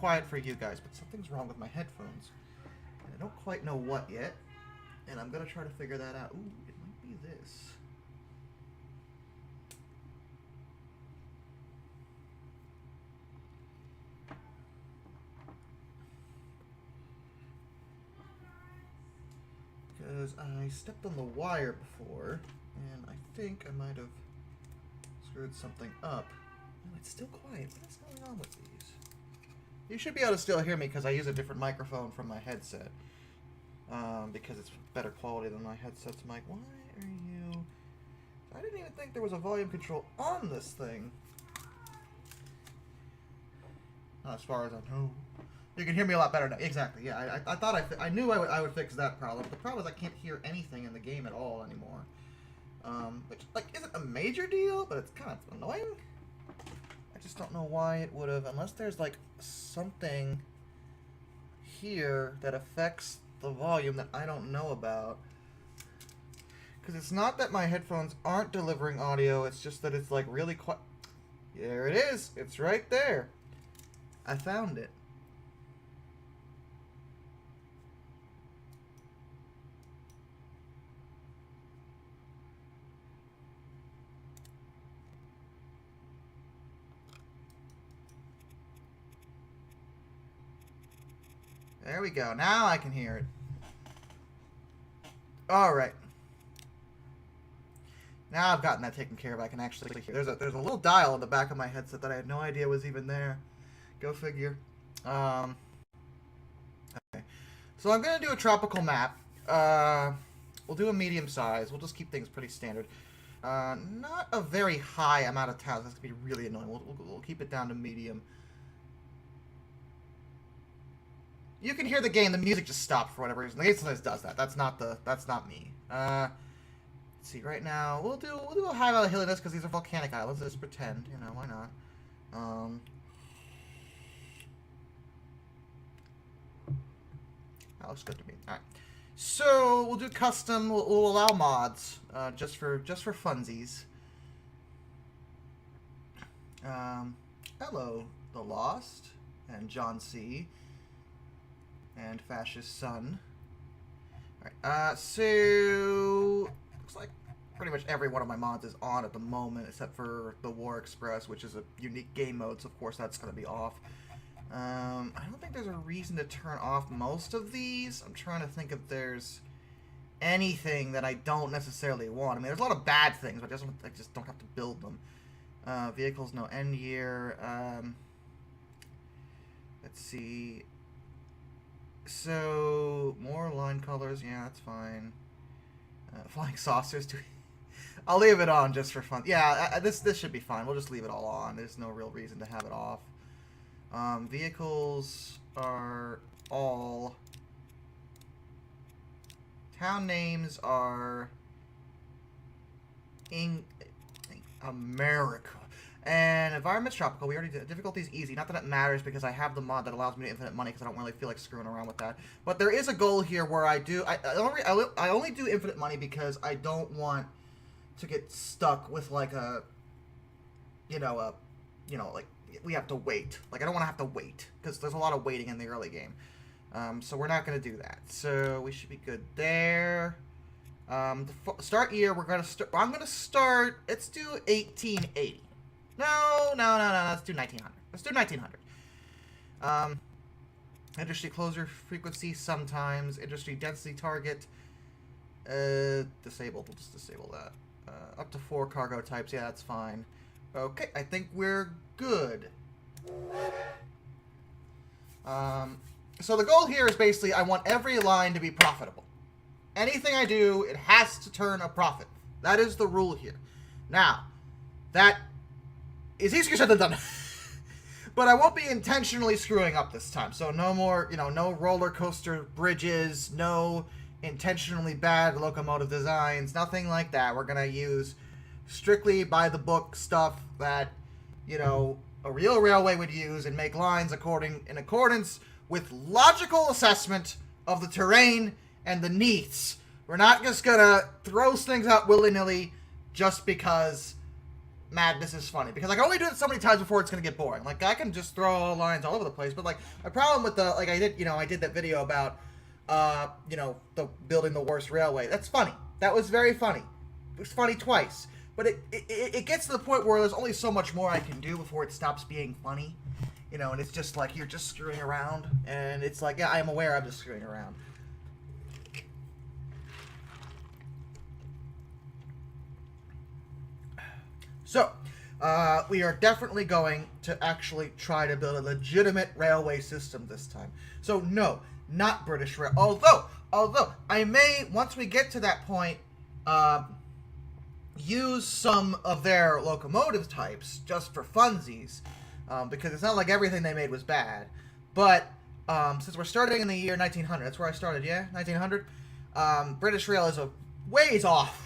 quiet for you guys, but something's wrong with my headphones. And I don't quite know what yet, and I'm going to try to figure that out. Ooh, it might be this. Because I stepped on the wire before, and I think I might have screwed something up. Oh, it's still quiet. What is going on with these? You should be able to still hear me because I use a different microphone from my headset. Because it's better quality than my headset's mic. Why are you... I didn't even think there was a volume control on this thing. Not as far as I know. You can hear me a lot better now. Exactly, yeah. I thought I knew I would fix that problem. The problem is I can't hear anything in the game at all anymore. Which, like, isn't a major deal, but it's kind of annoying. I just don't know why it would have, unless there's, like, something here that affects the volume that I don't know about. Because it's not that my headphones aren't delivering audio, it's just that it's, like, really quiet. There it is. It's right there. I found it. There we go. Now I can hear it. Alright. Now I've gotten that taken care of. I can actually hear. There's a little dial in the back of my headset that I had no idea was even there. Go figure. Okay. So I'm going to do a tropical map. We'll do a medium size. We'll just keep things pretty standard. Not a very high amount of tiles. That's going to be really annoying. We'll keep it down to medium. You can hear the game. The music just stopped for whatever reason. The game sometimes does that. That's not me. Let's see. Right now, we'll do a high amount of hilliness because these are volcanic islands. Let's pretend. You know, why not? That looks good to me. All right. So we'll do custom. We'll allow mods just for funsies. Hello, The Lost and John C. and Fascist Sun. Alright, so looks like pretty much every one of my mods is on at the moment, except for the War Express, which is a unique game mode, so of course that's going to be off. I don't think there's a reason to turn off most of these. I'm trying to think if there's anything that I don't necessarily want. I mean, there's a lot of bad things, but I just don't have to build them. Vehicles, no end year. Let's see. So, more line colors, yeah, that's fine. Flying saucers, I'll leave it on just for fun. Yeah, this should be fine. We'll just leave it all on. There's no real reason to have it off. Vehicles are all... Town names are... America. And environment's tropical. We already did. Difficulty's easy. Not that it matters because I have the mod that allows me to infinite money because I don't really feel like screwing around with that. But there is a goal here where I only do infinite money because I don't want to get stuck with like like we have to wait. Like I don't want to have to wait because there's a lot of waiting in the early game. So we're not going to do that. So we should be good there. The start year I'm going to start. Let's do 1880. No. Let's do 1900. Let's do 1900. Industry closure frequency sometimes. Industry density target. Disabled. We'll just disable that. Up to 4 cargo types. Yeah, that's fine. Okay, I think we're good. So the goal here is basically I want every line to be profitable. Anything I do, it has to turn a profit. That is the rule here. Now, that is easier said than done. But I won't be intentionally screwing up this time. So no more, no roller coaster bridges, no intentionally bad locomotive designs, nothing like that. We're going to use strictly by the book stuff that, a real railway would use and make lines in accordance with logical assessment of the terrain and the needs. We're not just going to throw things out willy-nilly just because madness is funny because I can only do it so many times before it's gonna get boring. Like I can just throw lines all over the place, but like my problem with the I did that video about the building the worst railway. That's funny. That was very funny. It was funny twice, but it gets to the point where there's only so much more I can do before it stops being funny. And it's just like you're just screwing around, and it's like, yeah, I'm aware I'm just screwing around. So, we are definitely going to actually try to build a legitimate railway system this time. So, no, not British Rail. Although, I may, once we get to that point, use some of their locomotive types just for funsies. Because it's not like everything they made was bad. But since we're starting in the year 1900, that's where I started, yeah? 1900? British Rail is a ways off.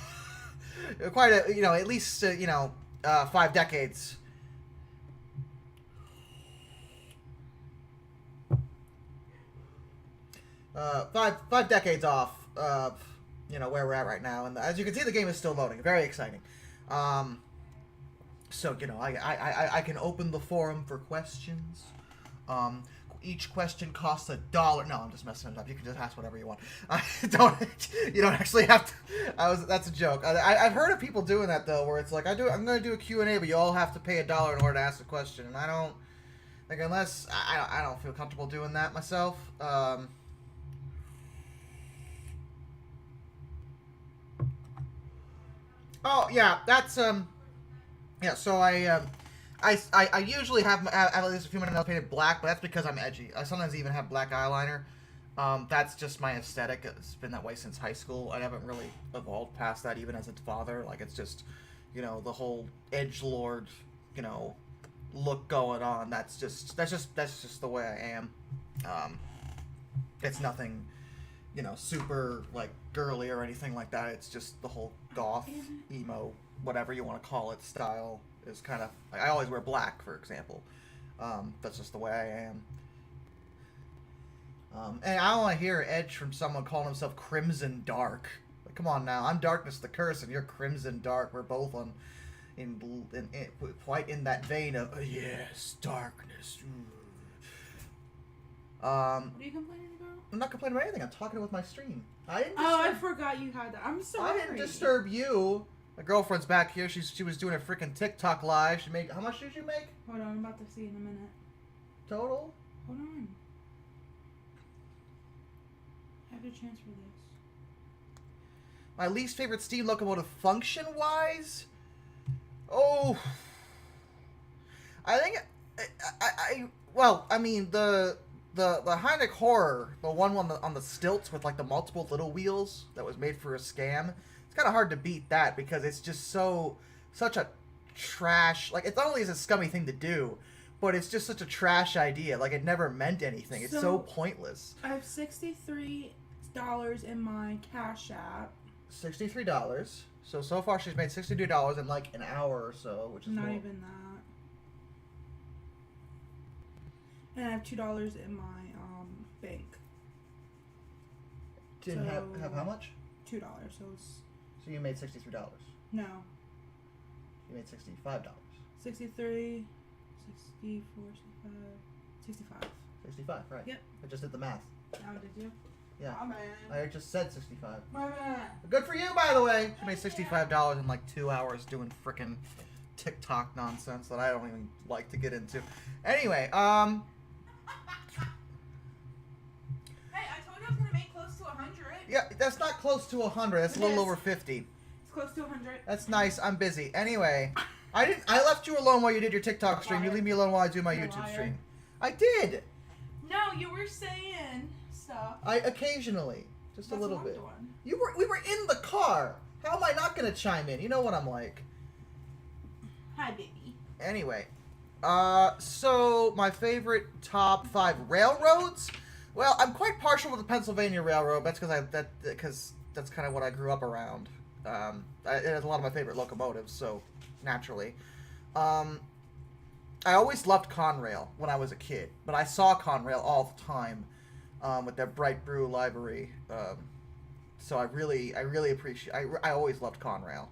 Quite a, at least, 5 decades. Five decades off of, where we're at right now. And as you can see, the game is still loading. Very exciting. So, I can open the forum for questions. Each question costs $1. No, I'm just messing it up. You can just ask whatever you want. You don't actually have to. That's a joke. I've heard of people doing that though, where it's like I'm going to do a Q&A, but you all have to pay $1 in order to ask a question, and I don't like unless I don't feel comfortable doing that myself. Oh yeah, that's yeah. So I usually have at least a few minutes painted black, but that's because I'm edgy. I sometimes even have black eyeliner. That's just my aesthetic. It's been that way since high school. I haven't really evolved past that, even as a father. Like it's just, the whole edgelord, look going on. That's just the way I am. It's nothing, super like girly or anything like that. It's just the whole goth, emo, whatever you want to call it, style is kind of like I always wear black, for example. That's just the way I am. And I don't want to hear edge from someone calling himself Crimson Dark. Like, come on now, I'm Darkness the Curse, and you're Crimson Dark. We're both quite in that vein of yes, darkness. What are you complaining about? I'm not complaining about anything. I'm talking with my stream. I forgot you had that. I'm sorry. I didn't disturb you. My girlfriend's back here. She was doing a freaking TikTok live. She made, how much did you make? Hold on, I'm about to see in a minute. Total? Hold on. I have to transfer this. My least favorite steam locomotive function-wise? Oh. I think the Heineck Horror, the one on the stilts with like the multiple little wheels that was made for a scam. It's kind of hard to beat that because it's just such a trash. Like, it's not only is a scummy thing to do, but it's just such a trash idea. Like, it never meant anything. It's so pointless. I have $63 in my Cash App. $63. So far she's made $62 in like an hour or so, which is not even that. And I have $2 in my bank. Didn't have how much? $2. So you made $63. No. You made $65. 63, 64, 65. 65, right. Yep. I just did the math. Oh, did you? Yeah. Oh, man. I just said 65. My man. Good for you, by the way. She made $65 in like 2 hours doing frickin' TikTok nonsense that I don't even like to get into. Anyway, Hey, I told you I was gonna make close to 100. Yeah, that's not close to 100. That's a little over 50. It's close to 100. That's nice. I'm busy. Anyway, I left you alone while you did your TikTok stream. You leave me alone while I do my YouTube stream. I did. No, you were saying stuff. I occasionally, just a little bit. Doing. We were in the car. How am I not gonna chime in? You know what I'm like. Hi, baby. Anyway, so my favorite top 5 railroads. Well, I'm quite partial to the Pennsylvania Railroad. That's because that's kind of what I grew up around. It has a lot of my favorite locomotives, so naturally. I always loved Conrail when I was a kid, but I saw Conrail all the time with their bright blue livery. So I really appreciate. I always loved Conrail.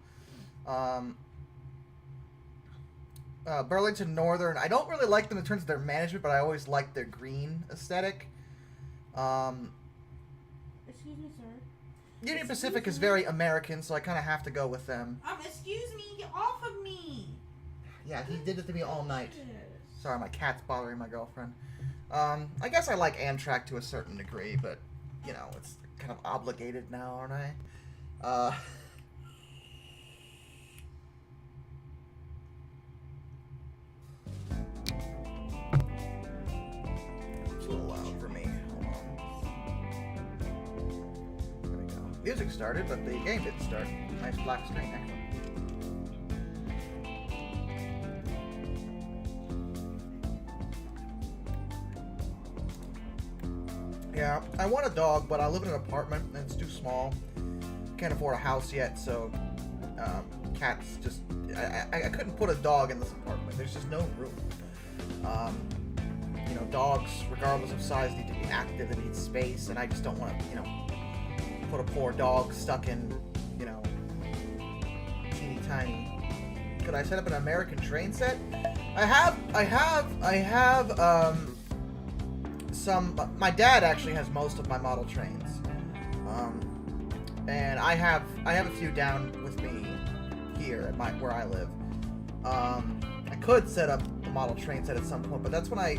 Burlington Northern. I don't really like them in terms of their management, but I always like their green aesthetic. Excuse me, sir. Union Pacific is very American, so I kind of have to go with them. Excuse me, get off of me. Yeah, he did it to me all night. Yes. Sorry, my cat's bothering my girlfriend. I guess I like Amtrak to a certain degree, but, you know, it's kind of obligated now, aren't I? It's a little loud for me. Hold on. There we go. Music started, but the game didn't start. Nice black screen, excellent. Yeah, I want a dog, but I live in an apartment and it's too small. Can't afford a house yet, so cats just... I couldn't put a dog in this apartment. There's just no room. You know, dogs, regardless of size, need to be active and need space, and I just don't want to, you know, put a poor dog stuck in, you know, teeny tiny. Could I set up an American train set? I have some. My dad actually has most of my model trains, and I have a few down with me here at where I live. I could set up a model train set at some point, but that's when I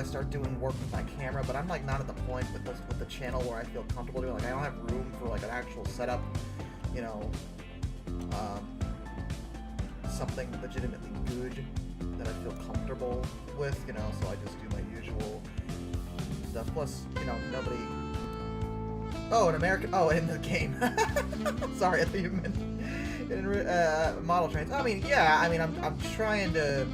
start doing work with my camera. But I'm like not at the point with the channel where I feel comfortable doing. Like I don't have room for like an actual setup, you know, something legitimately good that I feel comfortable with, you know. So I just do my usual stuff. Plus, you know, nobody. Oh, an American. Oh, in the game. Sorry, I thought you meant in model trains. I mean, yeah. I mean, I'm trying to.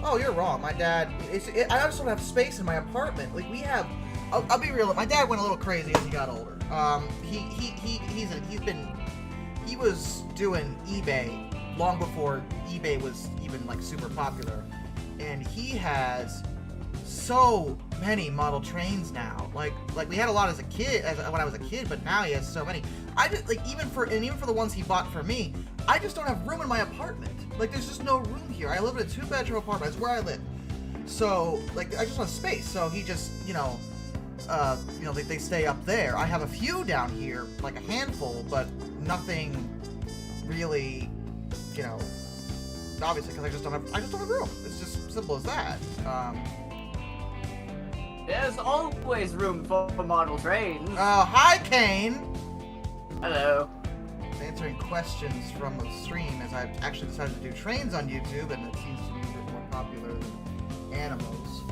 Oh, you're wrong. My dad. I just don't have space in my apartment. Like we have. I'll be real. My dad went a little crazy as he got older. He was doing eBay long before eBay was even like super popular, and he has so many model trains now. Like we had a lot as a kid, when I was a kid, but now he has so many. I just like even for the ones he bought for me, I just don't have room in my apartment. Like there's just no room here. I live in a 2-bedroom apartment. That's where I live. So like I just want space. So he just they stay up there. I have a few down here, like a handful, but nothing really, you know, obviously because I just don't have room. It's just simple as that. There's always room for model trains. Hi, Kane. Hello. Answering questions from the stream, as I've actually decided to do trains on YouTube, and it seems to be a bit more popular than animals.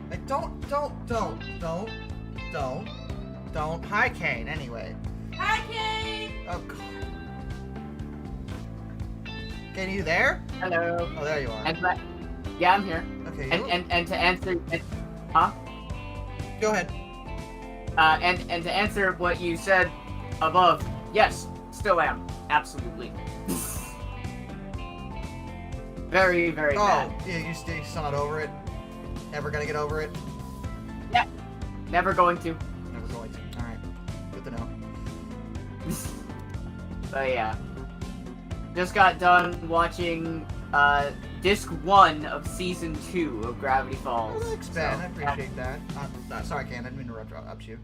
Like, don't. Hi, Kane. Anyway. Hi, Kane. Oh God. Kane, are you there? Hello. Oh, there you are. Yeah, I'm here. Okay. And to answer, huh? Go ahead. And to answer what you said above, yes, still am. Absolutely. Very, very bad. Oh, yeah, you're still not over it? Never gonna get over it? Yeah. Never going to. Never going to. Alright. Good to know. But yeah. Just got done watching disc 1 of season 2 of Gravity Falls. Thanks, Ben. I appreciate that. Sorry, Ken. I didn't mean to interrupt you.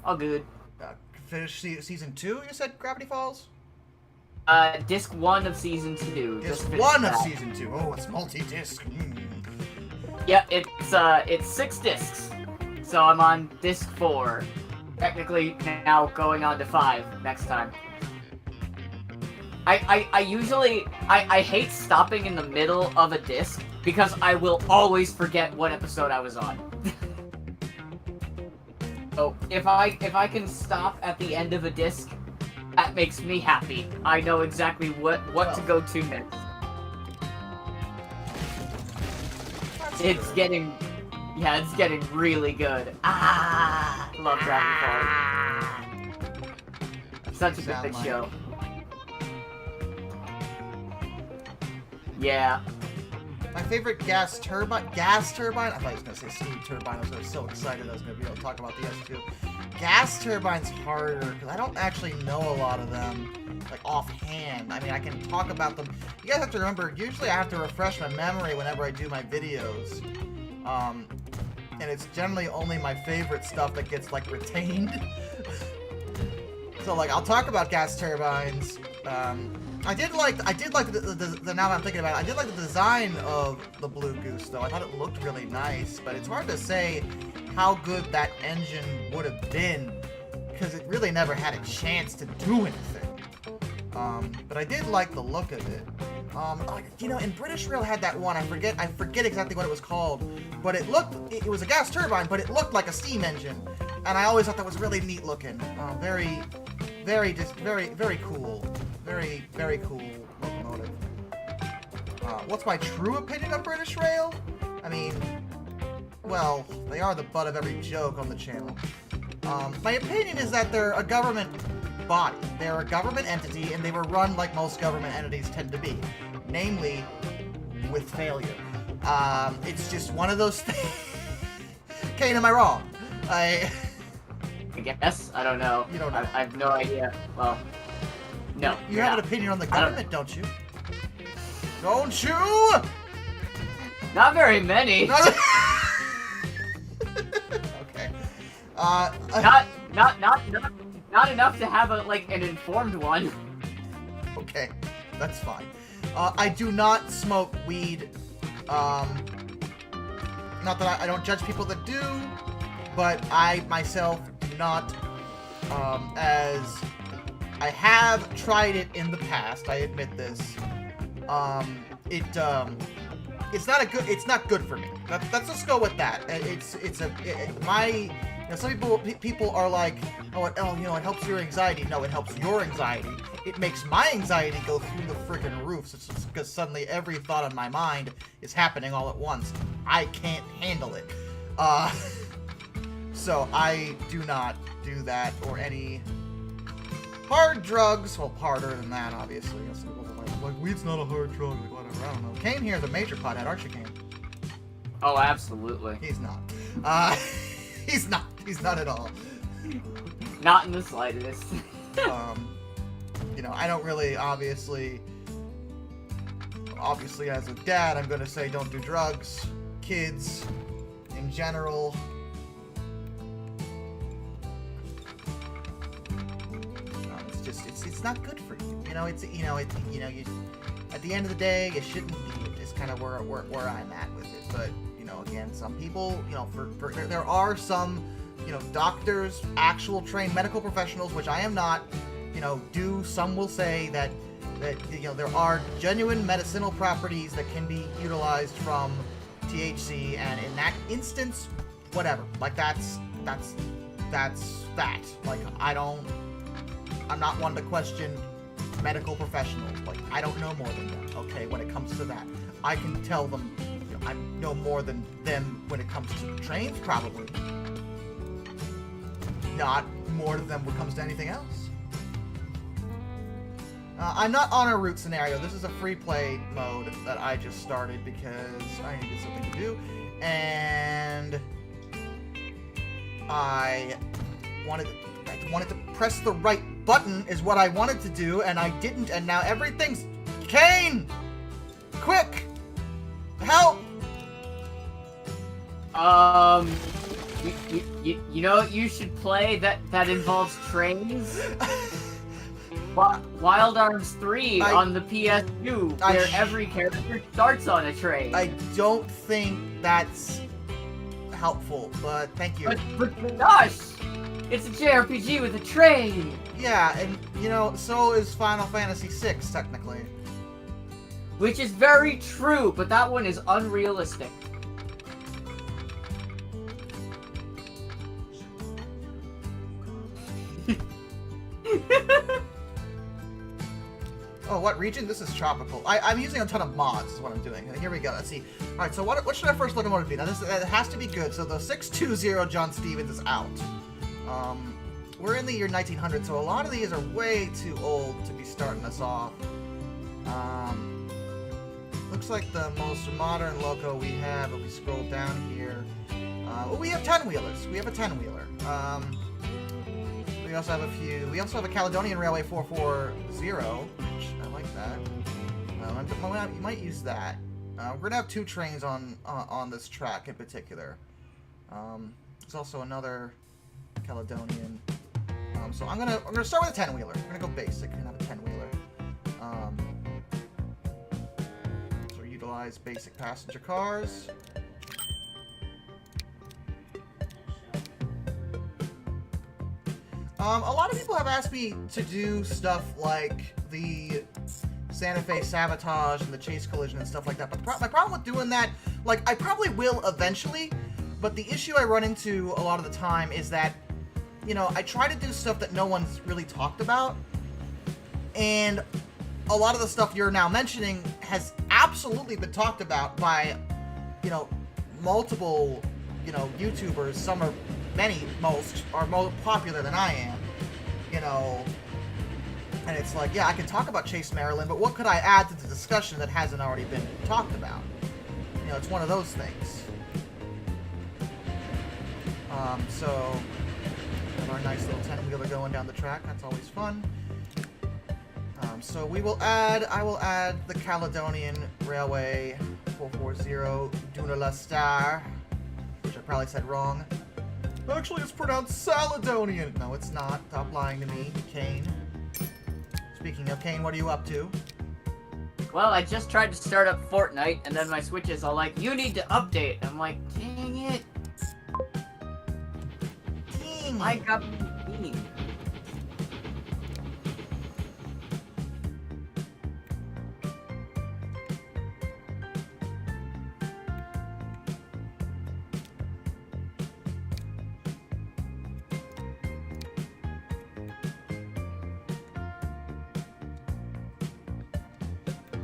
All good. Finish season 2, you said, Gravity Falls? Disc 1 of season 2. Disc 1 of season 2. Oh, it's multi-disc. Yeah, it's 6 discs. So I'm on disc 4. Technically now going on to 5 next time. I usually hate stopping in the middle of a disc because I will always forget what episode I was on. So if I can stop at the end of a disc, that makes me happy. I know exactly what to go to next. It's getting really good. Love Dragon Ball. Such a good show. My favorite gas turbine? Gas turbine? I thought I was going to say steam turbine. I was so excited I was going to be able to talk about the S2. Gas turbine's harder, because I don't actually know a lot of them, like, offhand. I mean, I can talk about them. You guys have to remember, usually I have to refresh my memory whenever I do my videos. And it's generally only my favorite stuff that gets, like, retained. So, like, I'll talk about gas turbines. I did like the now that I'm thinking about it, I did like the design of the Blue Goose, though. I thought it looked really nice, but it's hard to say how good that engine would have been, because it really never had a chance to do anything. But I did like the look of it. You know, and British Rail had that one, I forget exactly what it was called, but it was a gas turbine, but it looked like a steam engine, and I always thought that was really neat looking. Very cool. Very cool locomotive. What's my true opinion of British Rail? I mean, well, they are the butt of every joke on the channel. My opinion is that they're a government body. They're a government entity, and they were run like most government entities tend to be. Namely, with failure. It's just one of those things. Kane, am I wrong? I guess. I don't know. You don't know. I have no idea. Well, no. You have an opinion on the government, don't you? Don't you? Not very many. Okay. Not enough to have an informed one. Okay, that's fine. I do not smoke weed. Not that I don't judge people that do, but I myself do not. As I have tried it in the past, I admit this. It's not good for me. Let's just go with that. Some people are like, it helps your anxiety. No, it helps your anxiety. It makes my anxiety go through the friggin' roof, because suddenly every thought on my mind is happening all at once. I can't handle it. So I do not do that or any hard drugs. Well, harder than that, obviously. Like, weed's not a hard drug. Like, whatever. I don't know. Kane here is a major pothead, aren't you, Kane? Oh, absolutely. He's not. He's not. He's not at all. Not in the slightest. I don't really, obviously as a dad, I'm gonna say don't do drugs. Kids, in general. It's not good for you. At the end of the day, you shouldn't be. It's kind of where I'm at with it. But again, some people, there are some, doctors, actual trained medical professionals, which I am not. Some will say that there are genuine medicinal properties that can be utilized from THC, and in that instance, whatever. Like that's that. Like I'm not one to question medical professionals. Like, I don't know more than them, okay, when it comes to that. I can tell them, I know more than them when it comes to trains, probably. Not more than them when it comes to anything else. I'm not on a route scenario. This is a free play mode that I just started because I needed something to do. And I wanted to press the right button is what I wanted to do, and I didn't, and now everything's... Kane! Quick! Help! You know what you should play that involves trains? Wild Arms 3 on the PS2, where every character starts on a train. I don't think that's helpful, but thank you. But gosh! It's a JRPG with a train! Yeah, and, so is Final Fantasy VI, technically. Which is very true, but that one is unrealistic. Oh, what region? This is tropical. I'm using a ton of mods, is what I'm doing. Here we go. Let's see. All right, so what should our first locomotive be? Now, it has to be good. So the 620 John Stevens is out. We're in the year 1900, so a lot of these are way too old to be starting us off. looks like the most modern loco we have, if we scroll down here, well, we have 10-wheelers. We have a 10-wheeler. We also have a few. We also have a Caledonian Railway 440, which I like that. You might use that. We're gonna have 2 trains on this track in particular. There's also another Caledonian. So I'm gonna start with a 10-wheeler. We're gonna go basic and have a 10-wheeler. So utilize basic passenger cars. A lot of people have asked me to do stuff like the Santa Fe sabotage and the chase collision and stuff like that. But my problem with doing that, like, I probably will eventually, but the issue I run into a lot of the time is that, you know, I try to do stuff that no one's really talked about, and a lot of the stuff you're now mentioning has absolutely been talked about by, you know, multiple, you know, YouTubers. Some are most are more popular than I am, you know, and it's like, yeah, I can talk about Chase Maryland, but what could I add to the discussion that hasn't already been talked about? You know, it's one of those things. So, we have our nice little 10-wheeler going down the track. That's always fun. So I will add the Caledonian Railway 440 Duna La Star, which I probably said wrong. Actually, it's pronounced Saladonian. No, it's not. Stop lying to me, Kane. Speaking of Kane, what are you up to? Well, I just tried to start up Fortnite, and then my Switch is all like, you need to update. I'm like, dang it. Dang. I got me.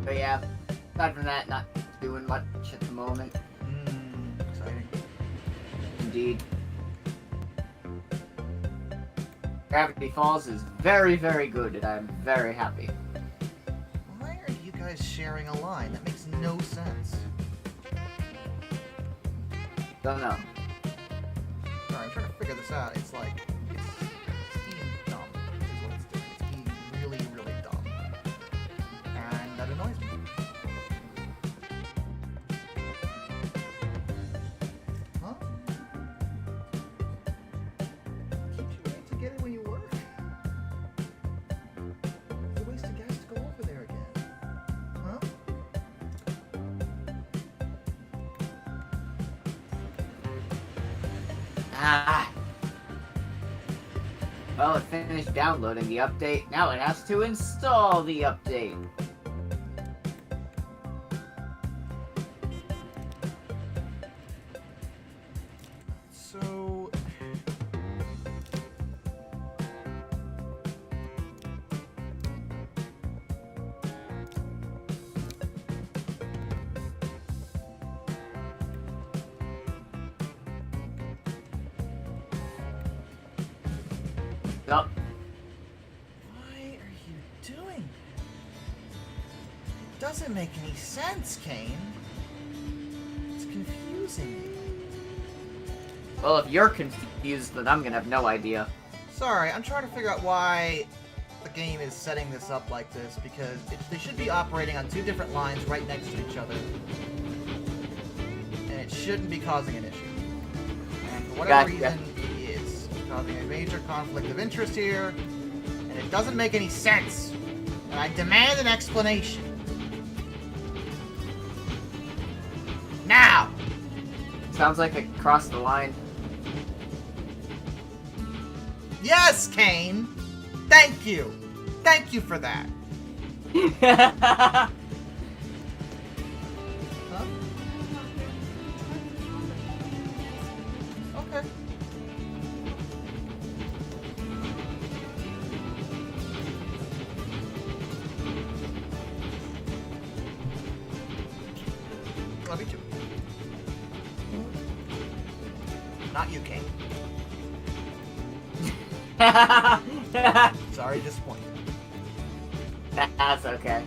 But yeah, aside from that, not doing much at the moment. Exciting. Indeed. Gravity Falls is very, very good, and I'm very happy. Why are you guys sharing a line? That makes no sense. Don't know. Sorry, I'm trying to figure this out. It's like, it's being dumb, is what it's doing. It's being really, really dumb. And that annoys me. Huh? Can't you wait to get it when you work? It's a waste of gas to go over there again. Huh? Ah. Well, it finished downloading the update. Now it has to install the update. So... Yup. Why are you doing that? It doesn't make any sense, Kane. It's confusing me. Well, if you're confused, then I'm gonna have no idea. Sorry, I'm trying to figure out why the game is setting this up like this, because they should be operating on 2 different lines right next to each other. And it shouldn't be causing an issue. And for whatever reason, it is. It's causing a major conflict of interest here, and it doesn't make any sense. And I demand an explanation. Now! Sounds like it crossed the line. Yes, Kane! Thank you! Thank you for that! Uh-huh. Huh? Okay. Love you too. Not you, Kane. Sorry, disappointed. That's okay.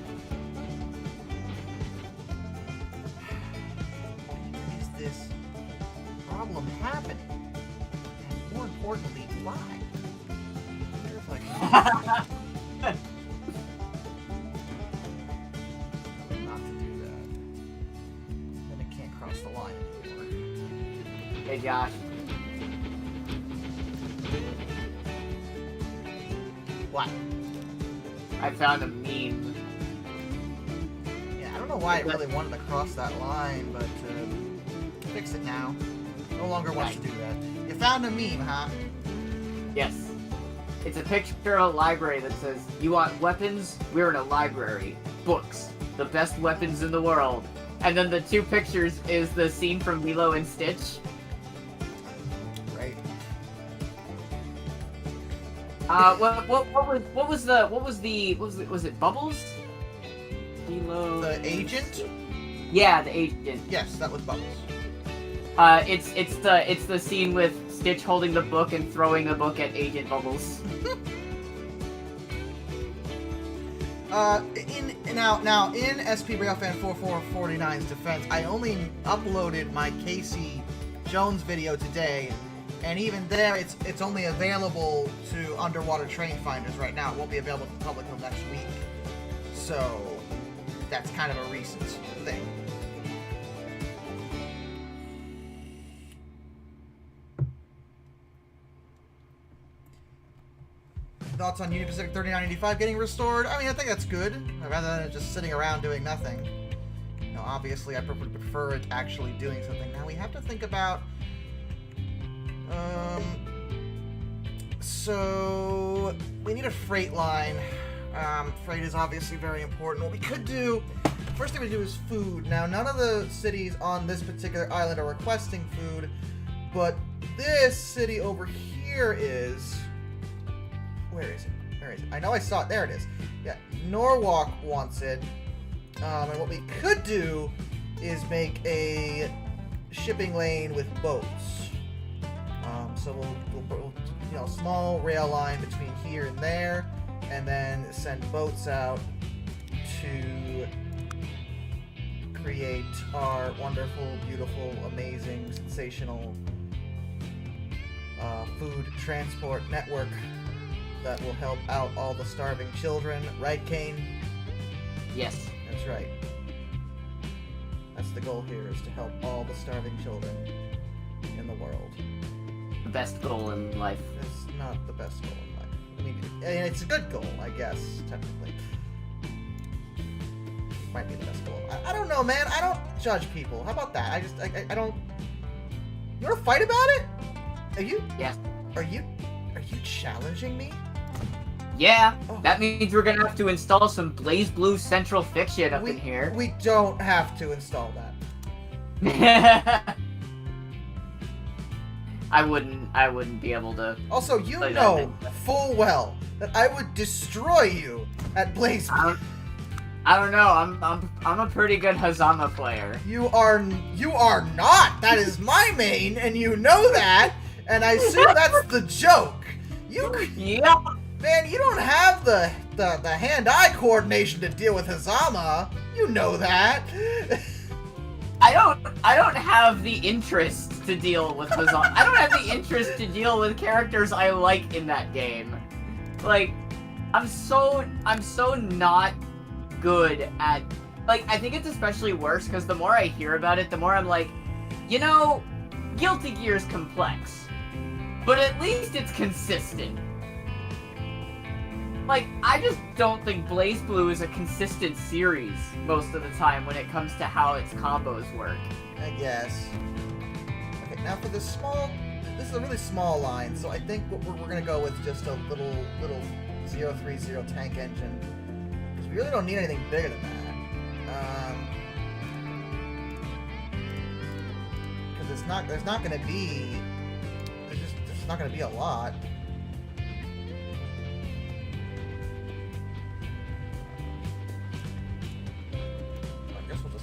problem happening? And more importantly, why? I wonder if I can not to do that. Then it can't cross the line anymore. Hey, Josh. What? I found a meme. Yeah, I don't know why it really wanted to cross that line, but fix it now. No longer wants to do that. You found a meme, huh? Yes. It's a picture of a library that says, "You want weapons? We're in a library. Books. The best weapons in the world." And then the two pictures is the scene from Lilo and Stitch. Right. Was it Bubbles? Lilo. The agent? Yeah, the agent. Yes, that was Bubbles. It's the scene with Stitch holding the book and throwing the book at Agent Bubbles. In SP Railfan 4449's defense, I only uploaded my Casey Jones video today, and even there, it's only available to underwater train finders right now. It won't be available to the public until next week. So that's kind of a recent thing. Thoughts on Union Pacific 3985 getting restored? I mean, I think that's good, rather than it just sitting around doing nothing. You know, obviously, I would prefer it actually doing something. Now, we have to think about... So... We need a freight line. Freight is obviously very important. What we could do... First thing we do is food. Now, none of the cities on this particular island are requesting food, but this city over here is... Where is it? Where is it? I know I saw it. There it is. Yeah, Norwalk wants it. And what we could do is make a shipping lane with boats. So we'll small rail line between here and there, and then send boats out to create our wonderful, beautiful, amazing, sensational food transport network that will help out all the starving children. Right, Kane? Yes. That's right. That's the goal here, is to help all the starving children in the world. The best goal in life. It's not the best goal in life. I mean, it's a good goal, I guess, technically. Might be the best goal. I don't know, man. I don't judge people. How about that? I don't... You wanna fight about it? Are you... Yes. Are you challenging me? Yeah, Oh. that means we're gonna have to install some Blaze Blue Central Fiction up in here. We don't have to install that. I wouldn't be able to. Also, you play know that. full well that I would destroy you at Blaze Blue. I don't know. I'm a pretty good Hazama player. You are not. That is my main, and you know that. And I assume that's the joke. Yeah. Man, you don't have the hand-eye coordination to deal with Hazama. You know that. I don't have the interest to deal with Hazama. I don't have the interest to deal with characters I like in that game. Like, I'm so not good at. Like, I think it's especially worse because the more I hear about it, the more I'm like, you know, Guilty Gear's complex, but at least it's consistent. Like, I just don't think Blaze Blue is a consistent series most of the time when it comes to how its combos work. I guess. Okay, now for the small... This is a really small line, so I think we're going to go with just a little 030 tank engine. Because we really don't need anything bigger than that. Because there's not going to be... There's just not going to be a lot.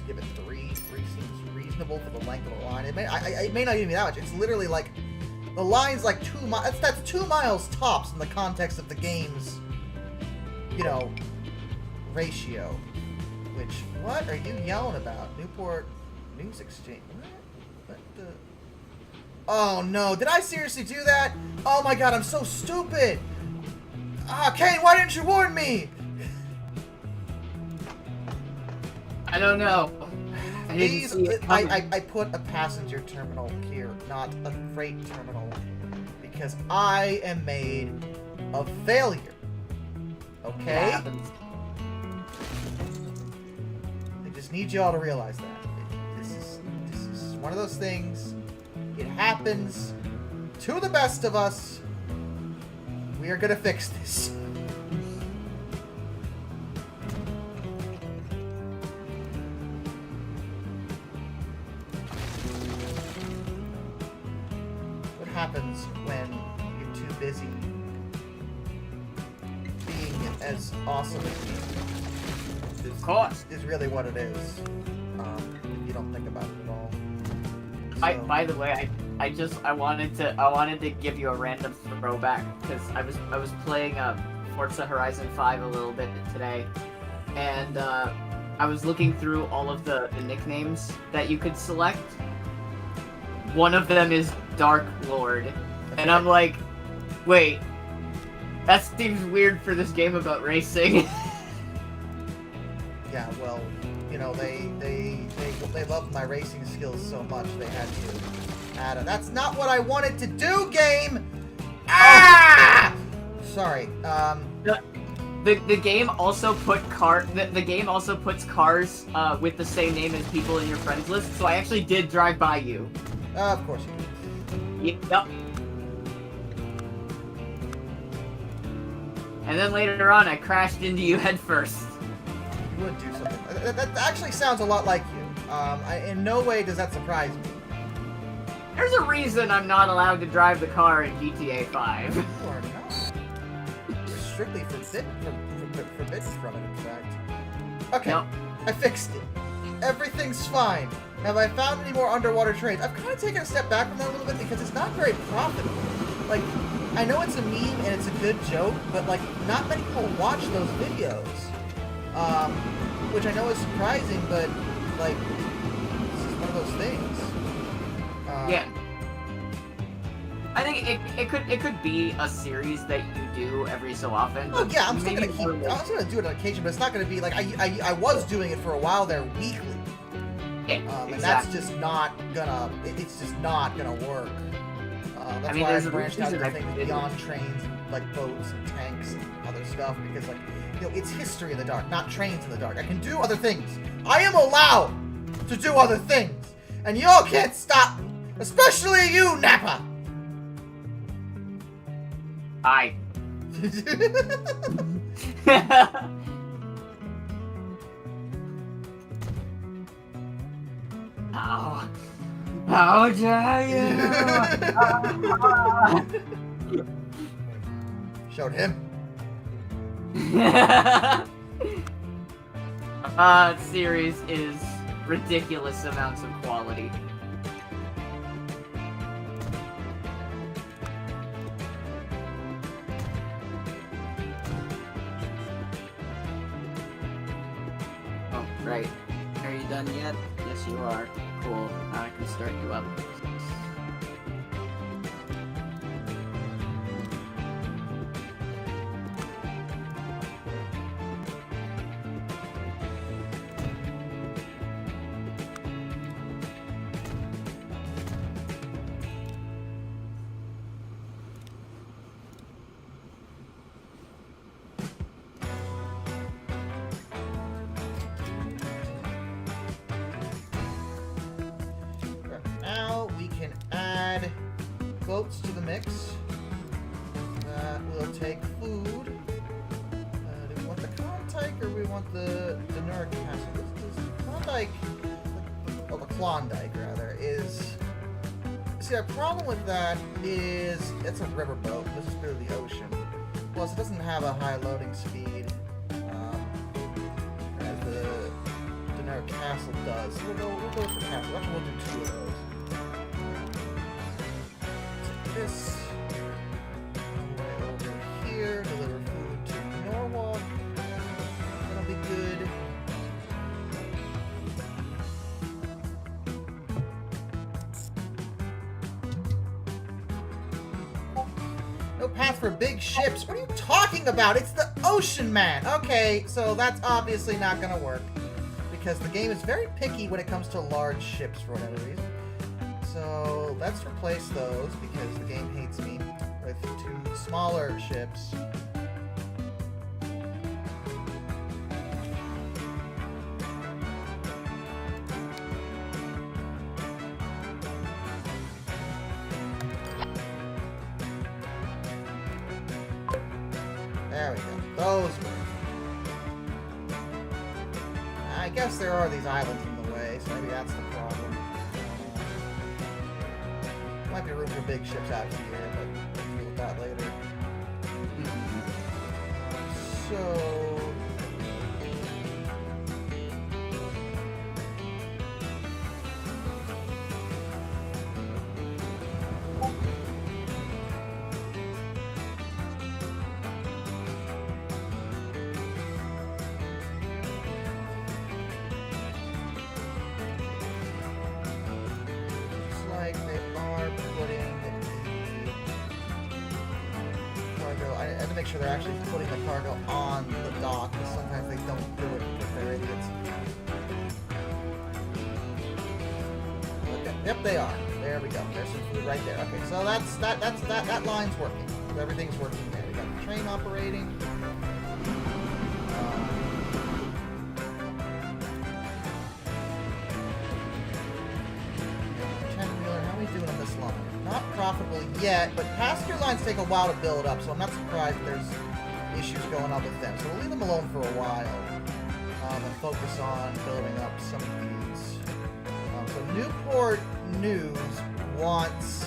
Give it 3. 3 seems reasonable for the length of the line. It may not even be that much. It's literally like the line's like 2 miles. That's 2 miles tops in the context of the game's, you know, ratio. Which, what are you yelling about? Newport News Exchange. What the? Oh no, did I seriously do that? Oh my god, I'm so stupid! Ah, Kane, why didn't you warn me? I don't know. I didn't These, see it coming. I put a passenger terminal here, not a freight terminal, because I am made of failure. It Okay? happens. I just need y'all to realize that. This is one of those things. It happens to the best of us. We are gonna fix this. What happens when you're too busy being as awesome as me? Of course. Is really what it is. If you don't think about it at all. By the way, I wanted to give you a random throwback because I was playing Forza Horizon 5 a little bit today, and I was looking through all of the nicknames that you could select. One of them is Dark Lord, and I'm like, wait, that seems weird for this game about racing. Yeah, well, you know, they loved my racing skills so much they had to add a... That's not what I wanted to do, game! Ah! Sorry, The game also put the game also puts cars with the same name as people in your friends list, so I actually did drive by you. Of course you did. Yep. And then later on, I crashed into you head first. You would do something. That actually sounds a lot like you. In no way does that surprise me. There's a reason I'm not allowed to drive the car in GTA 5. You are not. You're strictly forbidden from it, in fact. Okay, Nope. I fixed it. Everything's fine. Have I found any more underwater trains? I've kind of taken a step back from that a little bit because it's not very profitable. Like, I know it's a meme and it's a good joke, but like, not many people watch those videos. Which I know is surprising, but like, this is one of those things. Yeah. I think it could be a series that you do every so often. Oh but yeah, I'm still maybe gonna keep. more I'm still gonna do it on occasion, but it's not gonna be like I was doing it for a while there weekly. Yeah, And exactly. that's just not gonna. It's just not gonna work. That's I mean, why there's I a branched out reason to I things did it. beyond trains, and, like boats and tanks and other stuff, because like, you know, it's history in the dark, not trains in the dark. I can do other things. I am allowed to do other things, and y'all can't stop me, especially you, Nappa. I. How dare you? Showed him. Series is ridiculous amounts of quality. Oh, right. Are you done yet? Yes, you are. Cool. Now I can start you up. Now we can add boats to the mix. We'll take food. Do we want the Klondike or we want the Nurk Castle? This Klondike, oh, the Klondike rather, is... See, our problem with that is it's a riverboat. This is through the ocean. Plus, it doesn't have a high loading speed as the Nurk Castle does. So we'll go with the castle. Actually, we'll do two of those. Take this. Right over here. Deliver food to Norwalk. That'll be good. path for big ships. What are you talking about? It's the Ocean Man. Okay, so that's obviously not gonna work because the game is very picky when it comes to large ships for whatever reason. So let's replace those because the game hates me with 2 smaller ships. There we go. Those work. I guess there are these islands in the way, so maybe that's the problem. Might be room for big ships out here, but we'll deal with that later. So... make sure they're actually putting the cargo on the dock, because sometimes they don't do it because they're idiots. Okay. Yep, they are. There we go. There's some food right there. Okay, so that line's working. Everything's working there. We got the train operating. How are we doing on this line? Not profitable yet, but passenger lines take a while to build up, so I'm not surprised there's issues going on with them. So we'll leave them alone for a while and focus on building up some of these. So Newport News wants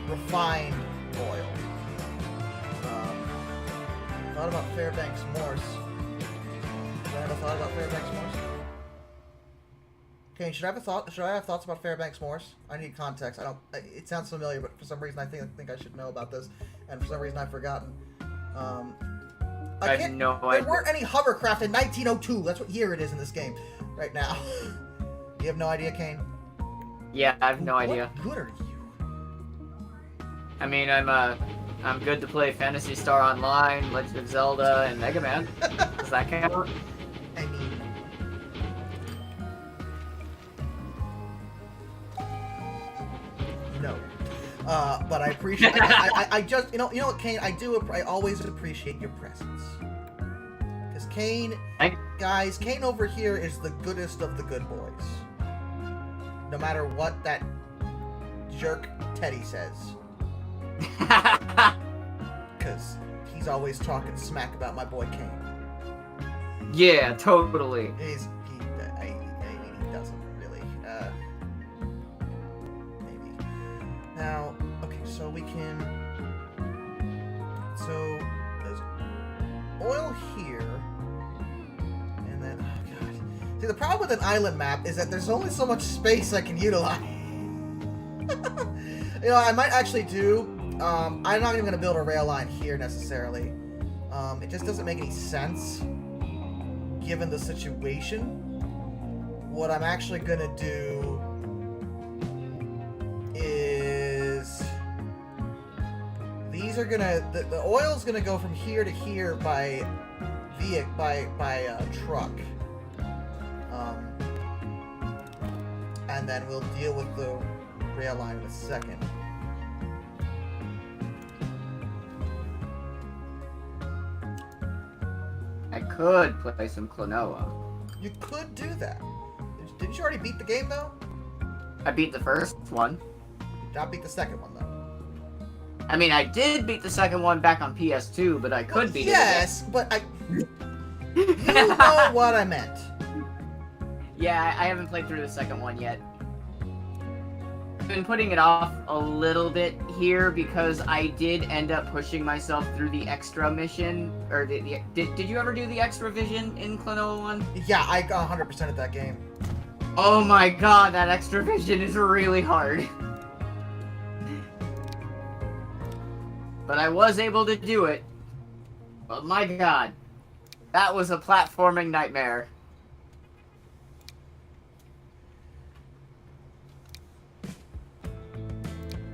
refined oil. Thought about Fairbanks Morse. Have I ever thought about Fairbanks Morse? Okay, should I have thoughts about Fairbanks Morse? I need context. I don't. It sounds familiar, but for some reason I think I should know about this, and for some reason I've forgotten. I have no idea. There weren't any hovercraft in 1902. That's what year it is in this game, right now. You have no idea, Kane? Yeah, I have no idea. What good are you? I mean, I'm good to play Phantasy Star Online, Legend of Zelda, and Mega Man. Does that count? I mean. No, but I appreciate. I just, you know what, Kane? I always appreciate your presence. Because Kane, guys, Kane over here is the goodest of the good boys. No matter what that jerk Teddy says, because he's always talking smack about my boy Kane. Yeah, totally. He doesn't really. Now, okay, so we can... So, there's oil here, and then, oh god. See, the problem with an island map is that there's only so much space I can utilize. You know, I might actually do, I'm not even going to build a rail line here, necessarily. It just doesn't make any sense, given the situation. What I'm actually going to do is these are gonna the oil's gonna go from here to here by truck, and then we'll deal with the rail line in a second. I could play some Klonoa. You could do that. Didn't you already beat the game though? I beat the first one. Not beat the second one, though. I mean, I did beat the second one back on PS2, but I could beat it again. Yes, but I... You know what I meant. Yeah, I haven't played through the second one yet. I've been putting it off a little bit here because I did end up pushing myself through the extra mission. Or did you ever do the extra vision in Klonoa 1? Yeah, I got 100% of that game. Oh my god, that extra vision is really hard. But I was able to do it. But my god, that was a platforming nightmare.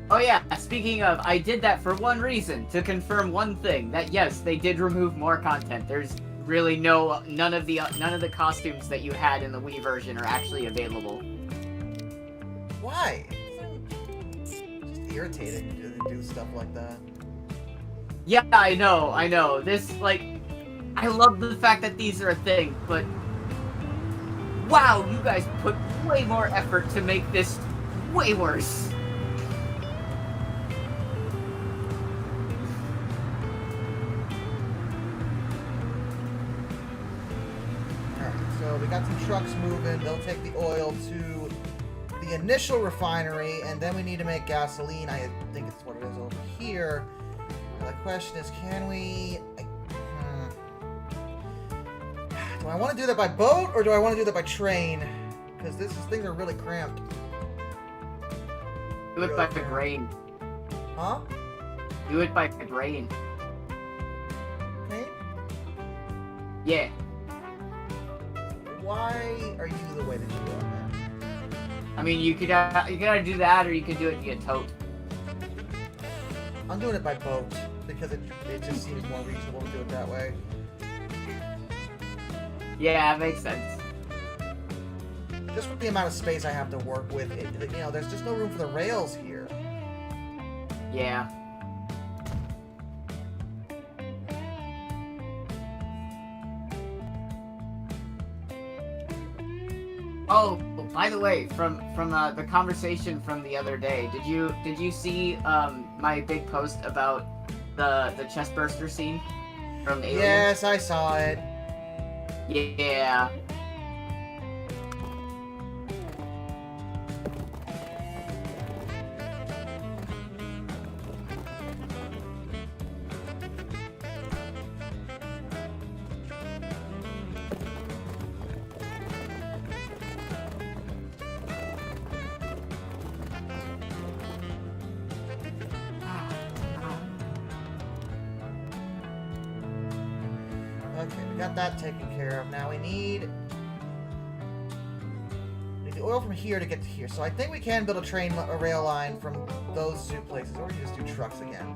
Oh yeah, speaking of, I did that for one reason, to confirm one thing, that yes, they did remove more content. There's really none of the costumes that you had in the Wii version are actually available. Why? Just irritating to do stuff like that. Yeah, I know. This, like, I love the fact that these are a thing, but wow, you guys put way more effort to make this way worse. So we got some trucks moving. They'll take the oil to the initial refinery, and then we need to make gasoline. I think it's what it is over here. Now the question is, can we... Do I want to do that by boat, or do I want to do that by train? Because things are really cramped. Do it by the grain. Huh? Do it by the grain. Train? Yeah. Why are you the way that you are, man? I mean, you could either do that, or you could do it via tote. I'm doing it by boat because it just seems more reasonable to do it that way. Yeah, it makes sense. Just with the amount of space I have to work with, there's just no room for the rails here. Yeah. Oh, by the way, from the conversation from the other day, did you see my big post about the chestburster scene from Alien? Yes, I saw it. Yeah. Okay, we got that taken care of. Now we need the oil from here to get to here. So I think we can build a rail line from those two places, or we can just do trucks again.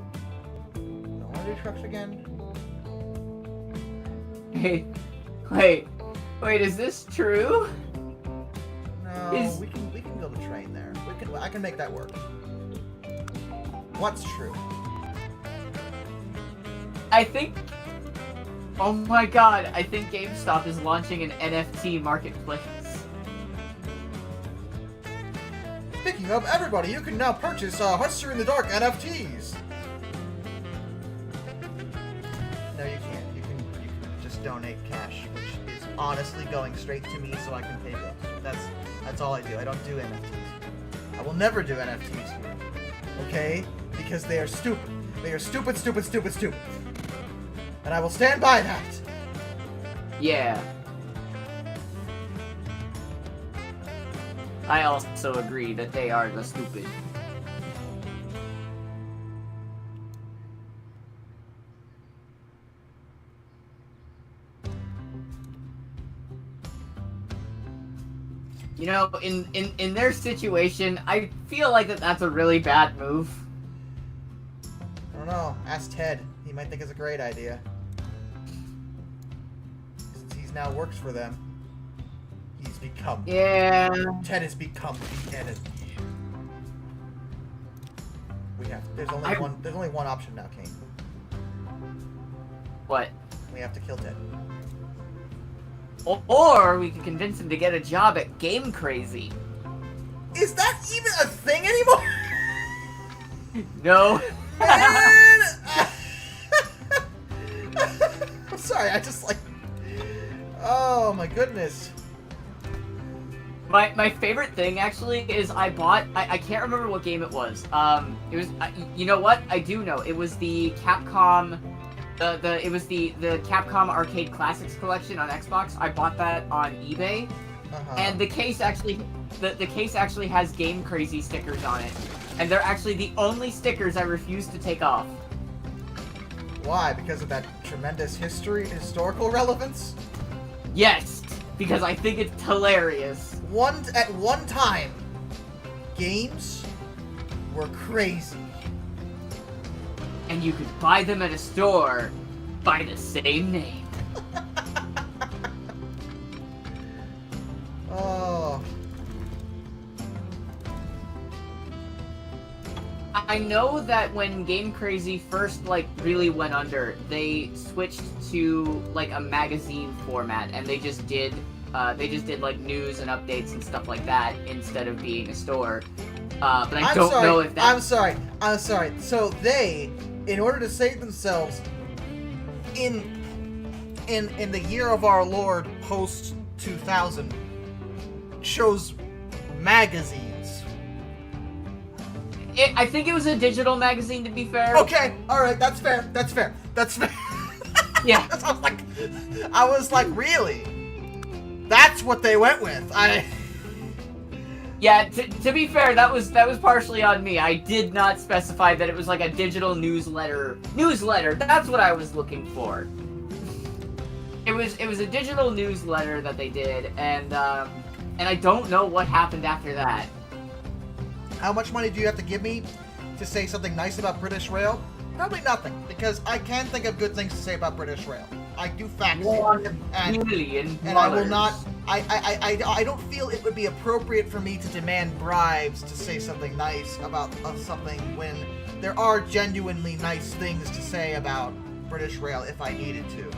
Don't want to do trucks again? Wait, is this true? No, we can build a train there. I can make that work. What's true? I think... Oh my god, I think GameStop is launching an NFT marketplace. Speaking of, everybody, you can now purchase Huster in the Dark NFTs! No, you can't. You can just donate cash, which is honestly going straight to me so I can pay bills. That's all I do. I don't do NFTs. I will never do NFTs here. Okay? Because they are stupid. They are stupid, stupid, stupid, stupid. And I will stand by that. Yeah. I also agree that they are the stupid. You know, in their situation, I feel like that's a really bad move. I don't know. Ask Ted. He might think it's a great idea. Since he now works for them, he's become... Yeah. Ted has become the enemy. There's only one option now, Kane. What? We have to kill Ted. Or we could convince him to get a job at Game Crazy. Is that even a thing anymore? No. Man! I'm sorry, I just like... Oh my goodness. My favorite thing actually is I can't remember what game it was. It was you know what? I do know. It was the Capcom it was the Capcom Arcade Classics collection on Xbox. I bought that on eBay. And the case actually the case actually has Game Crazy stickers on it. And they're actually the only stickers I refuse to take off. Why? Because of that tremendous historical relevance? Yes, because I think it's hilarious. At one time, games were crazy. And you could buy them at a store by the same name. Oh. I know that when Game Crazy first really went under, they switched to like a magazine format, and they just did like news and updates and stuff like that instead of being a store. But I don't know if that. I'm sorry. So they, in order to save themselves, in the year of our Lord post 2000, chose magazines. I think it was a digital magazine, to be fair. Okay, all right, that's fair. Yeah. I was like, really? That's what they went with. Yeah, to be fair, that was partially on me. I did not specify that it was like a digital newsletter. That's what I was looking for. It was a digital newsletter that they did, and I don't know what happened after that. How much money do you have to give me to say something nice about British Rail? Probably nothing, because I can think of good things to say about British Rail. I do facts. $1 billion. And I will not. I don't feel it would be appropriate for me to demand bribes to say something nice about something when there are genuinely nice things to say about British Rail if I needed to.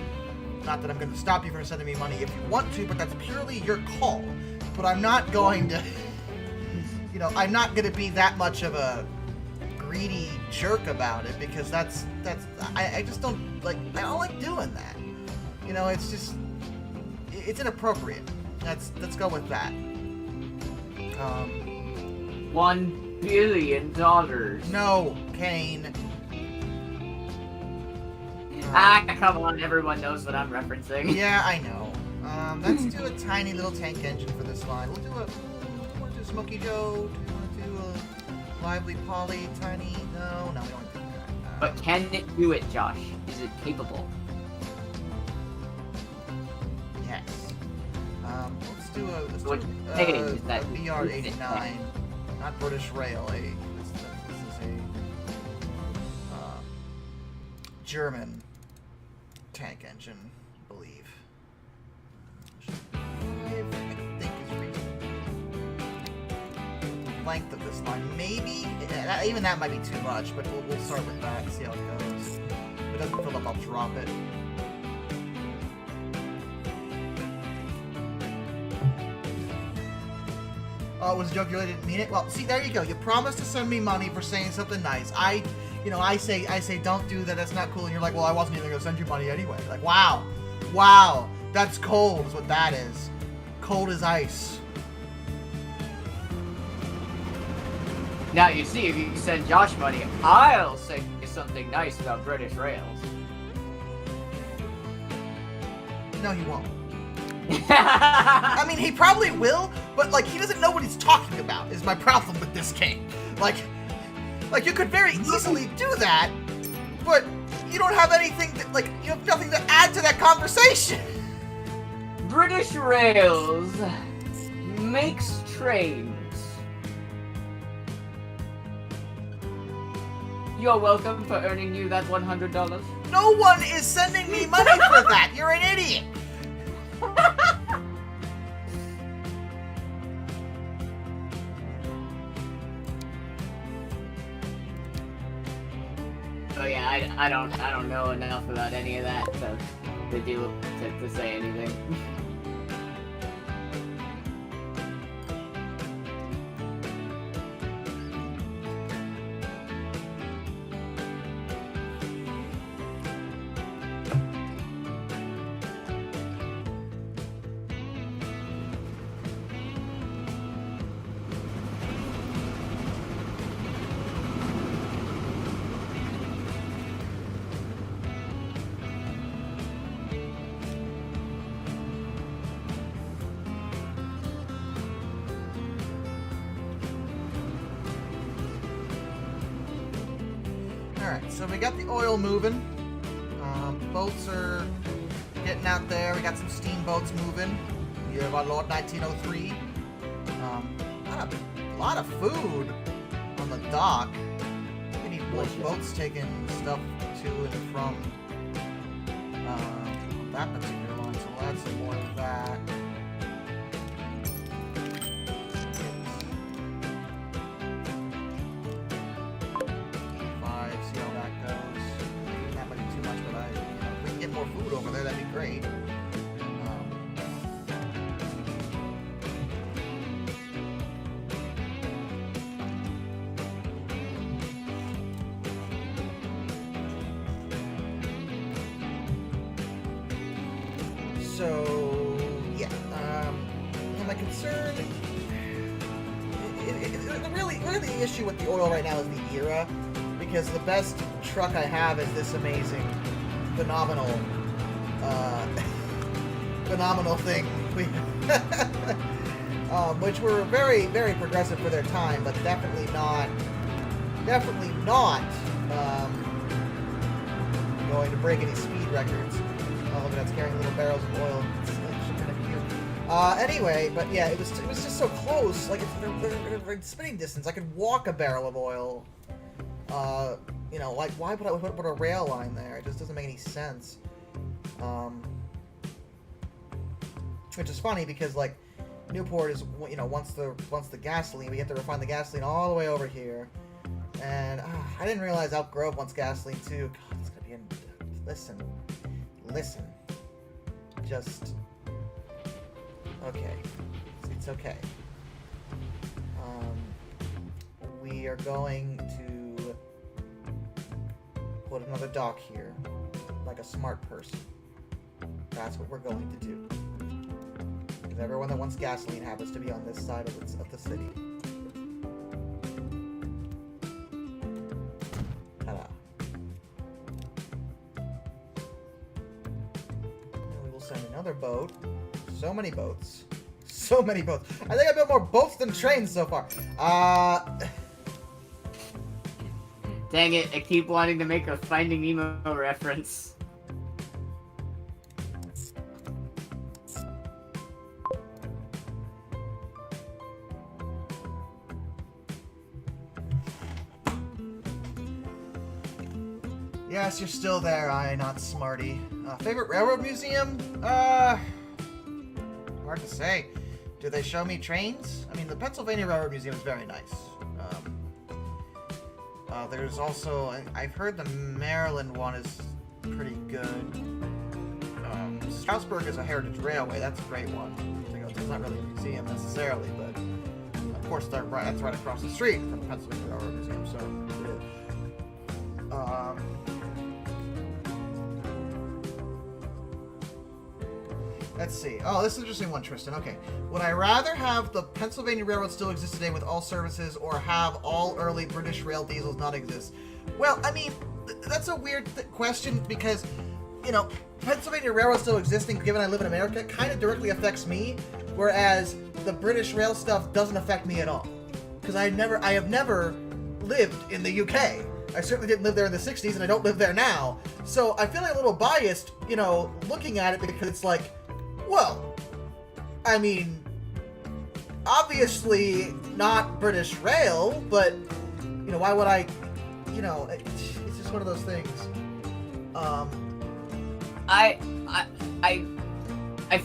Not that I'm going to stop you from sending me money if you want to, but that's purely your call. But I'm not going to. You know, I'm not going to be that much of a greedy jerk about it, because that's I just don't like. I don't like doing that. You know, it's just it's inappropriate. Let's go with that. $1 billion. No, Kane. Come on, everyone knows what I'm referencing. Yeah, I know. Let's do a tiny little tank engine for this line. We'll do Smokey Joe. Do you want to do a Lively Polly, tiny? No, we don't want to do that. But can it do it, Josh? Is it capable? Yes. Let's do a BR-89, not British Rail. This is a German tank engine, I believe. I think is reasonable. Length of this line, maybe even that might be too much, but we'll start with that and see how it goes. If it doesn't fill up, I'll drop it. Oh, it was a joke. You really didn't mean it. Well, see, there you go. You promised to send me money for saying something nice. I say don't do that. That's not cool. And you're like, well, I wasn't even gonna send you money anyway. Like, wow, that's cold. Is what that is. Cold as ice. Now, you see, if you send Josh money, I'll say something nice about British Rails. No, he won't. I mean, he probably will, but, like, he doesn't know what he's talking about, is my problem with this game. Like, you could very easily do that, but you don't have anything that, like, you have nothing to add to that conversation. British Rails makes trains. You're welcome for earning you that $100. No one is sending me money for that. You're an idiot. Oh yeah, I don't know enough about any of that to say anything. Alright, so we got the oil moving. Boats are getting out there. We got some steamboats moving. We have our Lord 1903. A lot of food. on the dock. We need more Delicious. boats taking stuff to and from that particular line, so we'll add some more of that. See how that goes. That might be too much, but if we can get more food over there, that'd be great. So, yeah. My concern. Really, the issue with the oil right now is the era. Because the best truck I have is this amazing, phenomenal thing, which were very, very progressive for their time, but definitely not going to break any speed records. Oh, look, that's carrying little barrels of oil. It's actually kind of cute. Anyway, but yeah, it was just so close. Like they're in spitting distance. I could walk a barrel of oil. Like, why would I put a rail line there? It just doesn't make any sense. Which is funny because, like, Newport is, once the gasoline, we have to refine the gasoline all the way over here. And I didn't realize Elk Grove wants gasoline too. God, it's gonna be listen. Just, okay. It's okay. We are going to put another dock here, like a smart person. That's what we're going to do. Because everyone that wants gasoline happens to be on this side of the city. Ta-da. And we will send another boat. So many boats. So many boats. I think I built more boats than trains so far. Dang it, I keep wanting to make a Finding Nemo reference. Yes, you're still there, not smarty. Favorite railroad museum? Hard to say. Do they show me trains? I mean, the Pennsylvania Railroad Museum is very nice. There's also, I've heard the Maryland one is pretty good. Strasburg is a heritage railway. That's a great one. It's not really a museum necessarily, but of course that's right across the street from the Pennsylvania Railroad Museum, so it is. Let's see. Oh, this is an interesting one, Tristan. Okay. Would I rather have the Pennsylvania Railroad still exist today with all services or have all early British rail diesels not exist? Well, I mean, that's a weird question because, Pennsylvania Railroad still existing, given I live in America, kind of directly affects me, whereas the British rail stuff doesn't affect me at all. Because I have never lived in the UK. I certainly didn't live there in the 60s, and I don't live there now. So I feel like a little biased, looking at it because it's like, well, I mean, obviously not British Rail, but, why would I, it's just one of those things. I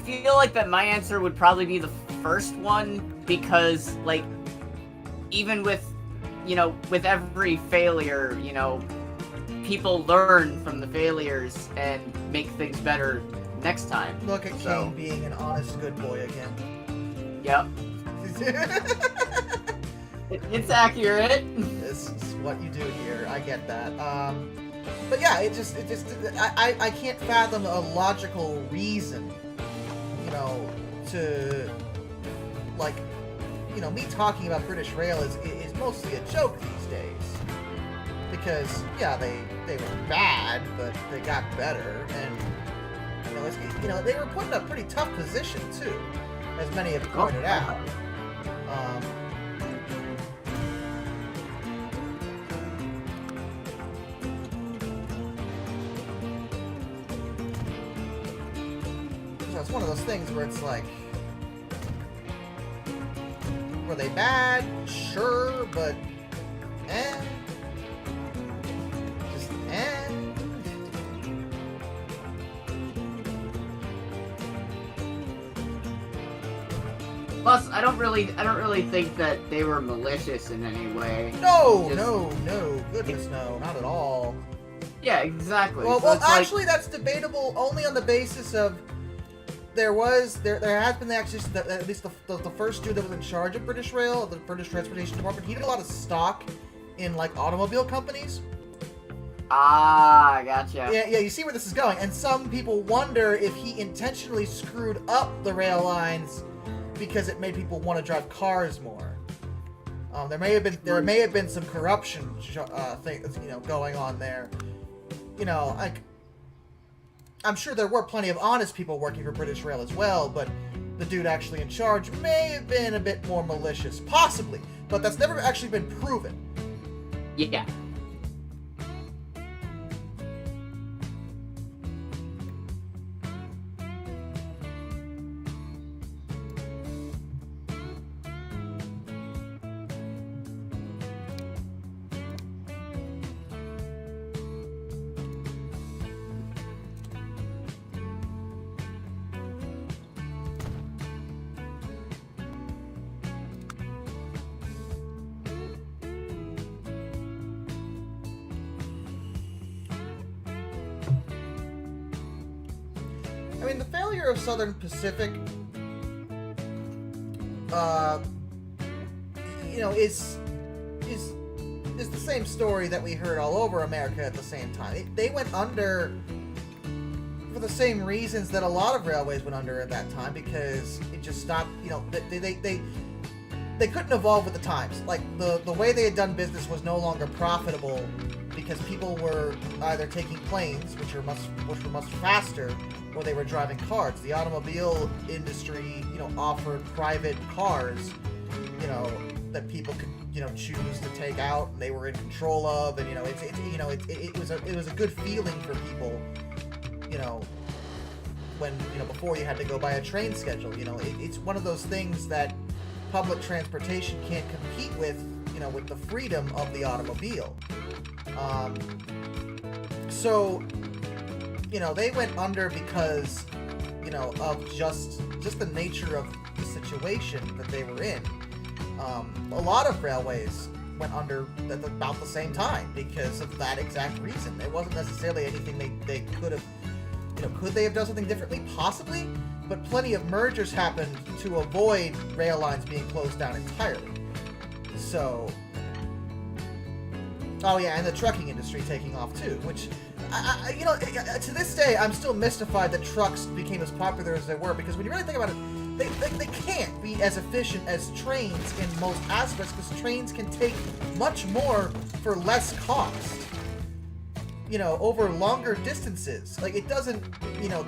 feel like that my answer would probably be the first one because, like, even with every failure, people learn from the failures and make things better next time. Look at Kane being an honest good boy again. Yep. It's accurate. This is what you do here. I get that. But yeah, I can't fathom a logical reason, to, like, me talking about British Rail is mostly a joke these days. Because, yeah, they were bad, but they got better, and, they were put in a pretty tough position, too, as many have pointed out. So it's one of those things where it's like, were they bad? Sure, but end. Just end. Plus, I don't really think that they were malicious in any way. No, Just- no, goodness no, not at all. Yeah, exactly. Well, So it's like- actually, that's debatable only on the basis of there has been actually at least the first dude that was in charge of British Rail, the British Transportation Department. He did a lot of stock in like automobile companies. Ah, gotcha. Yeah, you see where this is going, and some people wonder if he intentionally screwed up the rail lines because it made people want to drive cars more. There may have been some corruption things, going on there. Like I'm sure there were plenty of honest people working for British Rail as well, but the dude actually in charge may have been a bit more malicious, possibly, but that's never actually been proven. Yeah. I mean, the failure of Southern Pacific, is the same story that we heard all over America at the same time. They went under for the same reasons that a lot of railways went under at that time, because it just stopped. They couldn't evolve with the times. Like the way they had done business was no longer profitable because people were either taking planes, which were much faster, or they were driving cars. The automobile industry, offered private cars, that people could, choose to take out, and they were in control of, and it was a good feeling for people, when before you had to go by a train schedule. It's one of those things that public transportation can't compete with, with the freedom of the automobile. So they went under because, of just the nature of the situation that they were in. A lot of railways went under at about the same time because of that exact reason. It wasn't necessarily anything they could have, could they have done something differently? Possibly, but plenty of mergers happened to avoid rail lines being closed down entirely. So, oh yeah, and the trucking industry taking off too, which, to this day, I'm still mystified that trucks became as popular as they were, because when you really think about it, they can't be as efficient as trains in most aspects, because trains can take much more for less cost, over longer distances. Like, it doesn't,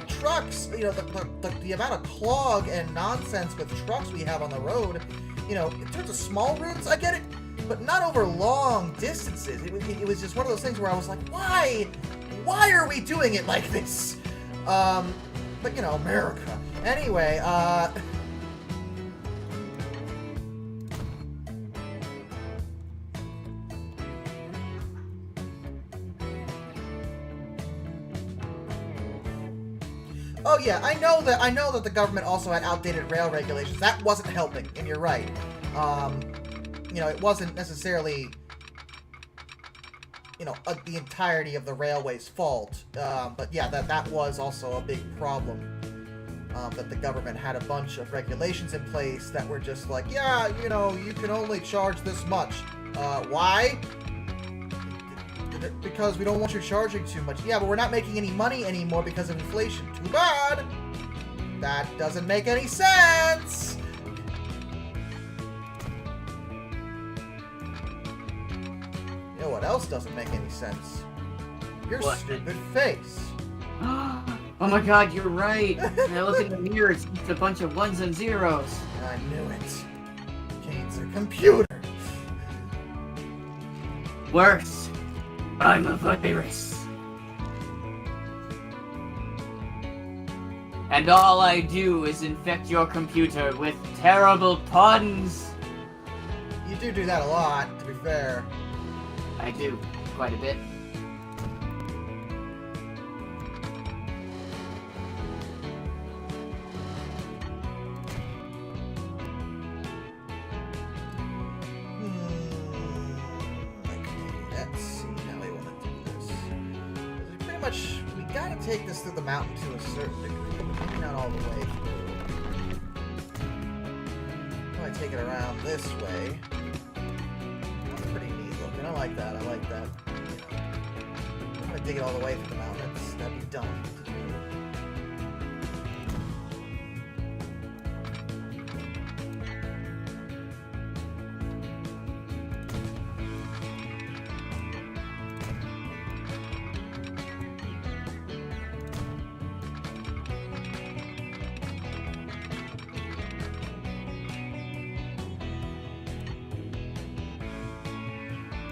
trucks, the amount of clog and nonsense with trucks we have on the road, in terms of small routes, I get it, but not over long distances. It was just one of those things where I was like, why are we doing it like this? But America. Anyway, oh yeah, I know that the government also had outdated rail regulations. That wasn't helping, and you're right. It wasn't necessarily, the entirety of the railway's fault. But yeah, that was also a big problem. That the government had a bunch of regulations in place that were just like, yeah, you can only charge this much. Why? Because we don't want you charging too much. Yeah, but we're not making any money anymore because of inflation. Too bad. That doesn't make any sense. You know what else doesn't make any sense? Your What? stupid face. Oh my god, you're right. When I look in the mirror, it's just a bunch of ones and zeros. I knew it. Kane's a computer. Worse, I'm a virus. And all I do is infect your computer with terrible puns. You do that a lot, to be fair. I do, quite a bit. Okay, let's see how we want to do this. We pretty much, we gotta take this through the mountain to a certain degree, but maybe not all the way through. Probably take it around this way. That's pretty neat looking. I like that. I like that. You know, I'm gonna dig it all the way through the mountains. That'd be dumb to do.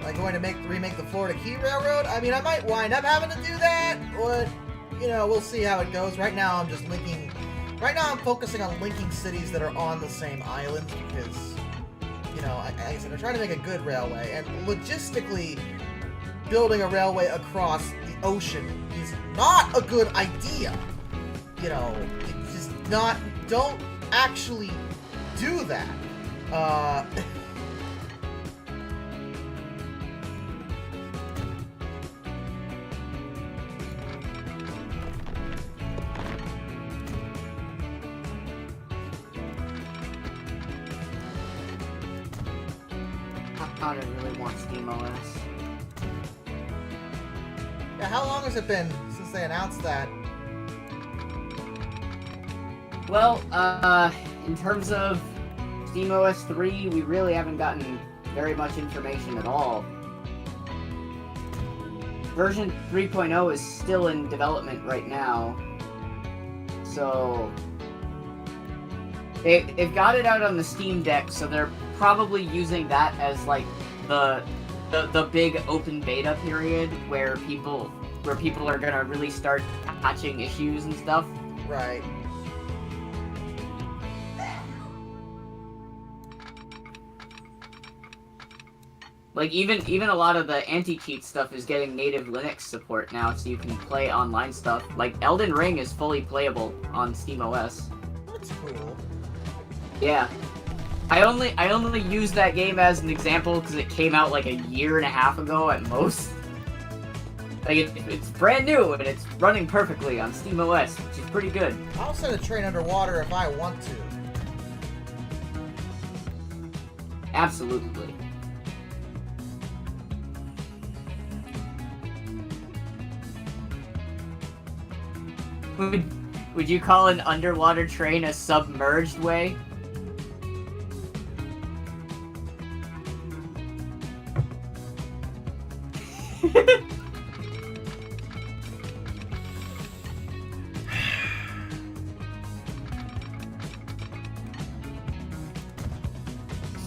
Am I going to remake the Florida Key Railroad? I mean, I might wind up having to do that, but, you know, we'll see how it goes. Right now, I'm just linking... Right now, I'm focusing on linking cities that are on the same island, because, you know, like I said, I'm trying to make a good railway, and logistically, building a railway across the ocean is not a good idea. You know, it's just not... Don't actually do that. I don't really want SteamOS. Yeah, how long has it been since they announced that? Well, in terms of SteamOS 3, we really haven't gotten very much information at all. Version 3.0 is still in development right now, so they've got it out on the Steam Deck, so they're probably using that as like the big open beta period where people are gonna really start patching issues and stuff. Right. Like even a lot of the anti-cheat stuff is getting native Linux support now, so you can play online stuff. Like Elden Ring is fully playable on SteamOS. That's cool. Yeah. I only use that game as an example because it came out like a year and a half ago at most. Like it's brand new and it's running perfectly on SteamOS, which is pretty good. I'll send a train underwater if I want to. Absolutely. Would you call an underwater train a submerged way?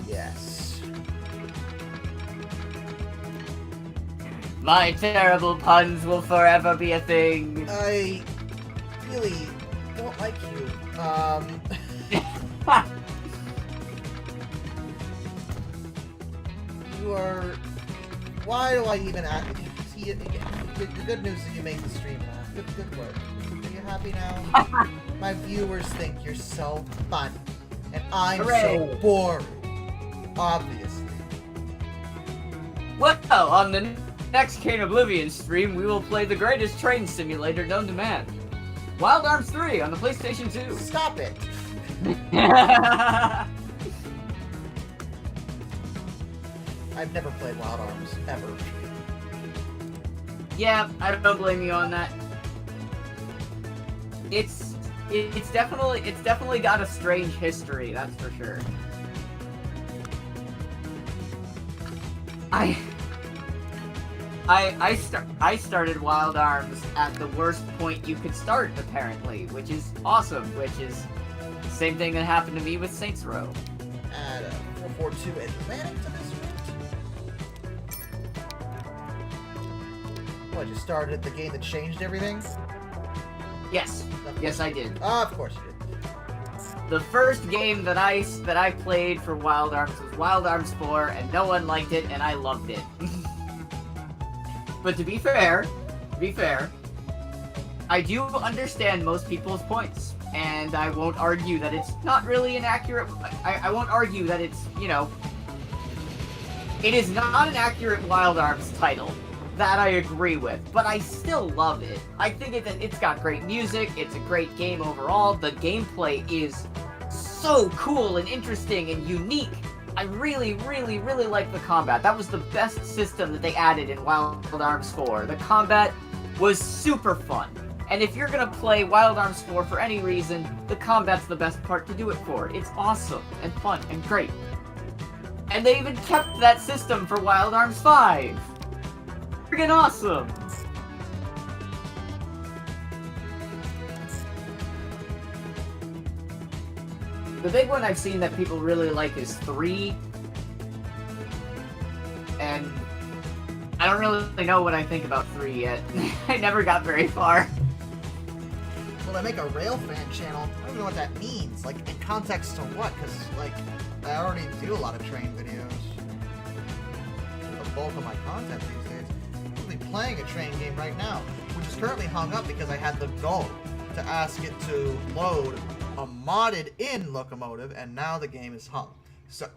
Yes. My terrible puns will forever be a thing. I really don't like you. You are... Why do I even ask? See, the good news is you make the stream laugh. Good work. Are you happy now? My viewers think you're so fun. And I'm Hooray. so boring. Obviously. Well, on the next Kane Oblivion stream, we will play the greatest train simulator known to man. Wild Arms 3 on the PlayStation 2. Stop it. I've never played Wild Arms, ever. Yeah, I don't blame you on that. It's definitely got a strange history, that's for sure. I started Wild Arms at the worst point you could start, apparently, which is awesome, which is the same thing that happened to me with Saints Row. At 442 Atlantic to this route. What, you started the game that changed everything? Yes, yes I did. Of course you did. The first game that I played for Wild Arms was Wild Arms 4, and no one liked it, and I loved it. But to be fair, I do understand most people's points, and I won't argue that it's not really an accurate. I won't argue that it's, you know, it is not an accurate Wild Arms title. That I agree with, but I still love it. I think it's got great music, it's a great game overall, the gameplay is so cool and interesting and unique. I really, really, really like the combat. That was the best system that they added in Wild Arms 4. The combat was super fun. And if you're gonna play Wild Arms 4 for any reason, the combat's the best part to do it for. It's awesome and fun and great. And they even kept that system for Wild Arms 5. Freaking awesome! The big one I've seen that people really like is 3. And I don't really know what I think about 3 yet. I never got very far. Well, I make a Railfan channel. I don't even know what that means. Like, in context to what? Because, like, I already do a lot of train videos. The bulk of my content these days. I'm really playing a train game right now, which is currently hung up because I had the goal to ask it to load a modded in Locomotive, and now the game is hung. So,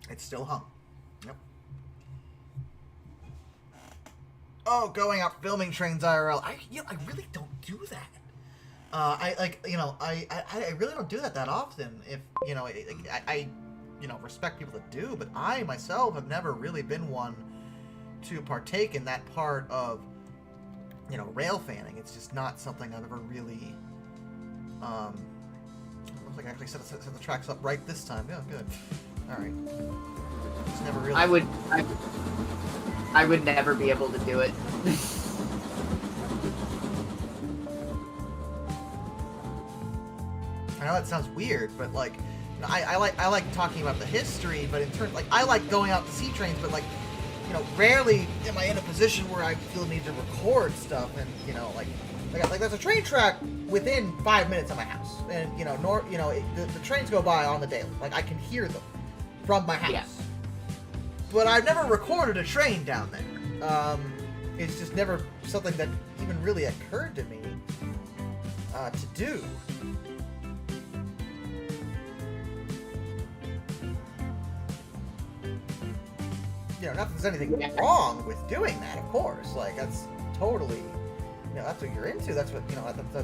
it's still hung. Yep. Oh, going out filming trains IRL. I really don't do that. I really don't do that often. If I respect people that do, but I myself have never really been one to partake in that part of rail fanning. It's just not something I've ever really. Looks like I actually set the tracks up right this time. Yeah, good. All right. Just never really. I would never be able to do it. I know that sounds weird, but like, I like talking about the history, but in terms, like, I like going out to see trains, but like, rarely am I in a position where I feel need to record stuff, and like there's a train track within 5 minutes of my house, and the trains go by on the daily, like I can hear them from my house. Yeah. But I've never recorded a train down there. It's just never something that even really occurred to me to do. Not that there's anything wrong with doing that, of course. Like, that's totally, that's what you're into. That's what,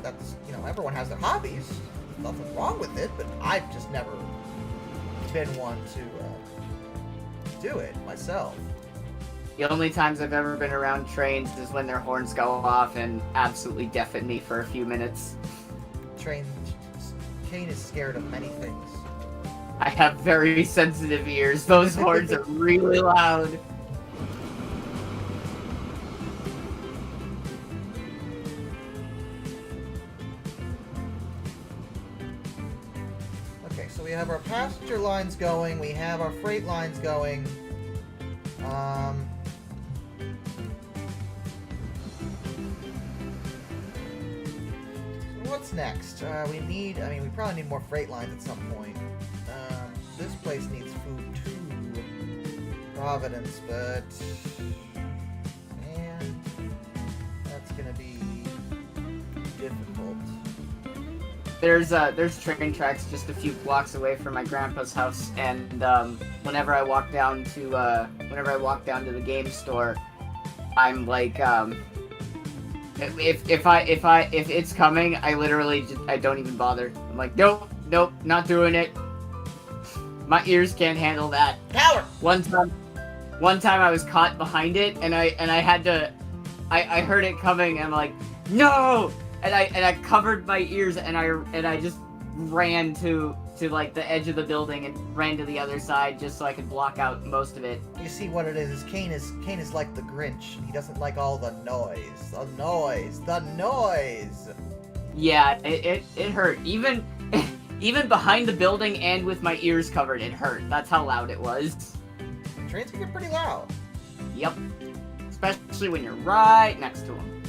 that's, everyone has their hobbies. There's nothing wrong with it, but I've just never been one to do it myself. The only times I've ever been around trains is when their horns go off and absolutely deafen me for a few minutes. Kane is scared of many things. I have very sensitive ears. Those horns are really loud. Okay, so we have our passenger lines going, we have our freight lines going. What's next? We probably need more freight lines at some point. This place needs food too. Providence, but man, that's gonna be difficult. There's train tracks just a few blocks away from my grandpa's house, and whenever I walk down to the game store, I'm like, if it's coming, I literally I don't even bother. I'm like, nope, not doing it. My ears can't handle that. Power. One time I was caught behind it, and I had to. I heard it coming, and I'm like, no! And I covered my ears, and I just ran to like the edge of the building and ran to the other side just so I could block out most of it. You see what it is? Kane is like the Grinch. He doesn't like all the noise. The noise. Yeah, it hurt. Even behind the building and with my ears covered, it hurt. That's how loud it was. Trains can get pretty loud. Yep. especially when you're right next to him.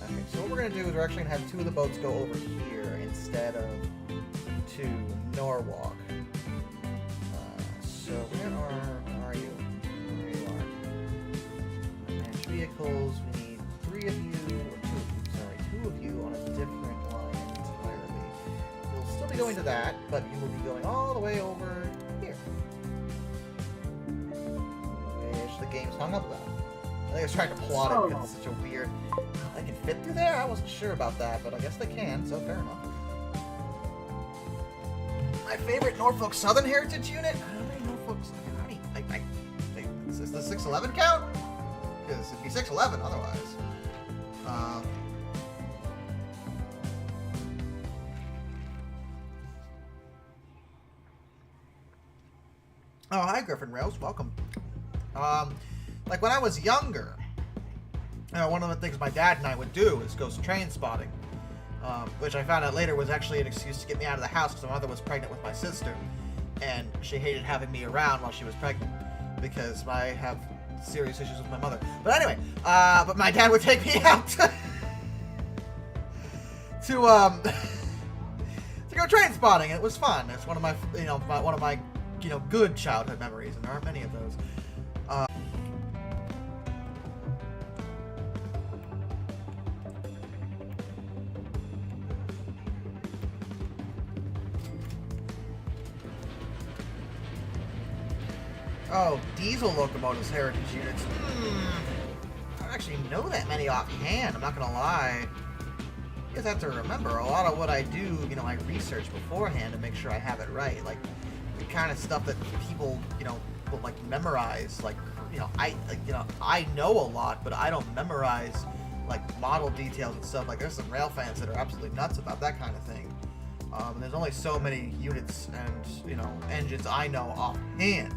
Okay, so what we're going to do is we're actually going to have two of the boats go over here instead of to Norwalk. So where are you? There you are. Manage vehicles. We need 3 of you, or 2 of you, sorry, 2 of you on a different line entirely. You'll still be going to that, but you will be going all the way over here. Which the game's hung up about. I think I was trying to plot it because it's such a weird... They can fit through there? I wasn't sure about that, but I guess they can, so fair enough. My favorite Norfolk Southern Heritage unit? How many Norfolks? Is the 611 count? Because it'd be 611 otherwise. Oh, hi, Griffin Rails. Welcome. Like when I was younger, one of the things my dad and I would do is go train spotting, which I found out later was actually an excuse to get me out of the house because my mother was pregnant with my sister, and she hated having me around while she was pregnant because I have serious issues with my mother. But anyway, but my dad would take me out to go train spotting, and it was fun. It's one of my good childhood memories, and there aren't many of those. Oh, diesel locomotives heritage units. I don't actually know that many offhand, I'm not gonna lie. You guys have to remember, a lot of what I do, I research beforehand to make sure I have it right. Like, the kind of stuff that people, will, like, memorize. Like, I know a lot, but I don't memorize, like, model details and stuff. Like, there's some rail fans that are absolutely nuts about that kind of thing. And there's only so many units and, engines I know offhand.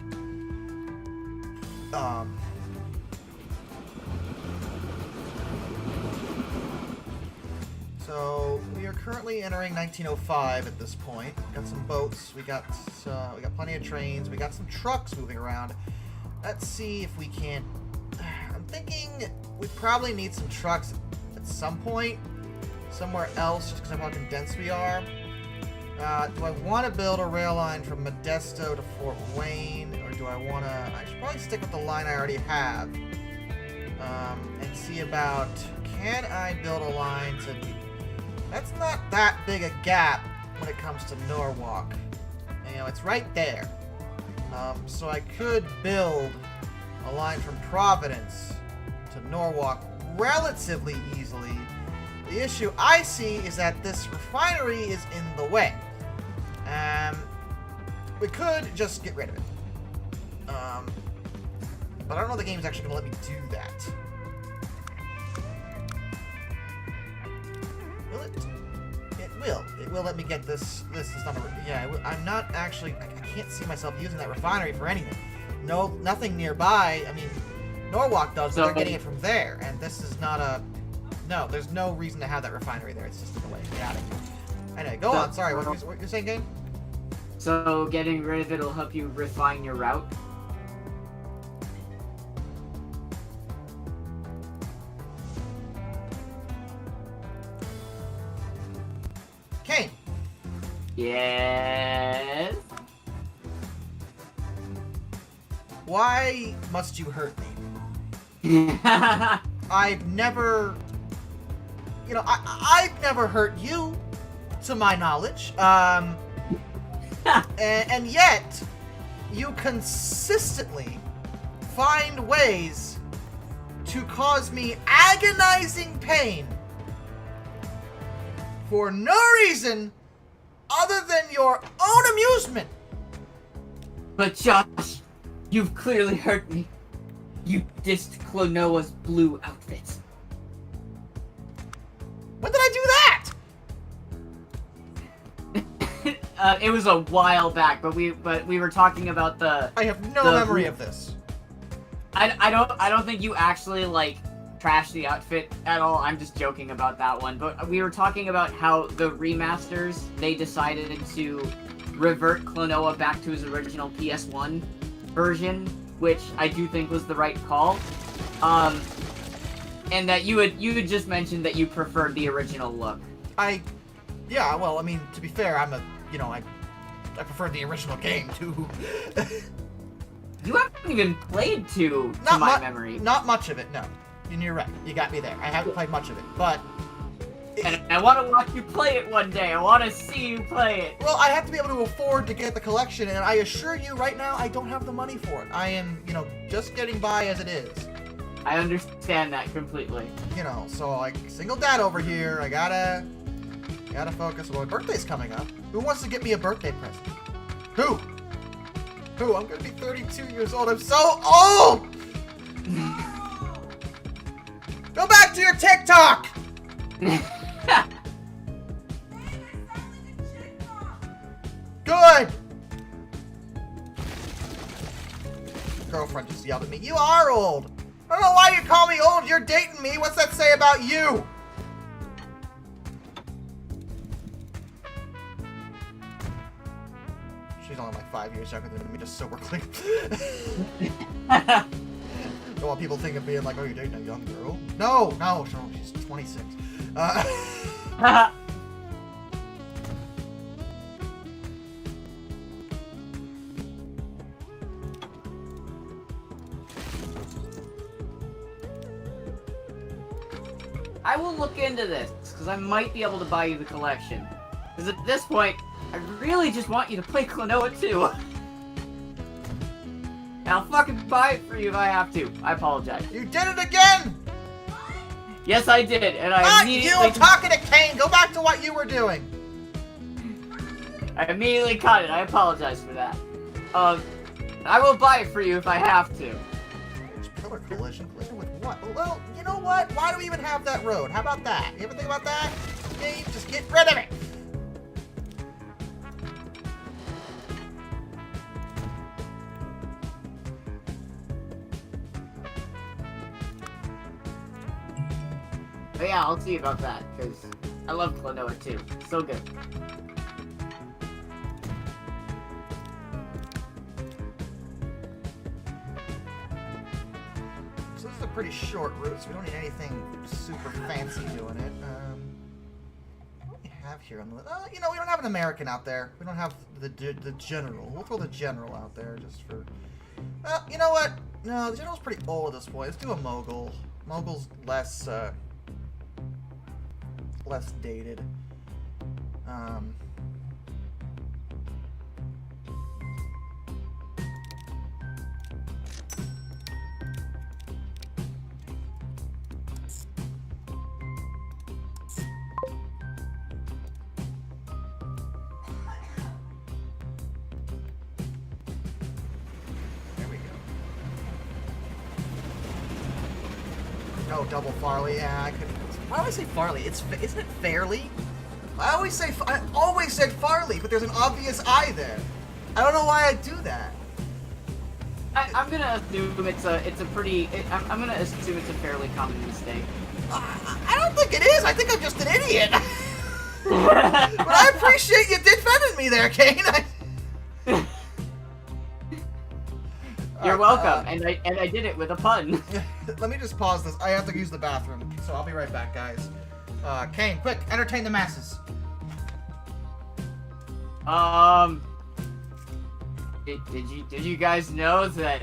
So we are currently entering 1905 at this point. Got some boats. We got plenty of trains. We got some trucks moving around. Let's see if we can't. I'm thinking we probably need some trucks at some point, somewhere else, just because of how condensed we are. Do I want to build a rail line from Modesto to Fort Wayne, or do I want to... I should probably stick with the line I already have, and see about... Can I build a line to... That's not that big a gap when it comes to Norwalk. It's right there. So I could build a line from Providence to Norwalk relatively easily. The issue I see is that this refinery is in the way. We could just get rid of it. But I don't know if the game's actually going to let me do that. Will it? It will. It will let me get this. This is not a... Yeah, I'm not actually... I can't see myself using that refinery for anything. No, nothing nearby. I mean, Norwalk does, but they're getting it from there. And this is not a... No, there's no reason to have that refinery there. It's just in the way. Get out of here. Anyway, go on. Sorry, what you're saying, game? So getting rid of it will help you refine your route? Kane! Yes? Why must you hurt me? I've never... I've never hurt you, to my knowledge. And yet, you consistently find ways to cause me agonizing pain for no reason other than your own amusement. But Josh, you've clearly hurt me. You dissed Klonoa's blue outfit. When did I do that? It was a while back, but we were talking about the... I have no memory of this. I don't think you actually, trashed the outfit at all. I'm just joking about that one. But we were talking about how the remasters, they decided to revert Klonoa back to his original PS1 version, which I do think was the right call. And that you had just mentioned that you preferred the original look. Yeah, well, I mean, to be fair, I prefer the original game, too. You haven't even played 2, to my memory. Not much of it, no. And you're right. You got me there. I haven't played much of it, but... And I want to watch you play it one day. I want to see you play it. Well, I have to be able to afford to get the collection, and I assure you right now, I don't have the money for it. I am, just getting by as it is. I understand that completely. So, like, single dad over here, I gotta focus. Well, my birthday's coming up. Who wants to get me a birthday present? Who? I'm gonna be 32 years old. I'm so old! Go back to your TikTok! Good! Girlfriend just yelled at me. You are old! I don't know why you call me old. You're dating me. What's that say about you? She's only like 5 years younger than me, just so we're clear. Don't want people think of being like, oh, you're dating a young girl? No, she's 26. I will look into this, because I might be able to buy you the collection. Because at this point, I really just want you to play Klonoa 2. And I'll fucking buy it for you if I have to. I apologize. You did it again! Yes, I did, and I Not immediately... you! I'm talking to Kane! Go back to what you were doing! I immediately cut it. I apologize for that. I will buy it for you if I have to. Pillar collision with what? Well, you know what? Why do we even have that road? How about that? You ever think about that? Game, just get rid of it! But yeah, I'll see about that, because I love Klonoa too. So good. So this is a pretty short route, so we don't need anything super fancy doing it. What do we have here on the... we don't have an American out there. We don't have the general. We'll throw the general out there just for... you know what? No, the general's pretty old at this point. Let's do a mogul. Mogul's less dated. There we go. No double Farley. Yeah, I could. Why do I say Farley? Isn't it Fairly? I always said Farley, but there's an obvious I there. I don't know why I do that. I'm gonna assume it's a I'm gonna assume it's a fairly common mistake. I don't think it is. I think I'm just an idiot. But I appreciate you defending me there, Kane. You're welcome, and I did it with a pun. Let me just pause this. I have to use the bathroom, so I'll be right back, guys. Kane, quick, entertain the masses. Did you guys know that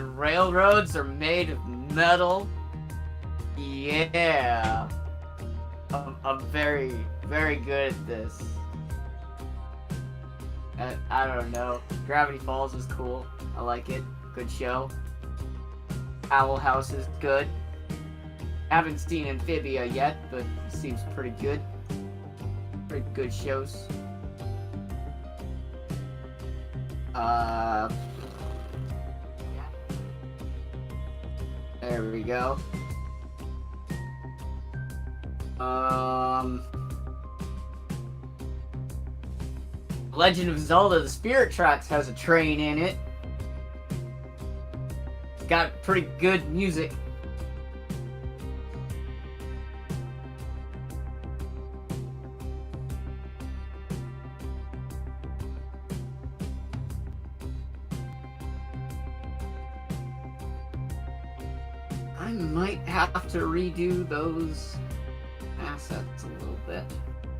railroads are made of metal? Yeah. I'm very, very good at this. I don't know. Gravity Falls is cool. I like it. Good show. Owl House is good. Haven't seen Amphibia yet, but seems pretty good. Pretty good shows. There we go. Legend of Zelda: The Spirit Tracks has a train in it. It's got pretty good music. I might have to redo those assets a little bit,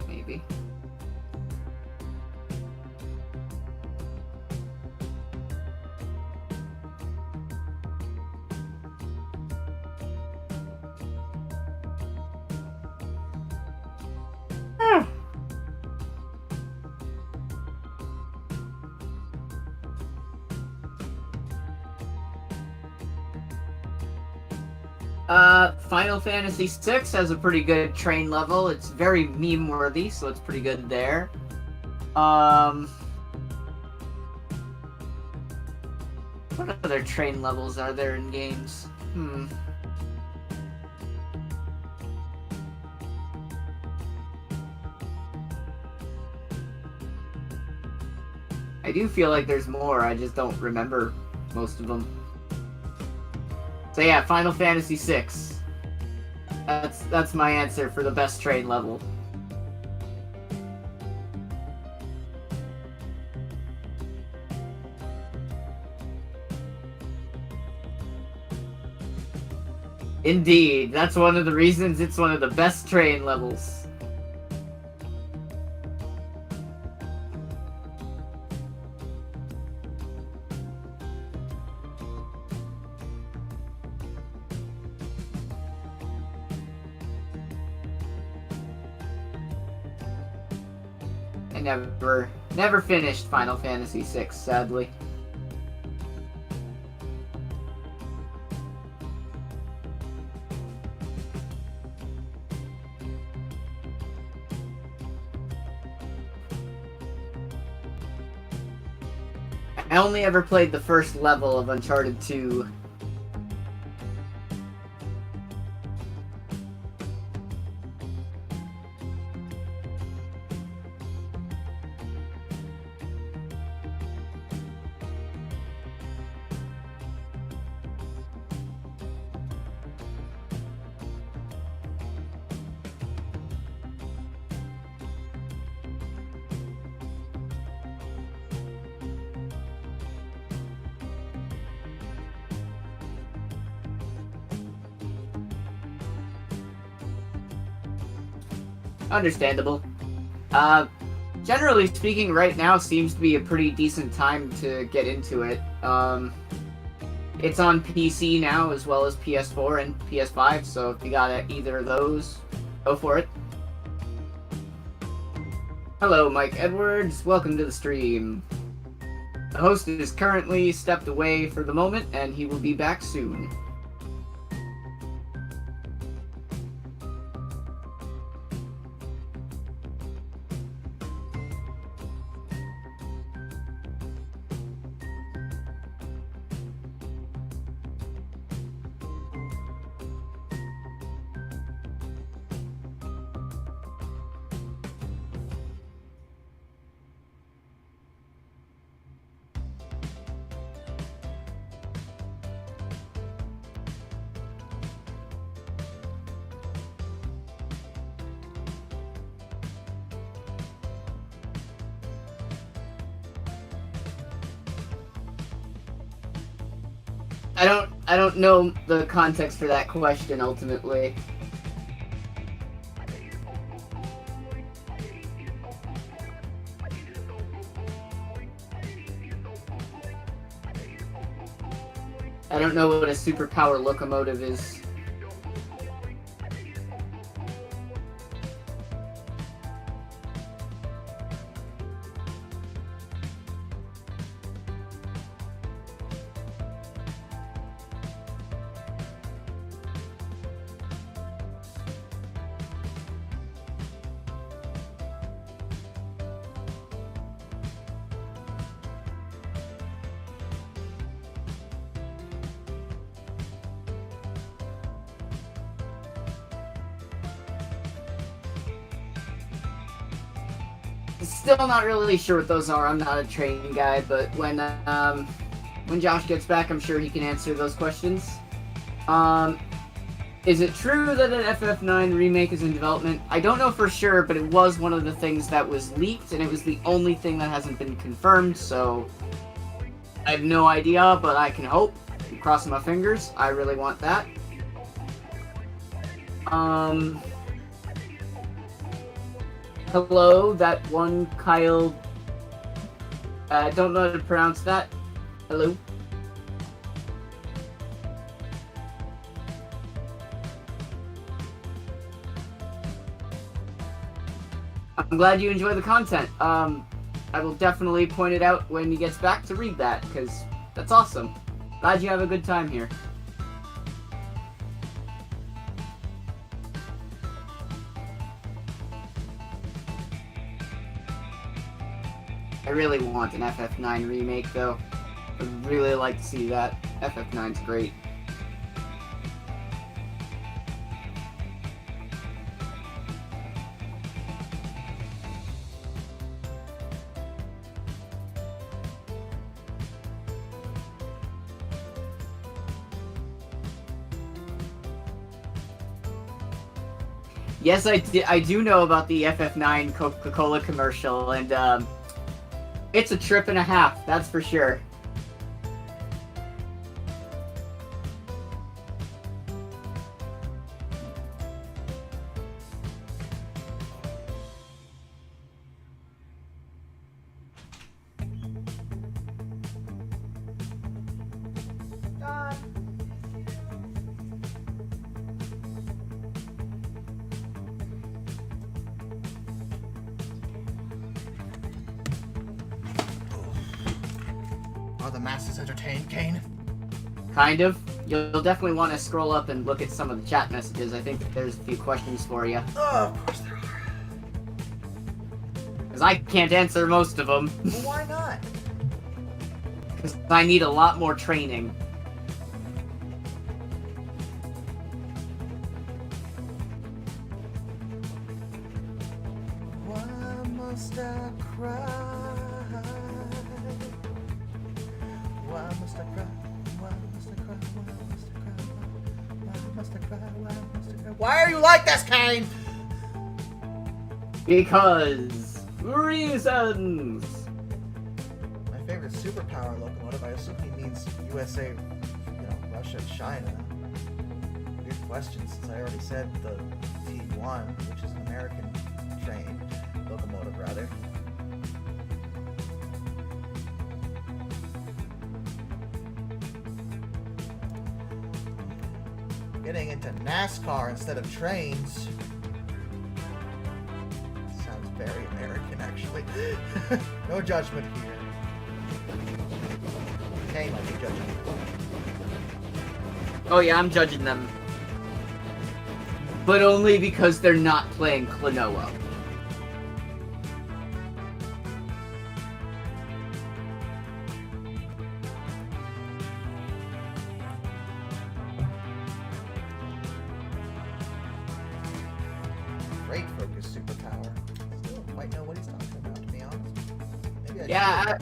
maybe. Final Fantasy VI has a pretty good train level. It's very meme-worthy, so it's pretty good there. What other train levels are there in games? I do feel like there's more, I just don't remember most of them. So yeah, Final Fantasy VI. That's my answer for the best train level. Indeed, that's one of the reasons it's one of the best train levels. I never finished Final Fantasy VI, sadly. I only ever played the first level of Uncharted 2. Understandable. Generally speaking, right now seems to be a pretty decent time to get into it. It's on PC now as well as PS4 and PS5, so if you got either of those, go for it. Hello, Mike Edwards. Welcome to the stream. The host is currently stepped away for the moment, and he will be back soon. I don't know the context for that question, ultimately. I don't know what a superpower locomotive is. Still not really sure what those are. I'm not a train guy, but when Josh gets back, I'm sure he can answer those questions. Is it true that an FF9 remake is in development? I don't know for sure, but it was one of the things that was leaked, and it was the only thing that hasn't been confirmed, so I have no idea, but I can hope. I'm crossing my fingers. I really want that. Hello, that one Kyle. I don't know how to pronounce that. Hello. I'm glad you enjoy the content. I will definitely point it out when he gets back to read that, because that's awesome. Glad you have a good time here. I really want an FF9 remake, though. I'd really like to see that. FF9's great. Yes, I do know about the FF9 Coca-Cola commercial, and it's a trip and a half, that's for sure. Are the masses entertained, Kane? Kind of. You'll definitely want to scroll up and look at some of the chat messages. I think there's a few questions for you. Oh, of course there are. Because I can't answer most of them. Well, why not? Because I need a lot more training. Why must I cry? Why must I cry? Why must I cry? Why must I cry? Why must I cry? Why must I cry? Why are you like this, Kane? Because reasons. My favorite superpower, Locomotive. I assume he means USA, Russia, China. Weird question, since I already said the T1, which is an American train locomotive, rather. Getting into NASCAR instead of trains sounds very American, actually. No judgment here. Kane might be judging you. Oh yeah, I'm judging them. But only because they're not playing Klonoa. Great focus superpower. Still don't quite know what he's talking about, to be honest. Maybe I Yeah,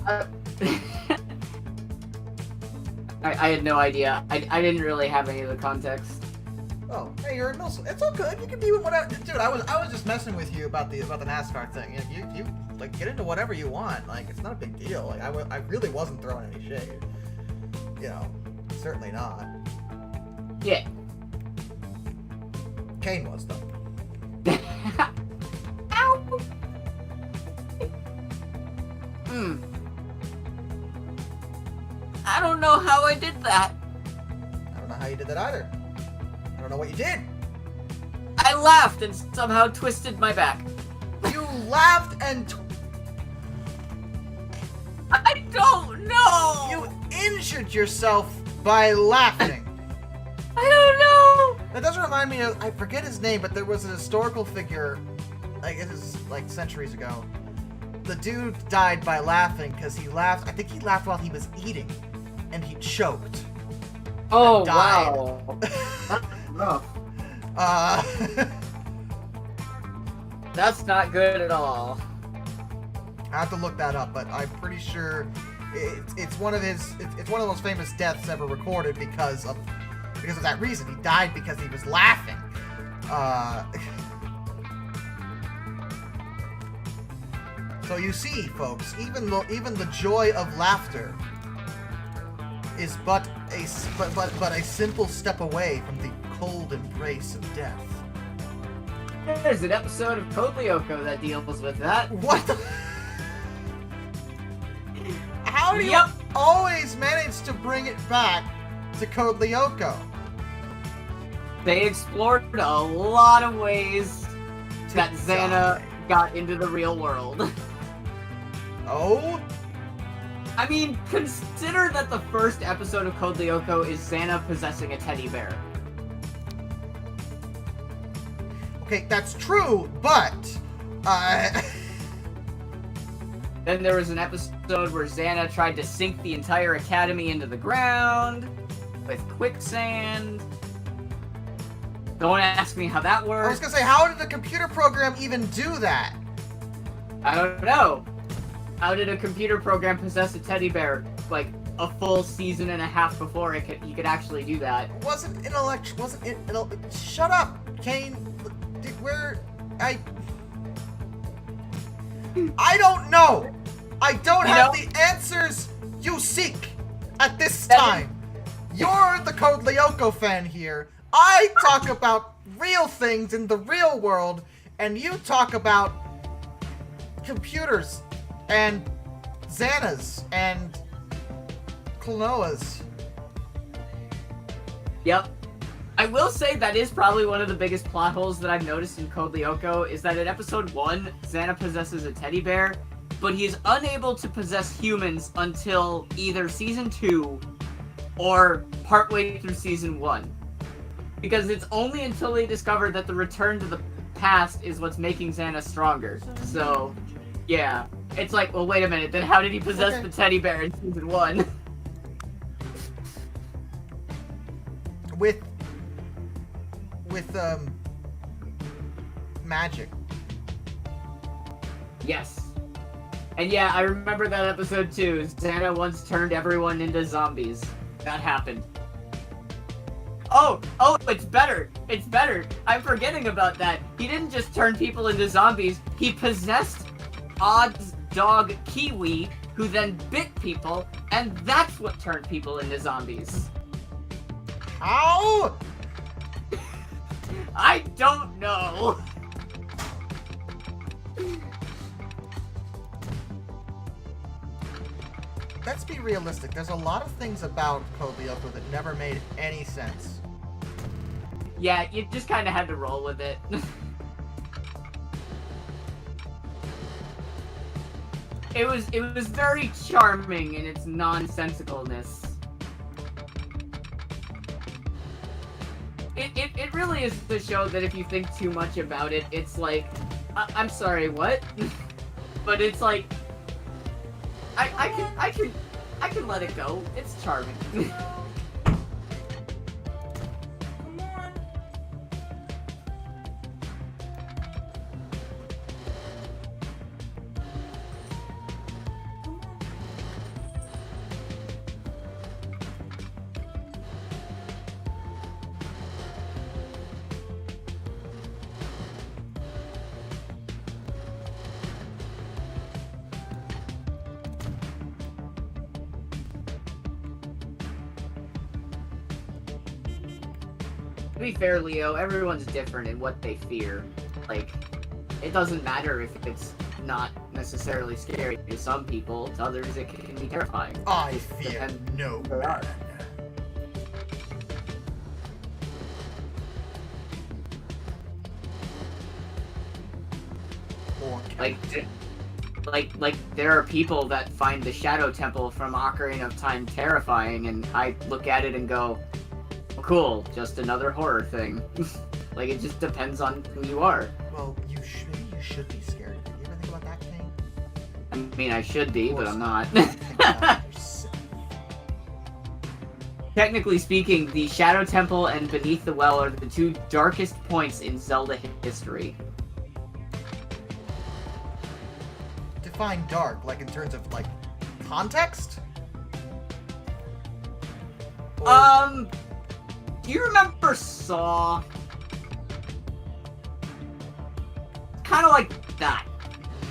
I had no idea. I didn't really have any of the context. Oh, hey, you're a Mills. It's all good. You can be with whatever. Dude, I was just messing with you about the NASCAR thing. You like get into whatever you want. Like it's not a big deal. Like I really wasn't throwing any shade. Certainly not. Yeah. Kane was though. Ow. I don't know how I did that. I don't know how you did that either. I don't know what you did. I laughed and somehow twisted my back. You laughed and I don't know. you injured yourself by laughing. I don't know. That doesn't remind me of, I forget his name, but there was a historical figure, I guess it's like centuries ago. The dude died by laughing because he laughed. I think he laughed while he was eating, and he choked. Oh, died. wow. That's rough. That's not good at all. I have to look that up, but I'm pretty sure it's one of his. It's one of the most famous deaths ever recorded because of that reason. He died because he was laughing. So you see, folks, even the joy of laughter is but a simple step away from the cold embrace of death. There's an episode of Code Lyoko that deals with that. What the? How do you Yep. always manage to bring it back to Code Lyoko? They explored a lot of ways that Xana die. got into the real world. Oh? I mean, consider that the first episode of Code Lyoko is Xana possessing a teddy bear. Okay, that's true, but... Then there was an episode where Xana tried to sink the entire academy into the ground with quicksand. Don't ask me how that I was works. gonna say, how did the computer program even do that? I don't know. How did a computer program possess a teddy bear like a full season and a half before he could actually do that? Wasn't it shut up, Kane. I don't know. I don't have the answers you seek at this time. You're the Code Lyoko fan here. I talk about real things in the real world, and you talk about computers and Xanas and Klonoas. Yep. I will say that is probably one of the biggest plot holes that I've noticed in Code Lyoko is that in episode 1, Xana possesses a teddy bear, but he is unable to possess humans until either season 2 or partway through season 1. Because it's only until they discover that the return to the past is what's making Xana stronger. So, yeah. It's like, well, wait a minute, then how did he possess the teddy bear in season 1? With magic. Yes. And yeah, I remember that episode too. Xana once turned everyone into zombies. That happened. Oh, it's better. It's better. I'm forgetting about that. He didn't just turn people into zombies. He possessed Odd's dog Kiwi, who then bit people, and that's what turned people into zombies. How? I don't know. Let's be realistic. There's a lot of things about Code Lyoko that never made any sense. Yeah, you just kind of had to roll with it. It was very charming in its nonsensicalness. It really is the show that if you think too much about it, it's like, I'm sorry, what? But it's like, I can let it go. It's charming. Come on. To be fair, Leo, everyone's different in what they fear. Like, it doesn't matter if it's not necessarily scary to some people. To others, it can be terrifying. I fear no man. Or Like, there are people that find the Shadow Temple from Ocarina of Time terrifying, and I look at it and go, oh, cool, just another horror thing. Like, it just depends on who you are. well, you should be scared of it. You ever think about that, King? I mean, I should be, but I'm not. Think about it yourself. Technically speaking, the Shadow Temple and Beneath the Well are the two darkest points in Zelda history. Define dark, like in terms of like context? Or- Do you remember Saw? Kind of like that.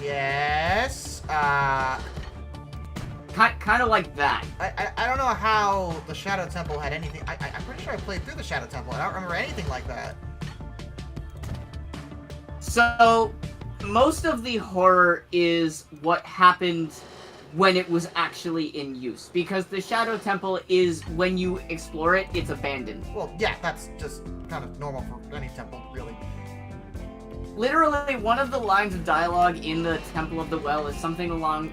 Yes. Kind of like that. I don't know how the Shadow Temple had anything. I'm pretty sure I played through the Shadow Temple. I don't remember anything like that. So, most of the horror is what happened when it was actually in use. Because the Shadow Temple is, when you explore it, it's abandoned. Well, yeah, that's just kind of normal for any temple, really. Literally, one of the lines of dialogue in the Temple of the Well is something along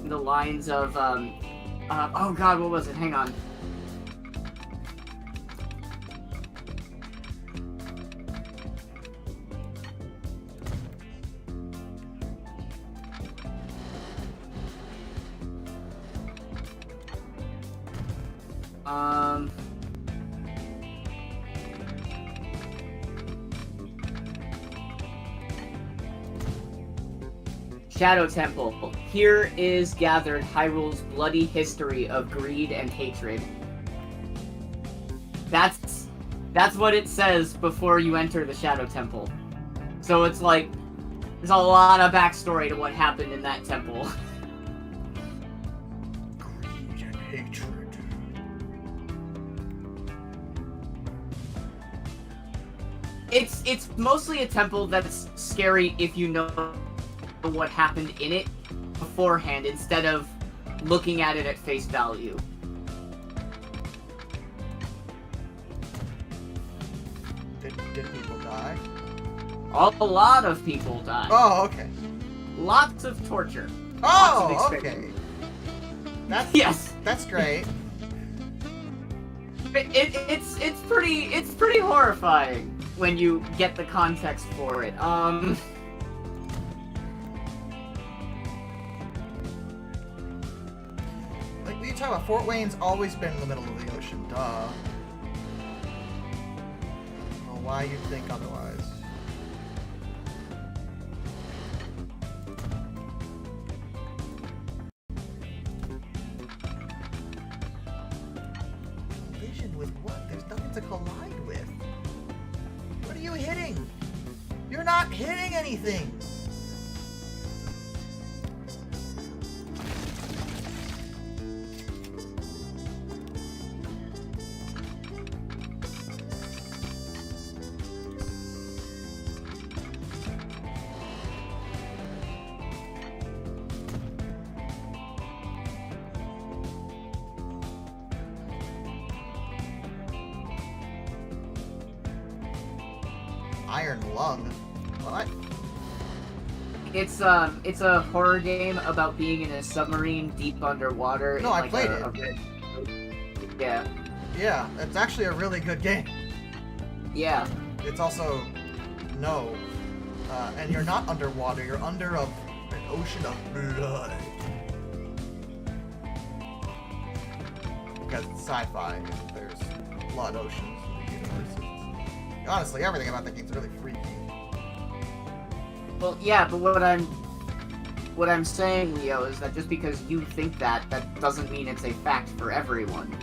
the lines of, oh god, what was it? Hang on. Shadow Temple. Here is gathered Hyrule's bloody history of greed and hatred. That's what it says before you enter the Shadow Temple. So it's like, there's a lot of backstory to what happened in that temple. Greed and hatred. It's mostly a temple that's scary if you know what happened in it beforehand instead of looking at it at face value. Did people die? A lot of people died. Oh, okay. Lots of torture. Oh, Lots of okay. That's Yes. That's great. It's pretty horrifying when you get the context for it. Like what you talk about, Fort Wayne's always been in the middle of the ocean. Duh. I don't know why you'd think otherwise. Collision with what? There's nothing to collide with. What are you hitting? You're not hitting anything. Iron Lung. What? It's a horror game about being in a submarine deep underwater. No, in I like played it. Yeah. Yeah, it's actually a really good game. Yeah. It's also no, and you're not underwater. You're under an ocean of blood. Because it's sci-fi, and there's blood oceans in the universe. Honestly, everything about that game's really freaky. Well, yeah, but what I'm saying, Leo, is that just because you think that doesn't mean it's a fact for everyone.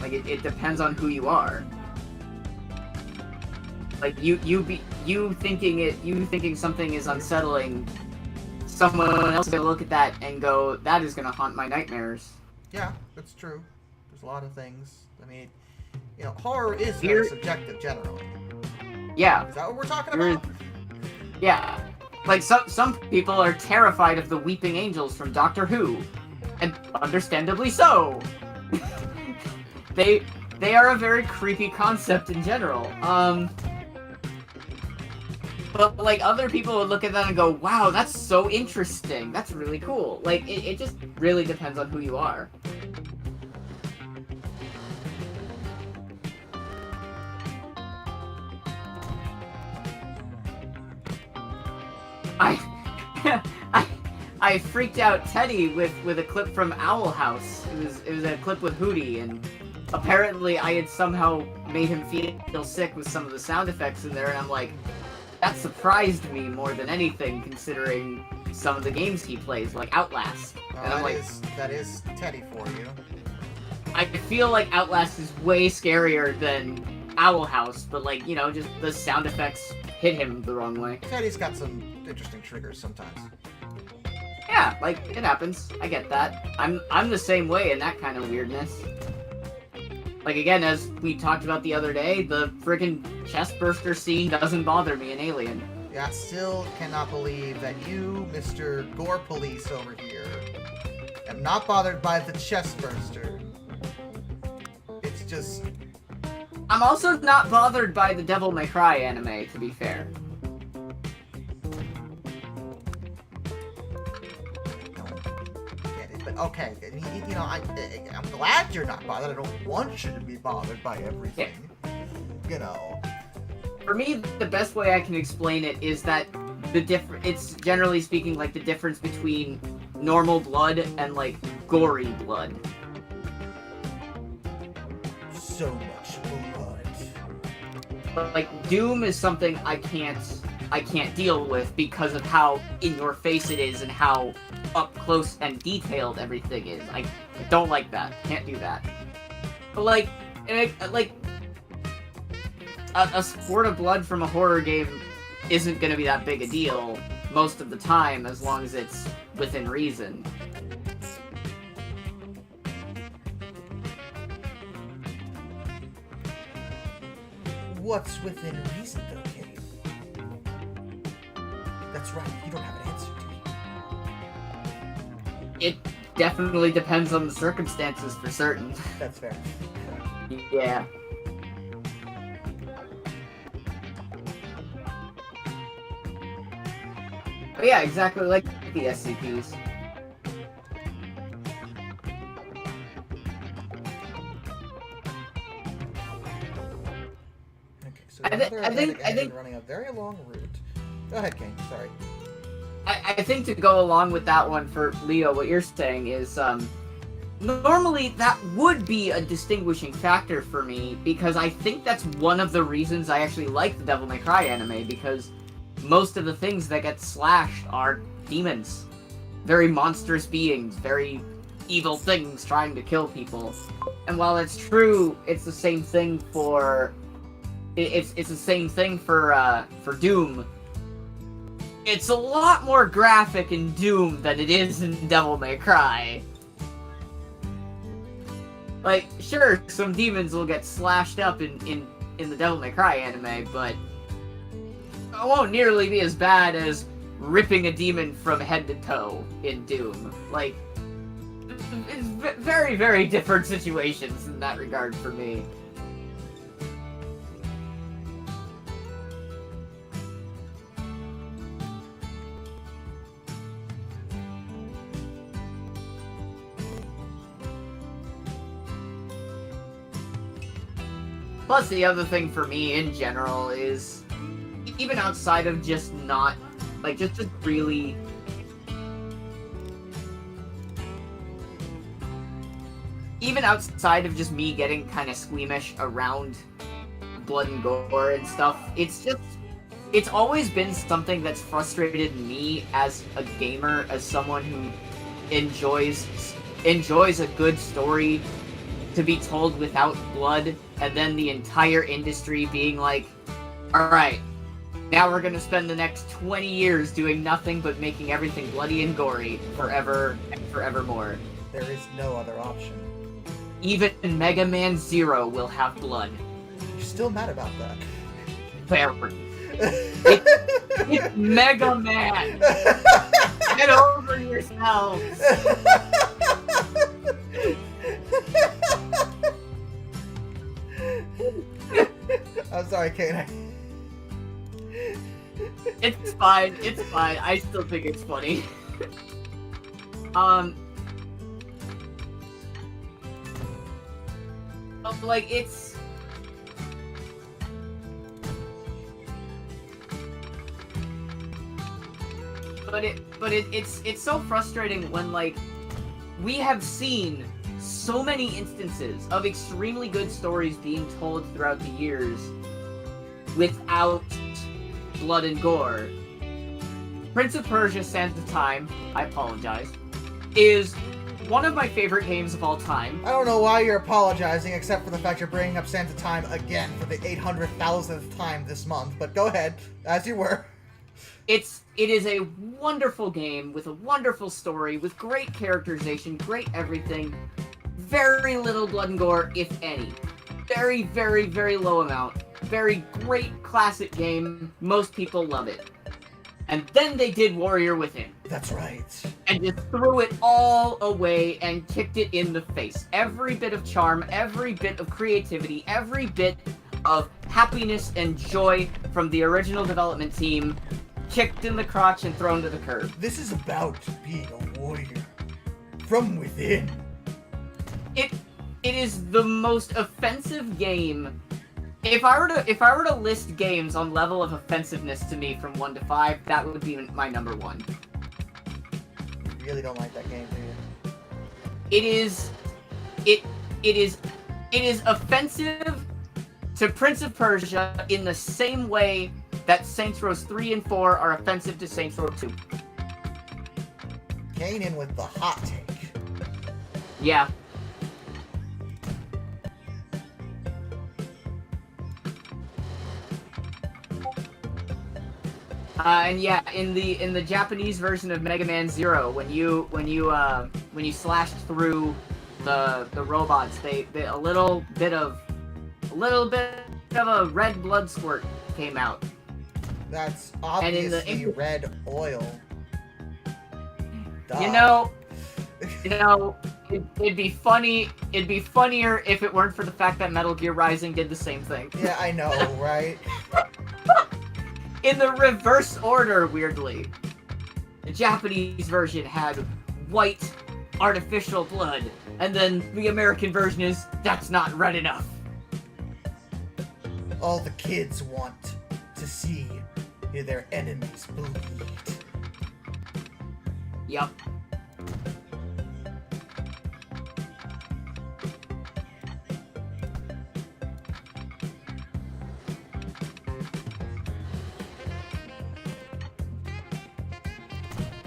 Like it depends on who you are. Like you thinking something is unsettling, someone else is gonna look at that and go, that is gonna haunt my nightmares. Yeah, that's true. There's a lot of things. I mean, you know, horror is very subjective generally. Yeah. Is that what we're talking about? Yeah. Like some people are terrified of the weeping angels from Doctor Who, and understandably so. They are a very creepy concept in general. But like other people would look at that and go, "Wow, that's so interesting. That's really cool." Like it just really depends on who you are. I freaked out Teddy with a clip from Owl House. It was a clip with Hootie, and apparently I had somehow made him feel sick with some of the sound effects in there, and I'm like, that surprised me more than anything, considering some of the games he plays, like Outlast. And I'm like, that is Teddy for you. I feel like Outlast is way scarier than Owl House, but like, you know, just the sound effects hit him the wrong way. Teddy's got some interesting triggers sometimes. Yeah, like, it happens. I get that. I'm the same way in that kind of weirdness. Like, again, as we talked about the other day, the friggin' chest burster scene doesn't bother me in Alien. I still cannot believe that you, Mr. Gore Police over here, am not bothered by the chest burster. It's just... I'm also not bothered by the Devil May Cry anime, to be fair. Get it, but okay, you know, I'm glad you're not bothered. I don't want you to be bothered by everything. Yeah. You know. For me, the best way I can explain it is that it's generally speaking like the difference between normal blood and like gory blood. So much blood. But, like, Doom is something I can't deal with because of how in your face it is and how up close and detailed everything is. I don't like that. Can't do that. But like a squirt of blood from a horror game isn't gonna be that big a deal most of the time, as long as it's within reason. What's within reason, though, Kitty? That's right, you don't have an answer, do you? It definitely depends on the circumstances for certain. That's fair. Yeah. But yeah, exactly like the SCPs. Okay, so I think running a very long route. Go ahead, Kane. Sorry. I think to go along with that one for Leo, what you're saying is, normally that would be a distinguishing factor for me, because I think that's one of the reasons I actually like the Devil May Cry anime, because most of the things that get slashed are demons. Very monstrous beings, very evil things trying to kill people. And while it's true, it's the same thing for... It's the same thing for Doom. It's a lot more graphic in Doom than it is in Devil May Cry. Like, sure, some demons will get slashed up in the Devil May Cry anime, but it won't nearly be as bad as ripping a demon from head to toe in Doom. Like, it's very, very different situations in that regard for me. Plus, the other thing for me in general is, even outside of just not, like, just really... Even outside of just me getting kind of squeamish around blood and gore and stuff, it's always been something that's frustrated me as a gamer, as someone who enjoys a good story to be told without blood, and then the entire industry being like, alright, now we're gonna spend the next 20 years doing nothing but making everything bloody and gory forever and forevermore. There is no other option. Even Mega Man Zero will have blood. You're still mad about that. It's Mega Man! Get over yourselves! I'm sorry, Kane. It's fine, it's fine. I still think it's funny. Like, it's... But it's so frustrating when, like, we have seen so many instances of extremely good stories being told throughout the years without blood and gore. Prince of Persia: Sands of Time, I apologize, is one of my favorite games of all time. I don't know why you're apologizing, except for the fact you're bringing up Sands of Time again for the 800,000th time this month, but go ahead, as you were. It is a wonderful game with a wonderful story, with great characterization, great everything. Very little blood and gore, if any. Very, very, very low amount. Very great classic game. Most people love it. And then they did Warrior Within. That's right. And just threw it all away and kicked it in the face. Every bit of charm, every bit of creativity, every bit of happiness and joy from the original development team kicked in the crotch and thrown to the curb. This is about being a warrior from within. It is the most offensive game. If I were to list games on level of offensiveness to me from 1 to 5, that would be my number 1. You really don't like that game, do you? It is offensive to Prince of Persia in the same way that Saints Row 3 and 4 are offensive to Saints Row 2. Came in with the hot take. Yeah. And yeah, in the Japanese version of Mega Man Zero, when you slashed through the robots, they a little bit of a red blood squirt came out. That's And in obviously red oil. Duh. You know, it'd be funny. It'd be funnier if it weren't for the fact that Metal Gear Rising did the same thing. Yeah, I know, right? In the reverse order, weirdly. The Japanese version had white, artificial blood, and then the American version is, that's not red enough. All the kids want to see their enemies bleed. Yup.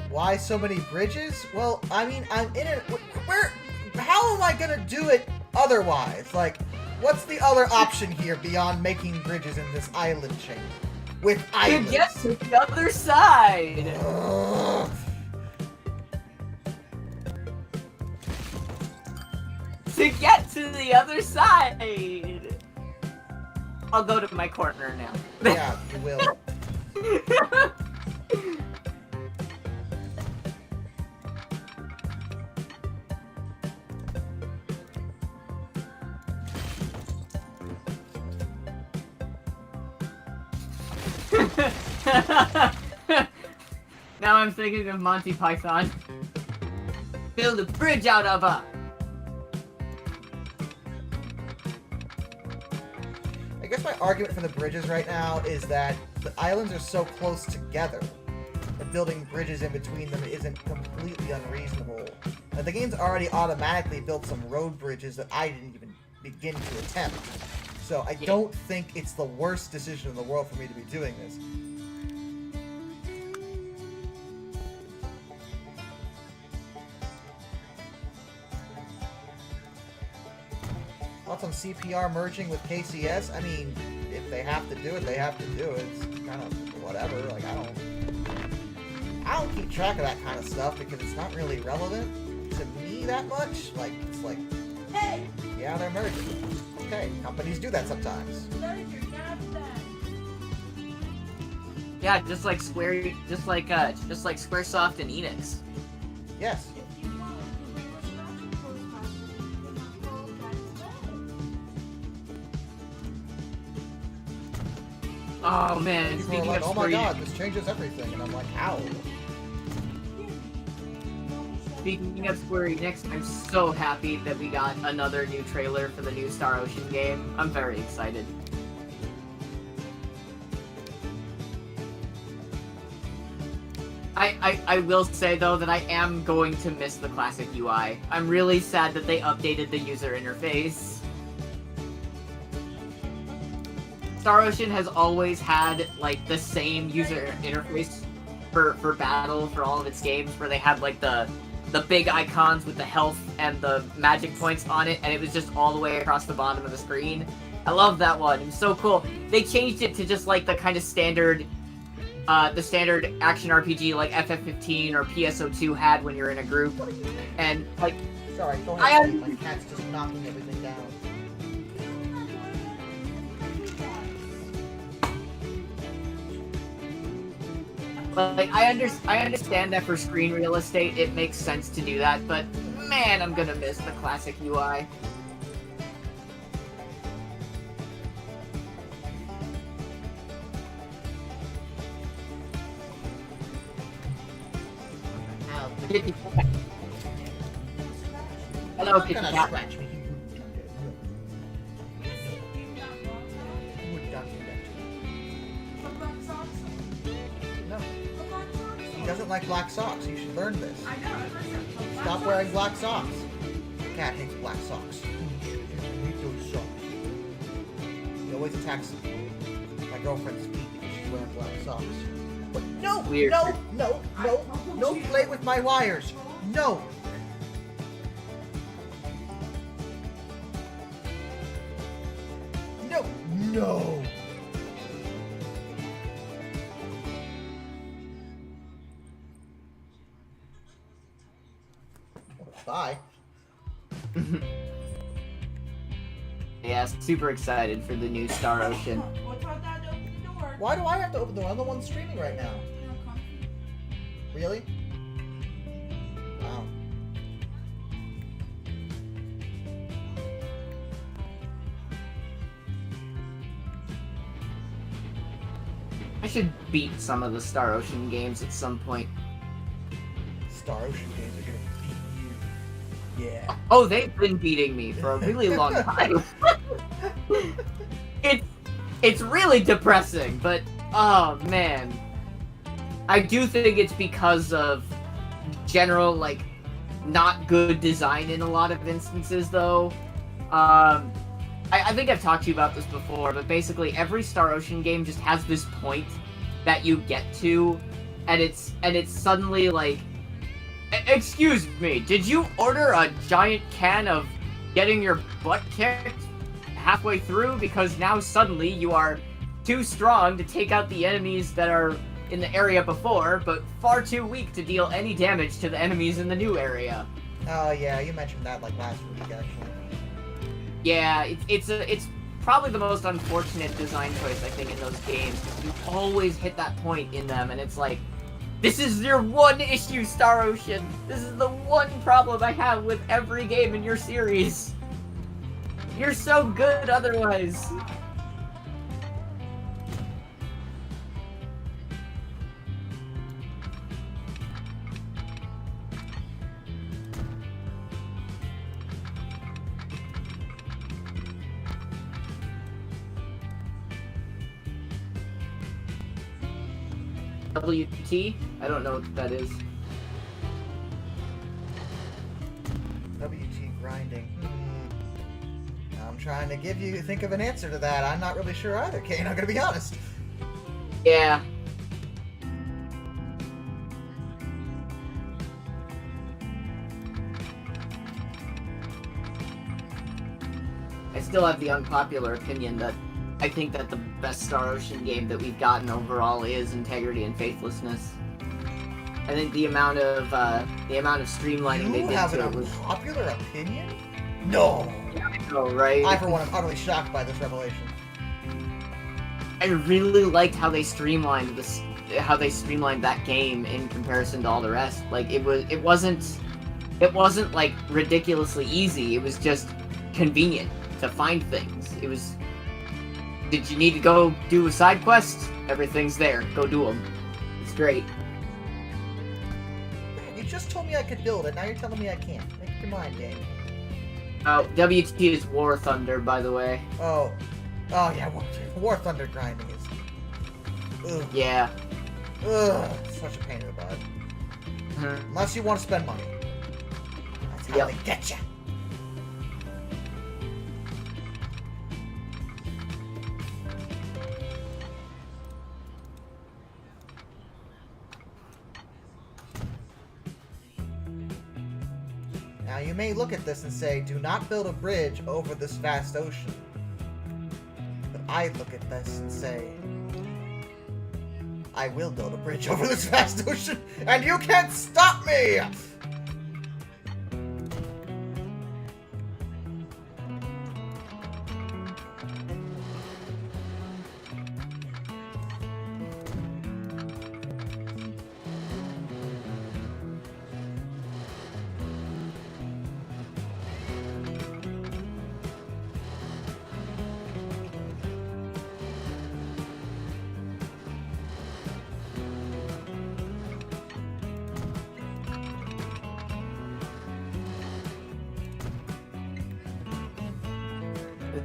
Why so many bridges? Well, I mean, I'm in it. How am I gonna do it otherwise? Like, what's the other option here beyond making bridges in this island chain? With islands. To get to the other side! Ugh. To get to the other side! I'll go to my corner now. Yeah, you will. Now I'm thinking of Monty Python. Build a bridge out of a... I guess my argument for the bridges right now is that the islands are so close together that building bridges in between them isn't completely unreasonable. Like, the game's already automatically built some road bridges that I didn't even begin to attempt. So I don't think it's the worst decision in the world for me to be doing this. Thoughts on CPR merging with KCS? I mean, if they have to do it, they have to do it. It's kind of whatever. Like, I don't keep track of that kind of stuff because it's not really relevant to me that much. Like, it's like, Hey! yeah, they're merging. Okay, companies do that sometimes. That is your dad's dad. Yeah, just like Squaresoft and Enix. Yes. If you want to bring us back to post passes, you can call dad's dad. Oh man, People are speaking like, of oh my Square, god, this changes everything. And I'm like, how? speaking of Square Enix, I'm so happy that we got another new trailer for the new Star Ocean game. I'm very excited. I will say though that I am going to miss the classic UI. I'm really sad that they updated the user interface. Star Ocean has always had like the same user interface for battle for all of its games, where they had like the big icons with the health and the magic points on it, and it was just all the way across the bottom of the screen. I love that one. It was so cool. They changed it to just like the kind of standard action RPG like FF15 or PSO2 had when you're in a group, and like. Sorry, go ahead. My cat's just knocking everything down. Like, I understand that for screen real estate, it makes sense to do that, but man, I'm gonna miss the classic UI. Ow. Kitty cat. Hello, kitty Gonna cat. scratch me. You would not do that to me. The black socks. No. The black socks. He doesn't like black socks. You should learn this. I know. That's what I said. The black Stop socks. wearing black socks. The cat hates black socks. You hate those socks. He always attacks my girlfriend's feet because she's wearing black socks. But no, Weird. no, play with my wires. No. No. Bye. Yeah, super excited for the new Star Ocean. Well, tell Dad to open the door. Why do I have to open the door? I'm the one streaming right now. You know, comfy. Really? Wow. I should beat some of the Star Ocean games at some point. Star Ocean games are gonna beat you. Yeah. Oh, they've been beating me for a really long time. It's really depressing, but oh man. I do think it's because of general, like, not good design in a lot of instances, though. I think I've talked to you about this before, but basically every Star Ocean game just has this point that you get to, and it's suddenly like, excuse me, did you order a giant can of getting your butt kicked halfway through? Because now suddenly you are too strong to take out the enemies that are in the area before, but far too weak to deal any damage to the enemies in the new area. Oh yeah, you mentioned that like last week actually. Yeah, it's probably the most unfortunate design choice, I think, in those games. You always hit that point in them, and it's like, this is your one issue, Star Ocean! This is the one problem I have with every game in your series! You're so good otherwise! WT? I don't know what that is. WT grinding. I'm trying to think of an answer to that. I'm not really sure either, Kane. I'm gonna be honest. Yeah. I still have the unpopular opinion that I think that the best Star Ocean game that we've gotten overall is Integrity and Faithlessness. I think the amount of streamlining they You did have to an it was. unpopular opinion? No. Oh, right. I, for one, am utterly shocked by this revelation. I really liked how they streamlined that game in comparison to all the rest. Like it wasn't like ridiculously easy. It was just convenient to find things. It was. Did you need to go do a side quest? Everything's there. Go do them. It's great. You just told me I could build it. Now you're telling me I can't. Make up your mind, game. Oh, WT is War Thunder, by the way. Oh yeah, War Thunder grinding is. Ugh. Yeah. Ugh. Such a pain in the butt. Mhm. Unless you want to spend money. That's how Yep. they get you. Now you may look at this and say, do not build a bridge over this vast ocean. But I look at this and say, I will build a bridge over this vast ocean, and you can't stop me!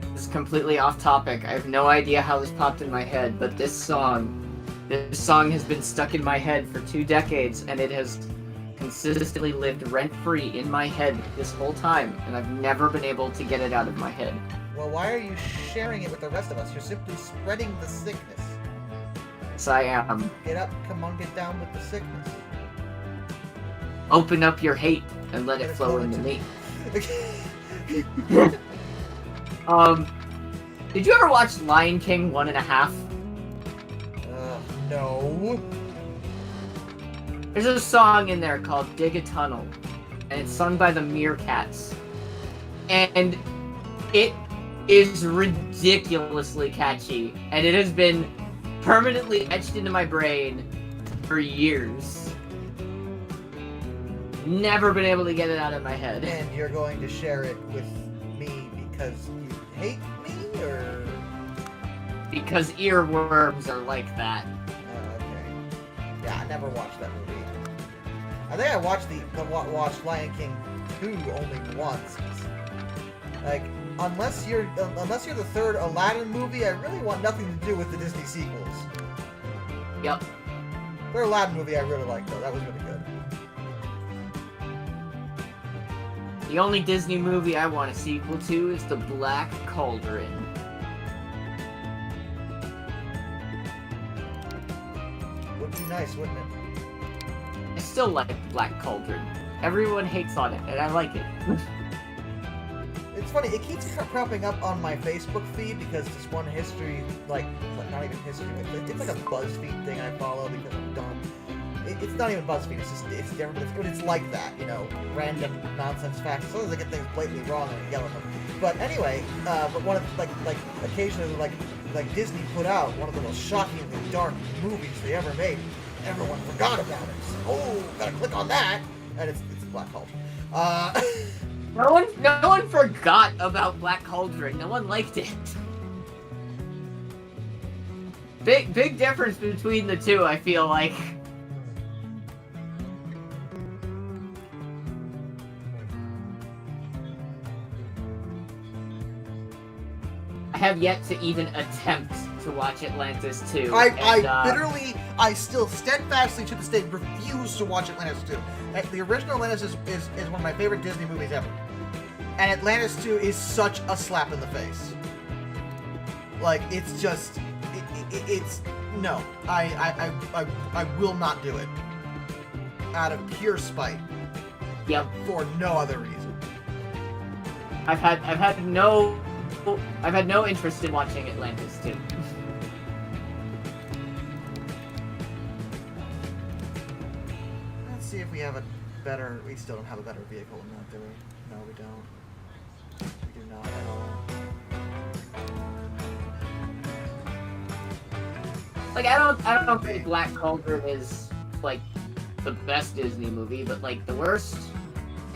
this is completely off topic. I have no idea how this popped in my head, but this song has been stuck in my head for 2 decades, and it has consistently lived rent-free in my head this whole time, and I've never been able to get it out of my head. Well, why are you sharing it with the rest of us? You're simply spreading the sickness. Yes, I am. Get up, come on, get down with the sickness. Open up your hate and let it flow into me. Did you ever watch Lion King 1.5? No. There's a song in there called Dig a Tunnel, and it's sung by the Meerkats. And it is ridiculously catchy, and it has been permanently etched into my brain for years. Never been able to get it out of my head. And you're going to share it with me because you hate me, or? Because earworms are like that. Okay. Yeah, I never watched that movie. I think I watched watched Lion King 2 only once. Like, unless you're the third Aladdin movie, I really want nothing to do with the Disney sequels. Yep. Third Aladdin movie I really liked though. That was really good. The only Disney movie I want a sequel to is The Black Cauldron. Would be nice, wouldn't it? I still like The Black Cauldron. Everyone hates on it, and I like it. It's funny, it keeps cropping up on my Facebook feed because this one history, like not even history, it's like a BuzzFeed thing I follow because I'm dumb. It's not even BuzzFeed, it's different, but it's like that, you know, random nonsense facts. Sometimes I get things blatantly wrong and I yell at them. But anyway, but one of like occasionally like Disney put out one of the most shockingly dark movies they ever made. Everyone forgot about it. So, oh, gotta click on that, and it's Black Cauldron. No one forgot about Black Cauldron. No one liked it. Big difference between the two, I feel like. I have yet to even attempt to watch Atlantis 2. I still steadfastly to this day refuse to watch Atlantis 2. The original Atlantis is one of my favorite Disney movies ever. And Atlantis 2 is such a slap in the face. Like, it's just... It's... No. I will not do it. Out of pure spite. Yep. For no other reason. I've had no interest in watching Atlantis 2. Let's see if we have a better... We still don't have a better vehicle than that, do we? No, we don't. We do not at all. Like, I don't think Black Cauldron is, like, the best Disney movie, but, like, the worst?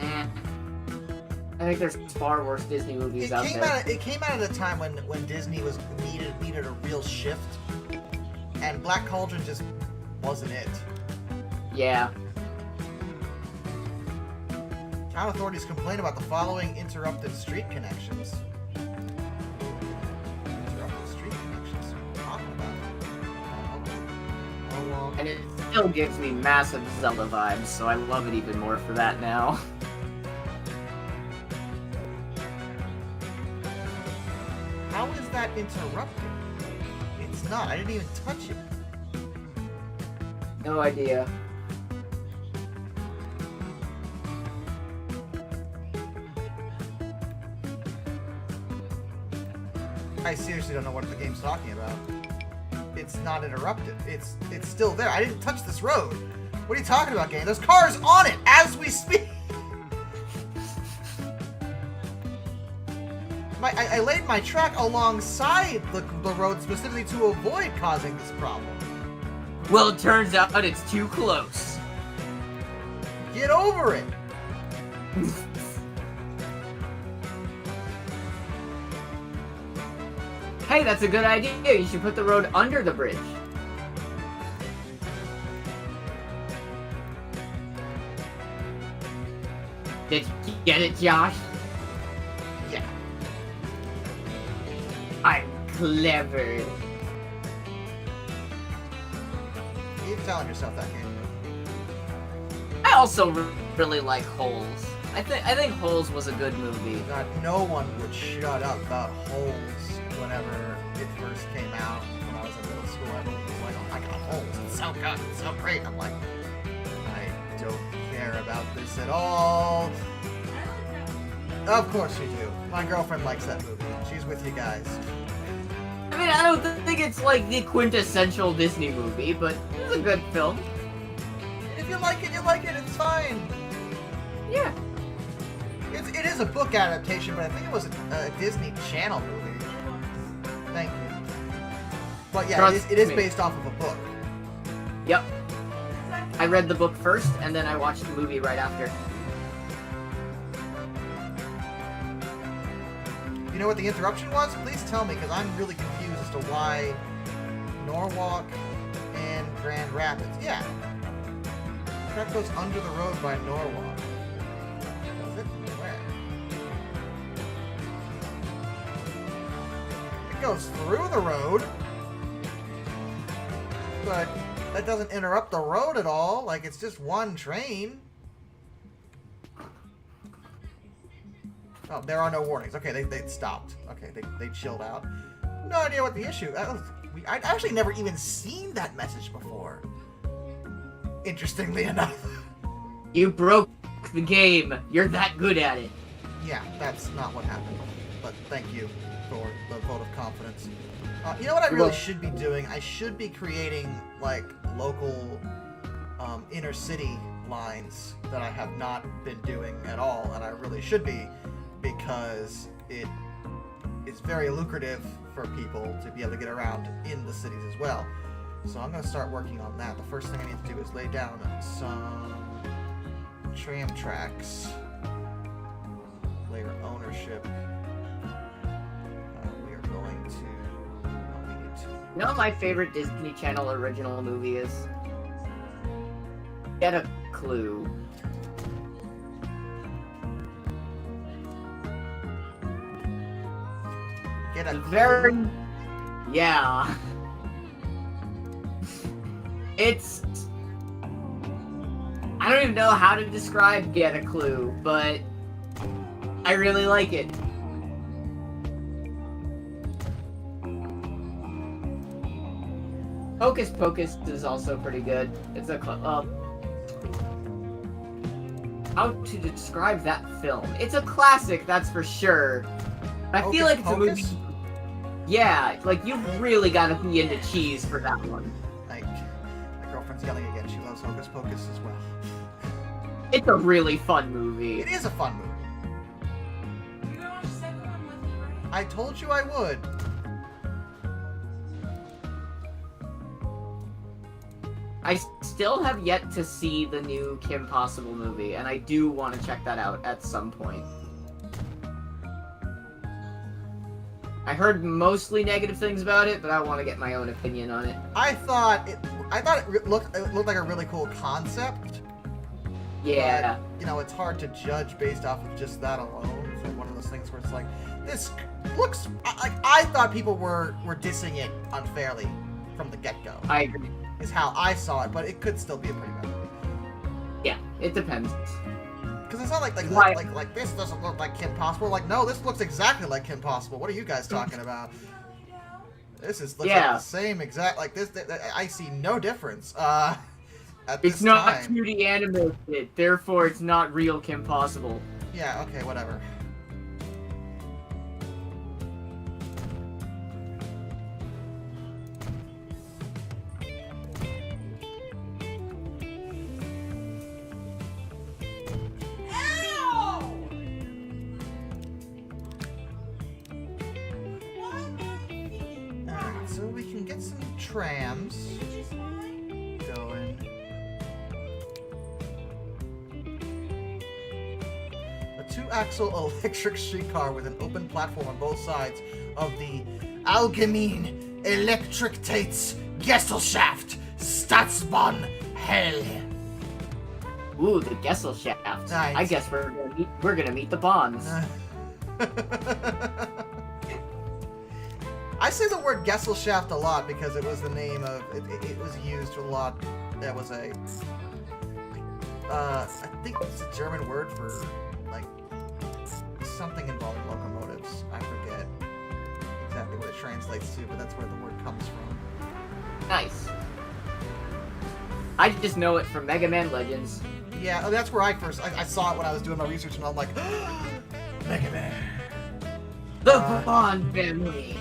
I think there's far worse Disney movies out there. It came out at a time when Disney was needed a real shift, and Black Cauldron just wasn't it. Yeah. Town authorities complain about the following interrupted street connections. Interrupted street connections? What are you talking about? Oh, well. And it still gives me massive Zelda vibes, so I love it even more for that now. How is that interrupted? It's not. I didn't even touch it. No idea. I seriously don't know what the game's talking about. It's not interrupted. It's still there. I didn't touch this road. What are you talking about, game? There's cars on it as we speak. I laid my track alongside the road specifically to avoid causing this problem. Well, it turns out it's too close. Get over it. Hey, that's a good idea. You should put the road under the bridge. Did you get it, Josh? Yeah. clever. Keep telling yourself that, game. I also really like Holes. I think Holes was a good movie. God, no one would shut up about Holes whenever it first came out. When I was in middle school, everyone was like, "Oh my God, Holes! It's so good, it's so great." I'm like, I don't care about this at all. Of course you do. My girlfriend likes that movie. She's with you guys. I mean, I don't think it's like the quintessential Disney movie, but it's a good film. If you like it, you like it. It's fine. Yeah. It is a book adaptation, but I think it was a Disney Channel movie. Thank you. But yeah, it is based off of a book. Yep. I read the book first, and then I watched the movie right after. You know what the interruption was? Please tell me, because I'm really confused as to why Norwalk and Grand Rapids. Yeah. The track goes under the road by Norwalk. Does it? Where? It goes through the road, but that doesn't interrupt the road at all. Like, it's just one train. Oh, there are no warnings. Okay, they stopped. Okay, they chilled out. No idea what the issue. I'd actually never even seen that message before. Interestingly enough. You broke the game. You're that good at it. Yeah, that's not what happened. But thank you for the vote of confidence. You know what I really should be doing? I should be creating, like, local inner city lines that I have not been doing at all, and I really should be, because it's very lucrative for people to be able to get around in the cities as well. So I'm going to start working on that. The first thing I need to do is lay down some tram tracks, layer ownership. We are going to... we need to... You know what my favorite Disney Channel original movie is? Get a Clue. Get a Very... Yeah. It's... I don't even know how to describe Get a Clue, but I really like it. Hocus Pocus is also pretty good. It's a... how to describe that film? It's a classic, that's for sure. I feel like it's a movie... Yeah, like, you've really got to be into cheese for that one. My girlfriend's yelling again. She loves Hocus Pocus as well. It's a really fun movie. It is a fun movie. You're gonna watch the second one with me, right? I told you I would. I still have yet to see the new Kim Possible movie, and I do want to check that out at some point. I heard mostly negative things about it, but I want to get my own opinion on it. I thought it looked like a really cool concept. Yeah. But, you know, it's hard to judge based off of just that alone. It's like one of those things where it's like, this looks like... I thought people were dissing it unfairly from the get-go. I agree. Is how I saw it, but it could still be a pretty bad movie. Yeah, it depends. Because it's not like this doesn't look like Kim Possible. Like, no, this looks exactly like Kim Possible. What are you guys talking about? This looks like the same exact, like this. I see no difference. At this It's not time. 2D animated, therefore it's not real Kim Possible. Yeah. Okay. Whatever. Alright, so we can get some trams going. A 2-axle electric streetcar with an open platform on both sides of the Allgemein Elektriktates Gesellschaft Staatsbahn Hell. Ooh, the Gesellschaft. Nice. I guess we're gonna meet the Bonds. I say the word Gesellschaft a lot because it was the name of it was used a lot. That was a I think it's a German word for like something involving locomotives. I forget exactly what it translates to, but that's where the word comes from. Nice. I just know it from Mega Man Legends. Yeah, that's where I saw it when I was doing my research, and I'm like, Mega Man. The Bond family.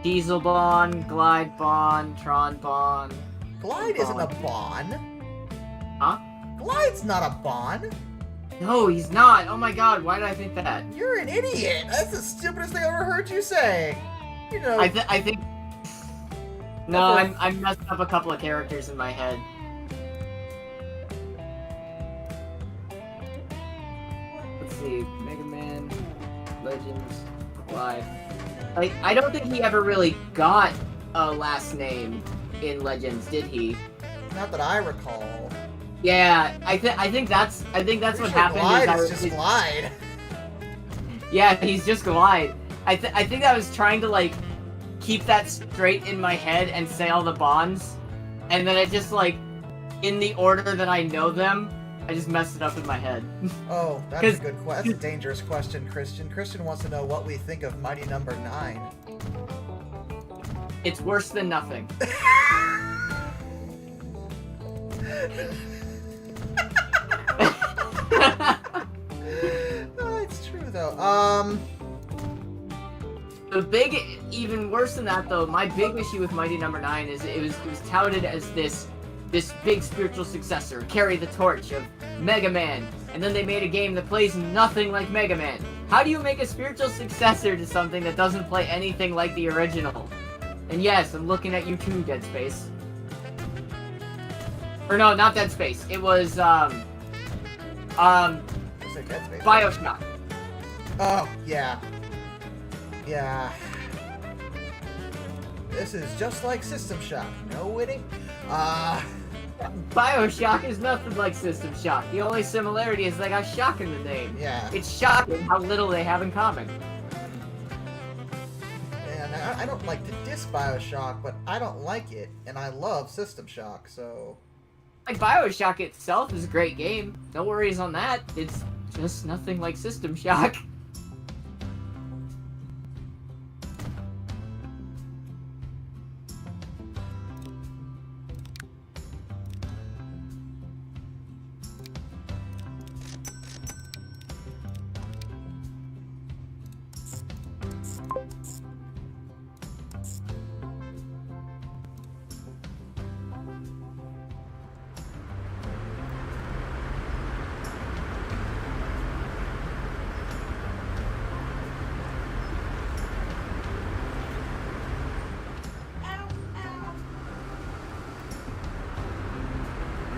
Diesel Bond, Glide Bond, Tron Bond. Glide isn't a Bond. Huh? Glide's not a Bond. No, he's not. Oh my god, why did I think that? You're an idiot. That's the stupidest thing I've ever heard you say. You know. I think. No, I messed up a couple of characters in my head. Let's see, Mega Man, Legends, Glide. Like, I don't think he ever really got a last name in Legends, did he? Not that I recall. Yeah, I think that's what happened. Glide is just Glide. Yeah, he's just Glide. I think I was trying to like keep that straight in my head and say all the bonds, and then it just like in the order that I know them, I just messed it up in my head. Oh, that's a good question. That's a dangerous question, Christian. Christian wants to know what we think of Mighty Number 9. It's worse than nothing. It's true though. The big, even worse than that though, my big issue with Mighty Number 9 is it was touted as this big spiritual successor, carry the torch of Mega Man, and then they made a game that plays nothing like Mega Man. How do you make a spiritual successor to something that doesn't play anything like the original? And yes, I'm looking at you too, Dead Space. Or no, not Dead Space. It was Dead Space. BioShock. Oh, yeah. Yeah. This is just like System Shock. No, it ain't. BioShock is nothing like System Shock. The only similarity is they got shock in the name. Yeah. It's shocking how little they have in common. And I don't like to diss BioShock, but I don't like it, and I love System Shock, so... Like, BioShock itself is a great game. No worries on that. It's just nothing like System Shock.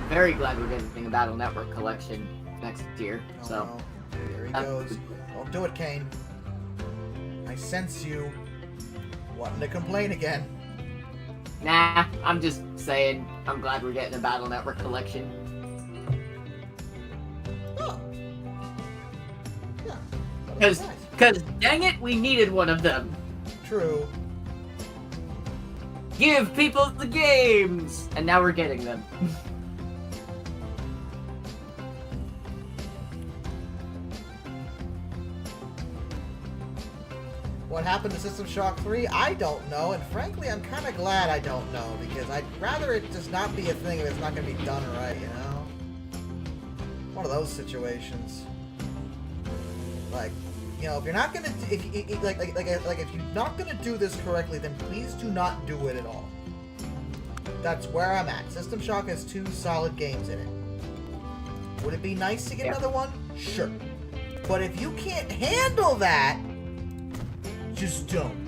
Very glad we're getting a Battle Network collection next year. Oh, So no. Here he goes. Don't do it, Kane. I sense you wanting to complain again. nah, I'm just saying I'm glad we're getting a Battle Network collection. Oh. Yeah. That was nice. Cause dang it, we needed one of them. True. Give people the games, and now we're getting them. What happened to System Shock 3? I don't know, and frankly, I'm kind of glad I don't know, because I'd rather it just not be a thing if it's not going to be done right, you know? One of those situations. Like, you know, if you're not going to, if you're not going to do this correctly, then please do not do it at all. That's where I'm at. System Shock has 2 solid games in it. Would it be nice to get another one? Sure. But if you can't handle that, just don't.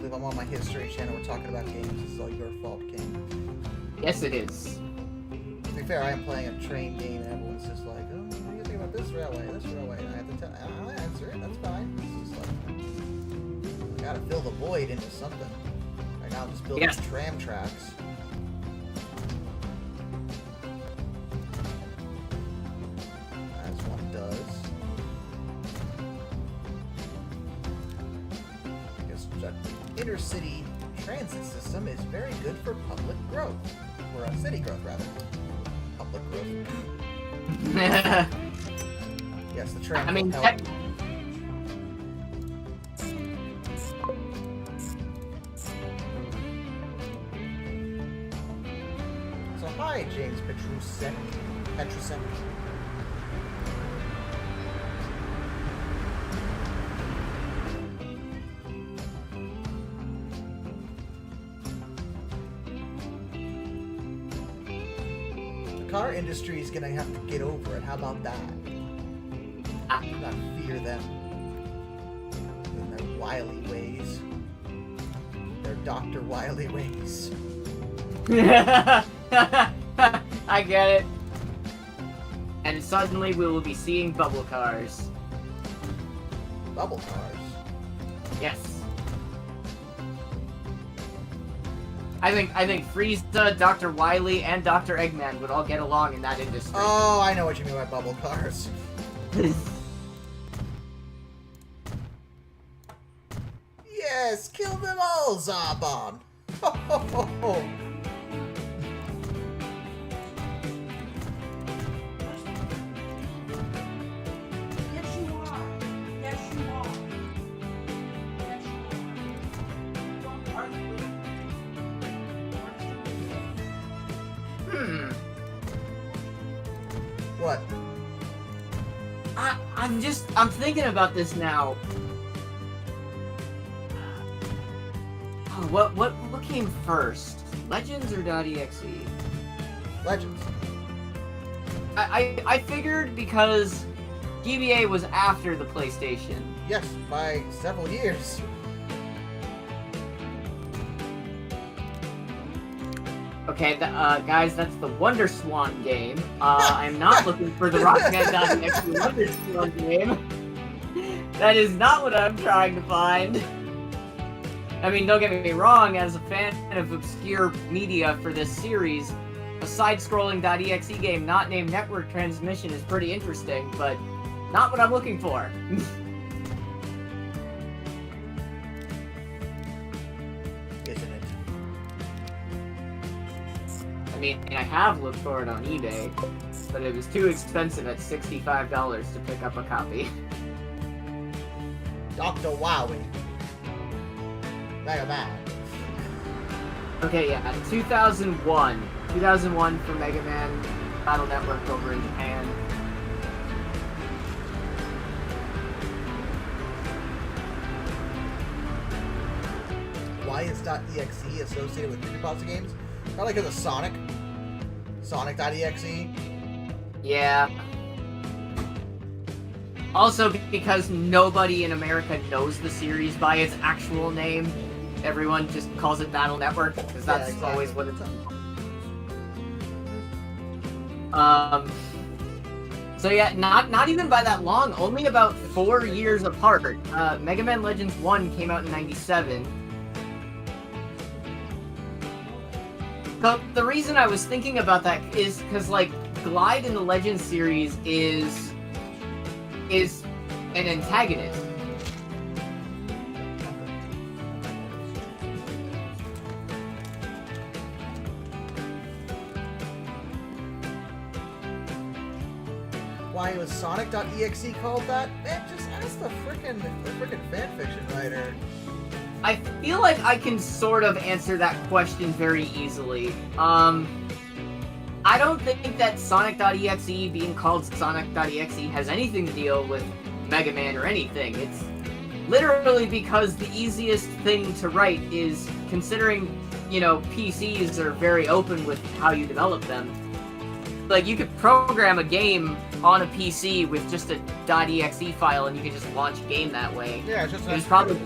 believe I'm on my history channel. We're talking about games. This is all your fault, King. Yes, it is. To be fair, I am playing a train game, and everyone's just like, "Oh, what do you think about this railway? This railway?" And I have to tell. I'll answer it. That's fine. This is like, I gotta fill the void into something. Right now, I'm just building tram tracks. As one does. I guess that intercity transit system is very good for public growth. Or city growth, rather. Public growth. Yes, the tram will help. So, hi, James Petrusen. Car industry is gonna have to get over it. How about that? Do not fear them and their wily ways. Their Dr. Wily ways. I get it. And suddenly we will be seeing bubble cars. Bubble cars? Yes. I think Frieza, Dr. Wily, and Dr. Eggman would all get along in that industry. Oh, I know what you mean by bubble cars. Yes, kill them all, Zarbon! Ho ho ho ho! Yes, you are. Yes, you are. Yes, you are. What? I'm thinking about this now. Oh, what came first? Legends or .exe? Legends. I figured because GBA was after the PlayStation. Yes, by several years. Okay, guys, that's the Wonder Swan game. I'm not looking for the Rockman.exe Wonder Swan game. That is not what I'm trying to find. I mean, don't get me wrong, as a fan of obscure media for this series, a side-scrolling .exe game not named Network Transmission is pretty interesting, but not what I'm looking for. Isn't it? I mean, I have looked for it on eBay, but it was too expensive at $65 to pick up a copy. Dr. Wowie. Mega Man. Okay, yeah, 2001. 2001 for Mega Man Battle Network over in Japan. Why is .exe associated with creepypasta games? Probably because of Sonic. Sonic.exe. Yeah. Also because nobody in America knows the series by its actual name. Everyone just calls it Battle Network, because that's always what it's So yeah, not even by that long, only about 4 years apart. Mega Man Legends 1 came out in 97. So the reason I was thinking about that is because, like, Glide in the Legends series is an antagonist. Why was Sonic.exe called that? Man, just ask the frickin' fanfiction writer. I feel like I can sort of answer that question very easily. I don't think that Sonic.exe being called Sonic.exe has anything to deal with Mega Man or anything. It's literally because the easiest thing to write is, considering, you know, PCs are very open with how you develop them. Like, you could program a game on a PC with just a .exe file and you could just launch a game that way. Yeah, it's just It was probably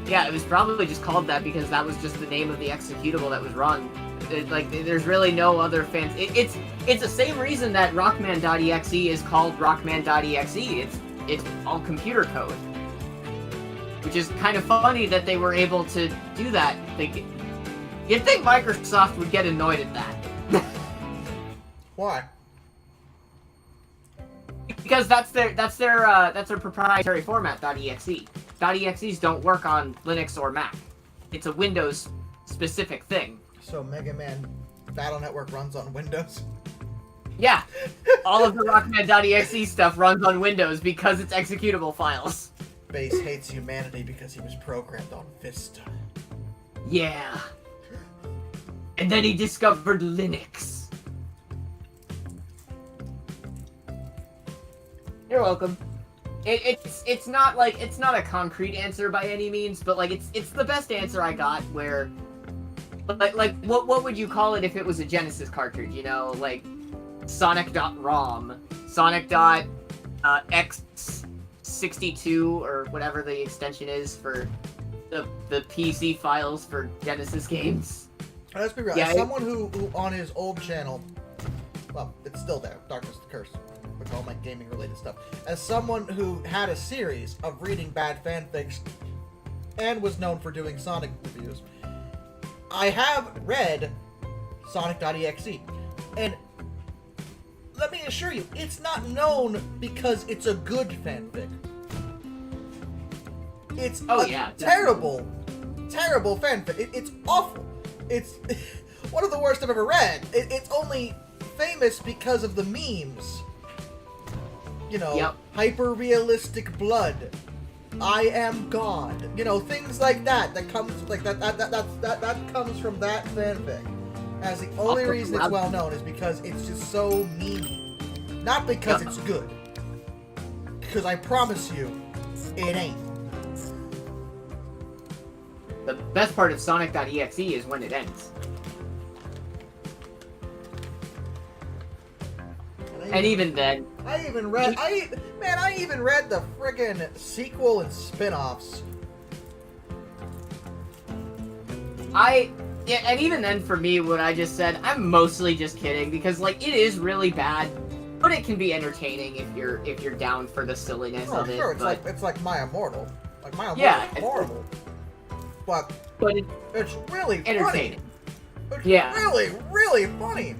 Yeah, it was probably just called that because that was just the name of the executable that was run. There's really no other fans. It's the same reason that Rockman.exe is called Rockman.exe. It's all computer code, which is kind of funny that they were able to do that. You'd think Microsoft would get annoyed at that. Why? Because that's their proprietary format. .exe. .exes don't work on Linux or Mac. It's a Windows specific thing. So Mega Man Battle Network runs on Windows? Yeah, all of the Rockman.exe stuff runs on Windows because it's executable files. Base hates humanity because he was programmed on Vista. Yeah. And then he discovered Linux. You're welcome. It's not a concrete answer by any means, but like it's the best answer I got. Where like what would you call it if it was a Genesis cartridge? You know, like Sonic.ROM, Sonic.x62 or whatever the extension is for the PC files for Genesis games. Let's be real. Yeah, As someone who on his old channel, well, it's still there, Darkness the Curse, with all my gaming-related stuff. As someone who had a series of reading bad fanfics and was known for doing Sonic reviews, I have read Sonic.exe, and let me assure you, it's not known because it's a good fanfic. It's terrible fanfic. It's awful. It's one of the worst I've ever read. It's only famous because of the memes. You know, hyper-realistic blood. I am God. You know, things like that. That comes like that comes from that fanfic. As the only reason it's well known is because it's just so mean. Not because it's good. Because I promise you, it ain't. The best part of Sonic.exe is when it ends. And even then... I even read the friggin' sequel and spin-offs. Yeah, and even then, for me, what I just said, I'm mostly just kidding, because, like, it is really bad, but it can be entertaining if you're down for the silliness of it. Sure, it's like My Immortal. Like, My Immortal is horrible. But it's really entertaining. Funny. It's really, really funny.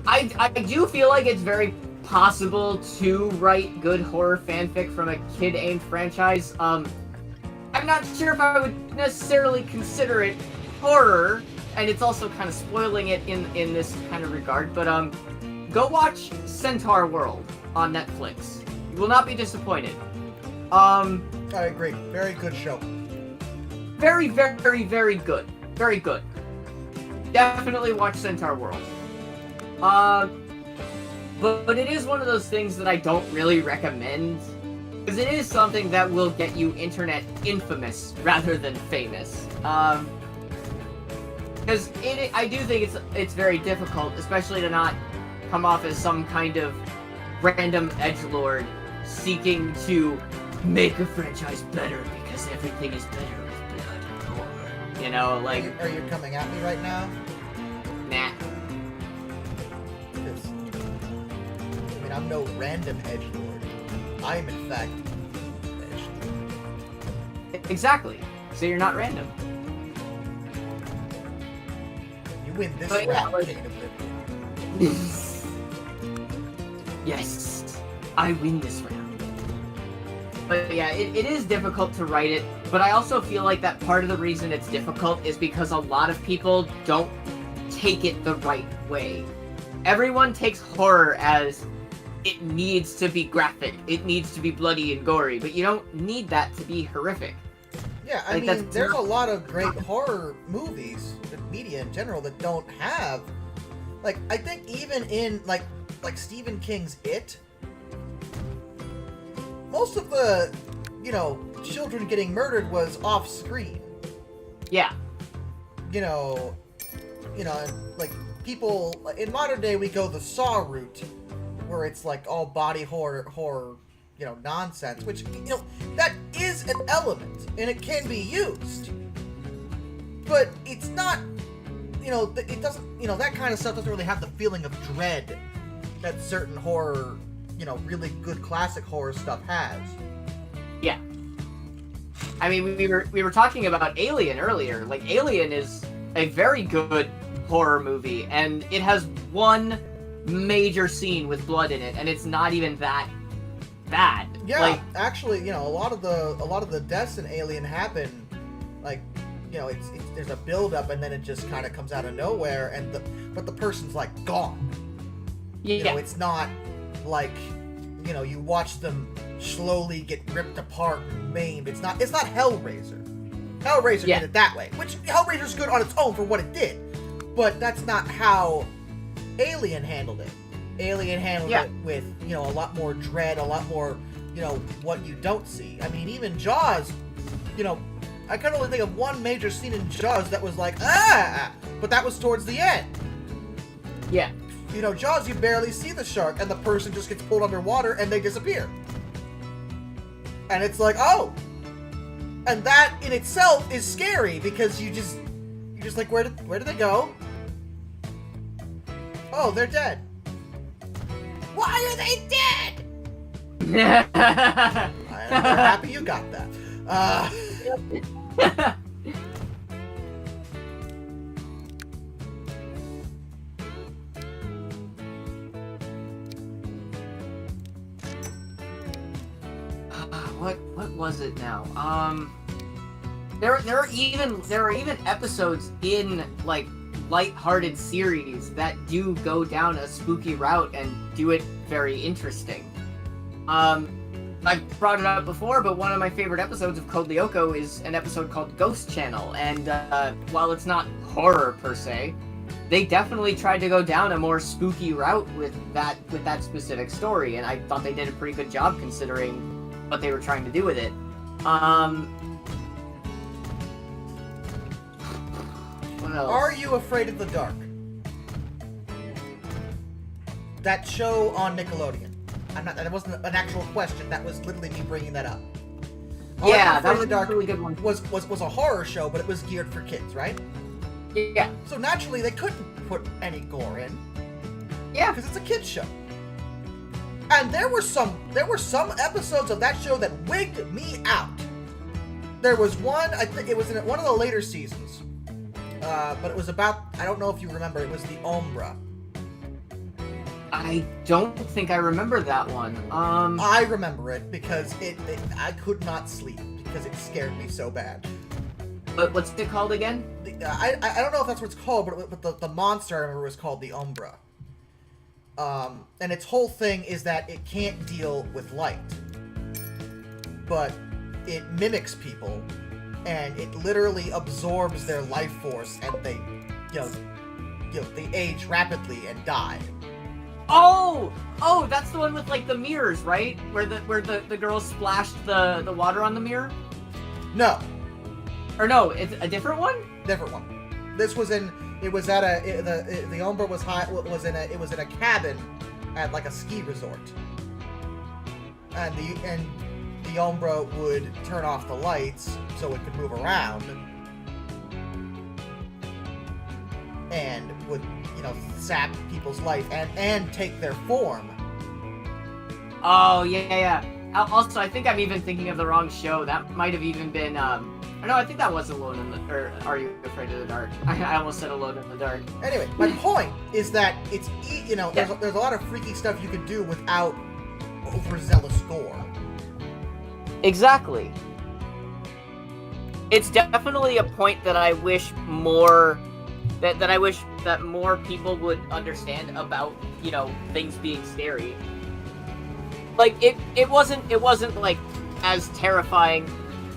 I do feel like it's very possible to write good horror fanfic from a kid-aimed franchise. I'm not sure if I would necessarily consider it horror, and it's also kind of spoiling it in this kind of regard, but go watch Centaur World on Netflix. You will not be disappointed. I agree. Very good show. Very, very, very good. Very good. Definitely watch Centaur World. But it is one of those things that I don't really recommend, because it is something that will get you internet infamous rather than famous. Because I do think it's very difficult, especially to not come off as some kind of random edgelord seeking to make a franchise better because everything is better with blood and gore. You know, like... Are you coming at me right now? Nah. I'm no random edgelord. I'm, in fact, edgelord. Exactly. So you're not random. You win this round, King of Liberty. Yes, I win this round. But yeah, it is difficult to write it, but I also feel like that part of the reason it's difficult is because a lot of people don't take it the right way. Everyone takes horror as... it needs to be graphic, it needs to be bloody and gory, but you don't need that to be horrific. Yeah, I mean, there's a lot of great horror movies, media in general, that don't have... Like, I think even in, like Stephen King's It, most of the, children getting murdered was off-screen. Yeah. And, like, people... In modern day, we go the Saw route, where it's like all body horror nonsense, which, that is an element, and it can be used. But it's not, it doesn't, that kind of stuff doesn't really have the feeling of dread that certain horror, really good classic horror stuff has. Yeah. I mean, we were talking about Alien earlier. Like, Alien is a very good horror movie, and it has one major scene with blood in it, and it's not even that bad. Yeah, like, actually, a lot of the deaths in Alien happen, like, it's there's a build up and then it just kind of comes out of nowhere, but the person's like gone. yeah. It's not like, you watch them slowly get ripped apart and maimed. It's not Hellraiser. Hellraiser did it that way, which Hellraiser's good on its own for what it did, but that's not how Alien handled it. Alien handled it with, a lot more dread, a lot more, what you don't see. I mean, even Jaws, I can only think of one major scene in Jaws that was like, but that was towards the end. Yeah. Jaws, you barely see the shark, and the person just gets pulled underwater, and they disappear. And it's like, oh! And that, in itself, is scary, because you're just like, where did they go? Oh, they're dead. Why are they dead? I'm happy you got that. What was it now? There are even episodes in like light-hearted series that do go down a spooky route and do it very interesting. I've brought it up before, but one of my favorite episodes of Code Lyoko is an episode called Ghost Channel, and while it's not horror per se, they definitely tried to go down a more spooky route with that specific story, and I thought they did a pretty good job considering what they were trying to do with it. What else? Are you afraid of the dark? That show on Nickelodeon. That wasn't an actual question. That was literally me bringing that up. Yeah, that was the Dark a really good one. Was a horror show, but it was geared for kids, right? Yeah. So naturally, they couldn't put any gore in. Yeah. Because it's a kids show. And there were some episodes of that show that wigged me out. There was one, I think it was in one of the later seasons, but it was about, I don't know if you remember, it was the Umbra. I don't think I remember that one. I remember it because I could not sleep because it scared me so bad. But what's it called again? I don't know if that's what it's called, but the monster I remember was called the Umbra. And its whole thing is that it can't deal with light, but it mimics people, and it literally absorbs their life force, and they, they age rapidly and die. Oh, that's the one with like the mirrors, right? Where the girl splashed the water on the mirror? No. Or no, it's a different one? Different one. This was in. It was at the Umbra was it was in a cabin at like a ski resort, and the Umbra would turn off the lights so it could move around, and would sap people's life and take their form. Oh yeah. Also, I think I'm even thinking of the wrong show. That might have even been no, I think that was Alone in the... Or Are You Afraid of the Dark? I almost said Alone in the Dark. Anyway, my point is that it's, there's a lot of freaky stuff you could do without overzealous gore. Exactly. It's definitely a point that I wish more... That I wish that more people would understand about, things being scary. Like, it wasn't, like, as terrifying...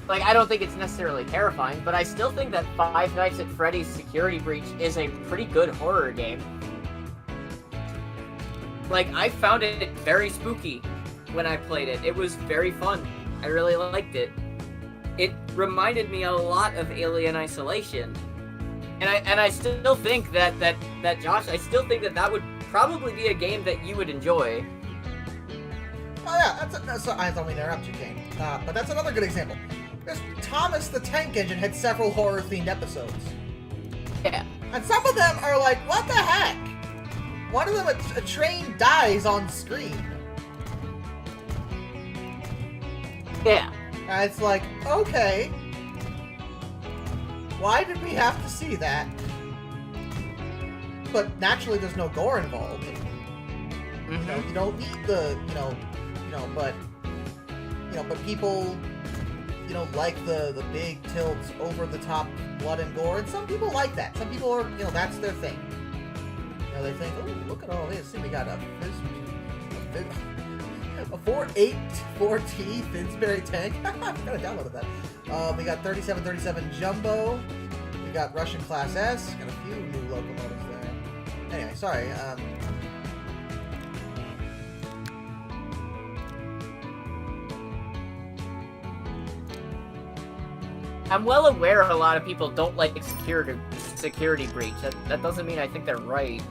Like, I don't think it's necessarily terrifying, but I still think that Five Nights at Freddy's Security Breach is a pretty good horror game. Like, I found it very spooky when I played it. It was very fun. I really liked it. It reminded me a lot of Alien Isolation. And I still think that Josh, I still think that would probably be a game that you would enjoy. Oh yeah, I don't mean to interrupt you, Kane. But that's another good example. There's Thomas the Tank Engine had several horror-themed episodes. Yeah. And some of them are like, what the heck? One of them, a train dies on screen. Yeah. And it's like, okay. Why did we have to see that? But naturally, there's no gore involved. Mm-hmm. You know, you don't need the, but people, like the big tilts, over the top blood and gore, and some people like that. Some people are, that's their thing. They think, oh, look at all this. See, we got a 4.8 Finsbury tank. I gotta download that. We got 3737 Jumbo. We got Russian Class S. Got a few new locomotives there. Anyway, sorry. I'm well aware a lot of people don't like security breach. That doesn't mean I think they're right.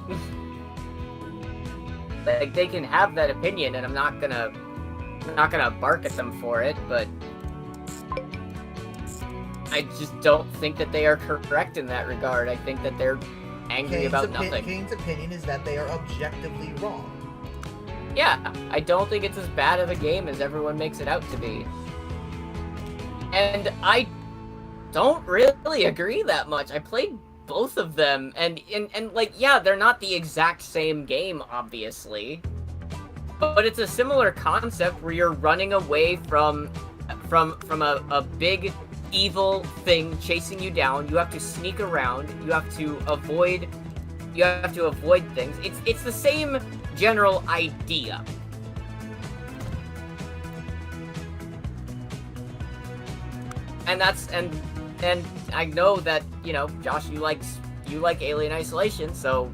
Like, they can have that opinion, and I'm not gonna bark at them for it, but I just don't think that they are correct in that regard. I think that they're angry about nothing. Kane's opinion is that they are objectively wrong. Yeah, I don't think it's as bad of a game as everyone makes it out to be. And I don't really agree that much. I played both of them, and like, yeah, they're not the exact same game, obviously, but it's a similar concept where you're running away from a big evil thing chasing you down. You have to sneak around. You have to avoid things. It's the same general idea. And I know that, Josh, you like Alien Isolation, so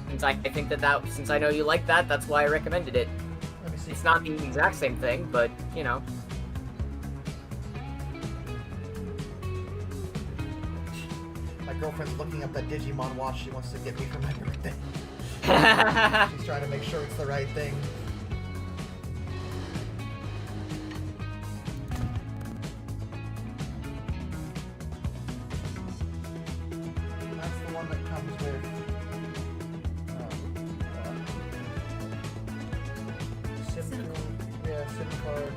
since I know you like that, that's why I recommended it. Let me see. It's not the exact same thing, but, My girlfriend's looking up that Digimon watch she wants to get me for my birthday. She's trying to make sure it's the right thing. That's the one that comes with SIM card.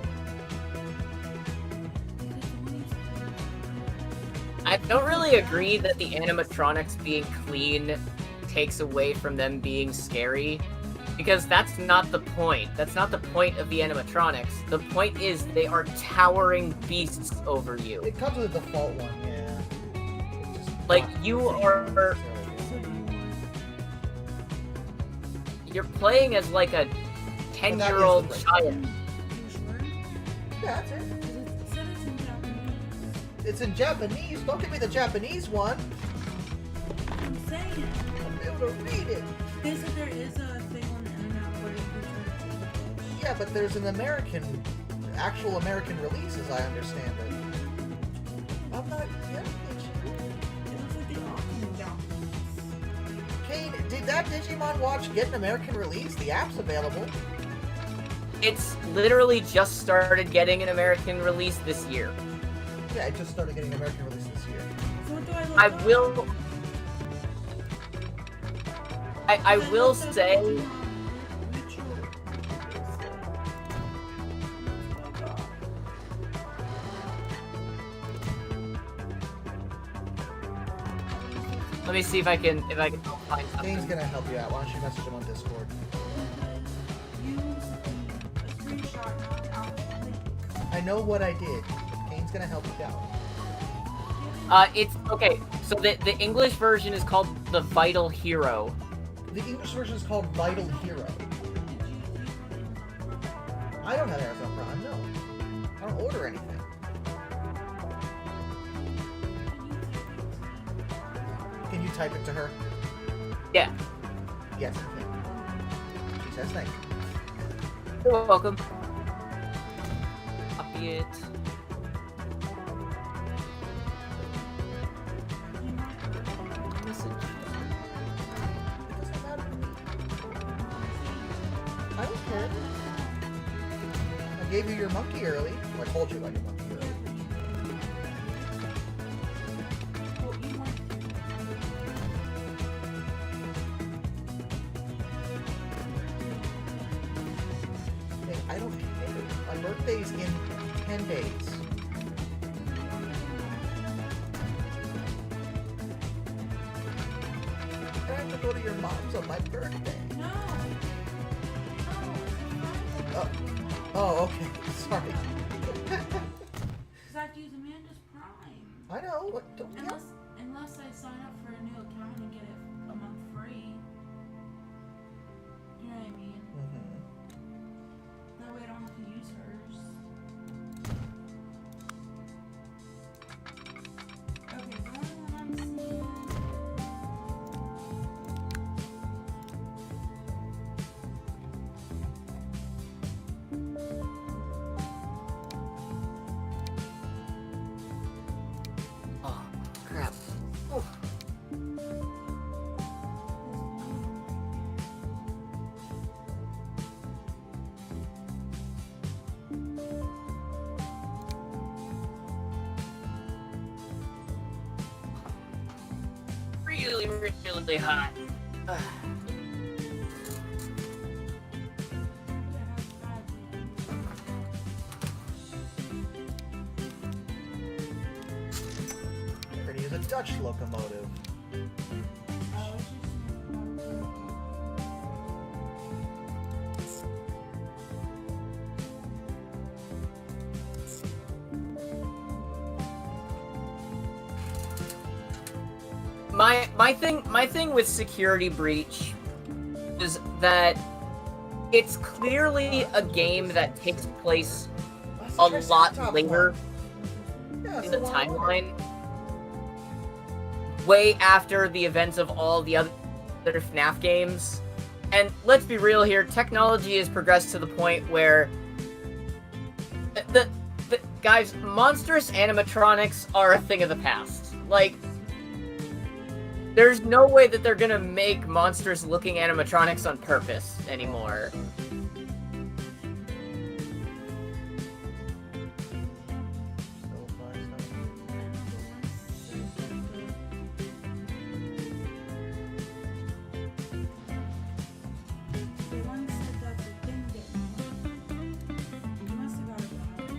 I don't really agree that the animatronics being clean takes away from them being scary, because that's not the point. That's not the point of the animatronics. The point is they are towering beasts over you. It comes with a default one, yeah. It's just Like, not you the same are- necessarily. You're playing as like a 10-year-old But that is the child. You sure? Yeah, that's it. Because it said it's in Japanese. It's in Japanese. Don't give me the Japanese one. I'm saying. I'll be able to read it. They said there is a thing on the internet where you can translate. Yeah, but there's an actual American release, as I understand it. I'm not. Yeah, It looks like the option in Japanese. Kane, did that Digimon watch get an American release? The app's available. It's literally just started getting an American release this year. Yeah, it just started getting an American release this year. So what do I look I up? will. I will say. Let me see if I can find Kane's something. gonna help you out. Why don't you message him on Discord? Use a screenshot, not an link. I know what I did. Kane's gonna help you out. It's okay. So the English version is called The Vital Hero. The English version is called Vital Hero. I don't have Amazon Prime, no. I don't order anything. Can you type it to her? Yeah. Yes, I can. She says thank you. You're welcome. Copy it. Message. It doesn't matter to me. I don't care. gave you your monkey early. I told you about your monkey early. Well, you want... Hey, I don't care. My birthday's in 10 days. I have to go to your mom's on my birthday. No. Oh, okay. Sorry. Because I have to use Amanda's Prime. I know. What? Don't, yeah. Unless I sign up for a new account and get it a month free. You know what I mean? Mm-hmm. That way I don't have to use hers. Okay, the only one I'm seeing... Oh, crap. Oh. Really, really hot. We're gonna use a Dutch locomotive. My thing with Security Breach is that it's clearly a game that takes place a lot later in the timeline, way after the events of all the other FNAF games. And let's be real here, technology has progressed to the point where the guys, monstrous animatronics are a thing of the past. Like, there's no way that they're gonna make monstrous-looking animatronics on purpose anymore.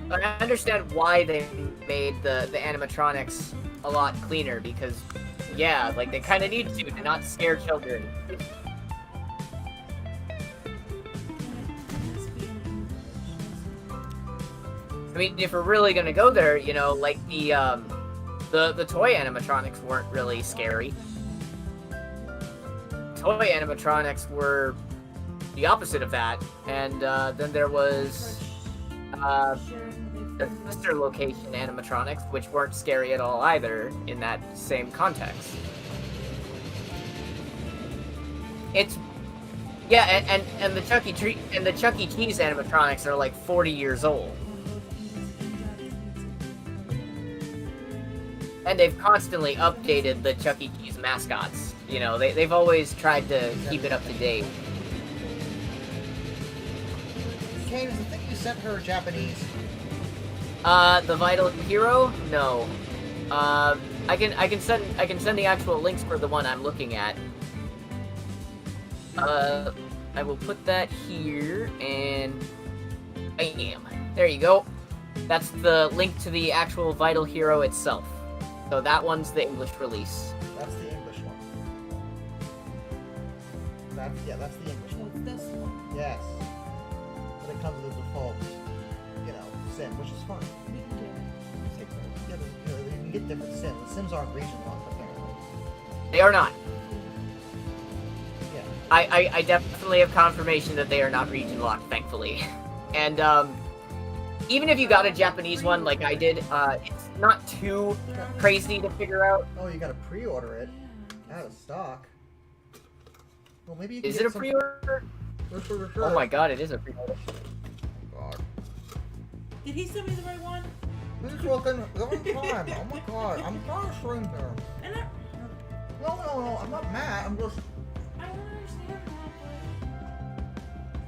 But I understand why they made the animatronics a lot cleaner, because, yeah, like, they kind of need to not scare children. I mean, if we're really gonna go there, you know, like, the toy animatronics weren't really scary. Toy animatronics were the opposite of that, and then there was the sister location animatronics, which weren't scary at all either in that same context. It's and the Chuck E. Cheese animatronics are like 40 years old, and they've constantly updated the Chuck E. Cheese mascots. You know, they've always tried to keep it up to date. Kane, is the thing you sent her Japanese? The Vital Hero? No. I can send the actual links for the one I'm looking at. I will put that here, and bam. There you go. That's the link to the actual Vital Hero itself. So that one's the English release. That's the English one. That's the English one. This one. Yes. But it comes with the default, sim, which is fine. You can get different sims. The sims aren't region locked, apparently. They are not. Yeah. I definitely have confirmation that they are not region locked, thankfully. And even if you got a Japanese one like I did, it's not too crazy to figure out. Oh, you gotta pre-order it. Out of stock. Well, maybe you can Is get it a pre-order? Oh my god, it is a pre-order. God. Did he send me the right one? This is looking time. Oh my god, I'm kind of shrinking here. And No, I'm not mad. I'm just. I don't understand that, but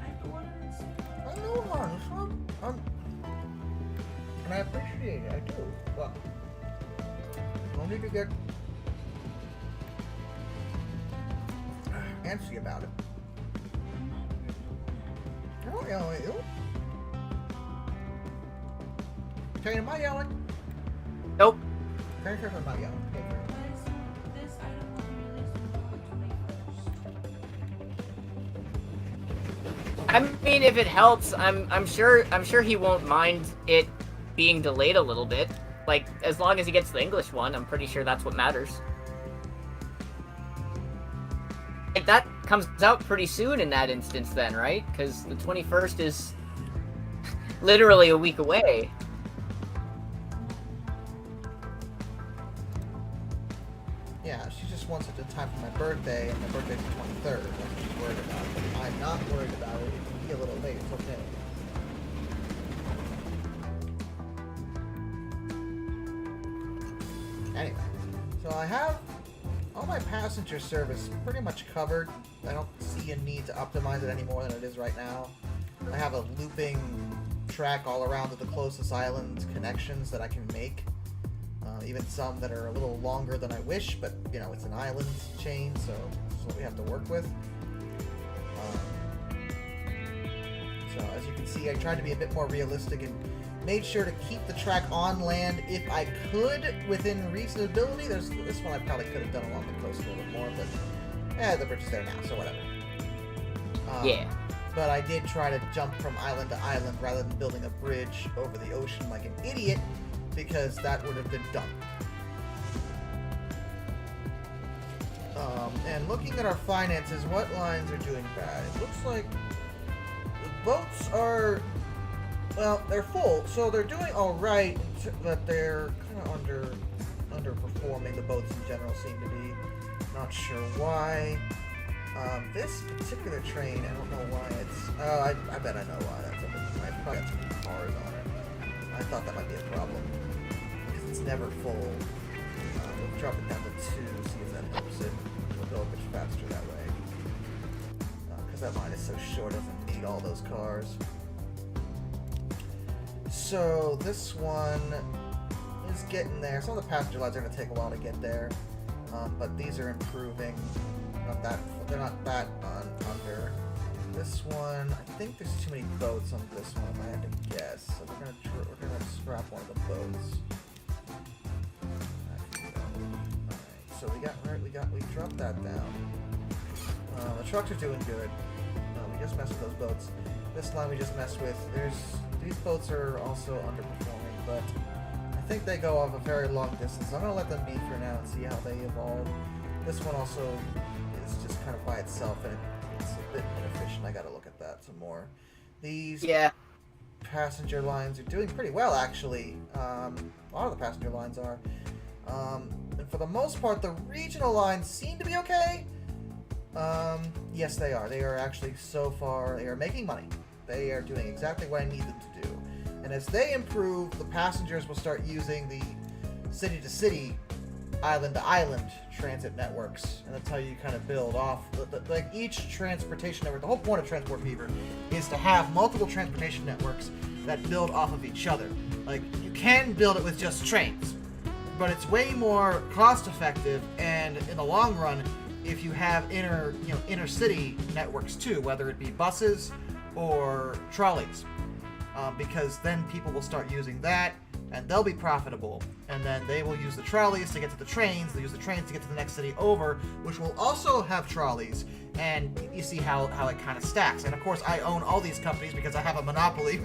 I have to order it soon. I know, hon. It's not. and I appreciate it. I do. But no need to get antsy about it. I don't yell at you. Okay, am I yelling? Nope. Very careful, I'm not yelling. Okay, careful. This item will be released on the 21st. I mean, if it helps, I'm sure he won't mind it being delayed a little bit. Like, as long as he gets the English one, I'm pretty sure that's what matters. Like, that comes out pretty soon in that instance then, right? Because the 21st is literally a week away. Yeah, she just wants it in time for my birthday, and my birthday's the 23rd. That's what she's worried about. But I'm not worried about it. It can be a little late. It's okay. Anyway, so I have all my passenger service pretty much covered. I don't see a need to optimize it any more than it is right now. I have a looping track all around to the closest island connections that I can make. Even some that are a little longer than I wish, but you know, it's an island chain, so this is what we have to work with. So as you can see, I tried to be a bit more realistic and made sure to keep the track on land if I could within reasonability. There's this one I probably could have done along the coast a little bit more, but the bridge is there now, so whatever. Yeah. But I did try to jump from island to island rather than building a bridge over the ocean like an idiot, because that would have been dumb. And looking at our finances, what lines are doing bad? It looks like the boats are, well, they're full, so they're doing alright, but they're kind of underperforming. The boats in general seem to be. Not sure why. This particular train, I don't know why it's... Oh, I bet I know why. That's I probably got too many cars on it. I thought that might be a problem. Because it's never full. We'll drop it down to 2, see if that helps it. We'll go a bit faster that way. Because that line is so short, it doesn't need all those cars. So, this one is getting there. Some of the passenger lines are going to take a while to get there. But these are improving. They're not that under. This one, I think there's too many boats on this one, if I had to guess. So we're gonna scrap one of the boats. Alright, so we dropped that down. The trucks are doing good. We just messed with those boats. This line we just messed with. These boats are also underperforming, but I think they go off a very long distance. I'm gonna let them be for now and see how they evolve. This one also is just kind of by itself, and it's a bit inefficient. I gotta look at that some more. These passenger lines are doing pretty well, actually. A lot of the passenger lines are. And for the most part, the regional lines seem to be okay. Yes, they are. They are actually, so far, they are making money. They are doing exactly what I need them to do. And as they improve, the passengers will start using the city-to-city, island-to-island transit networks, and that's how you kind of build off. Like each transportation network, the whole point of Transport Fever is to have multiple transportation networks that build off of each other. Like, you can build it with just trains, but it's way more cost-effective, and in the long run, if you have inner-city networks too, whether it be buses or trolleys, because then people will start using that, and they'll be profitable, and then they will use the trolleys to get to the trains, they'll use the trains to get to the next city over, which will also have trolleys, and you see how it kind of stacks. And of course, I own all these companies because I have a monopoly,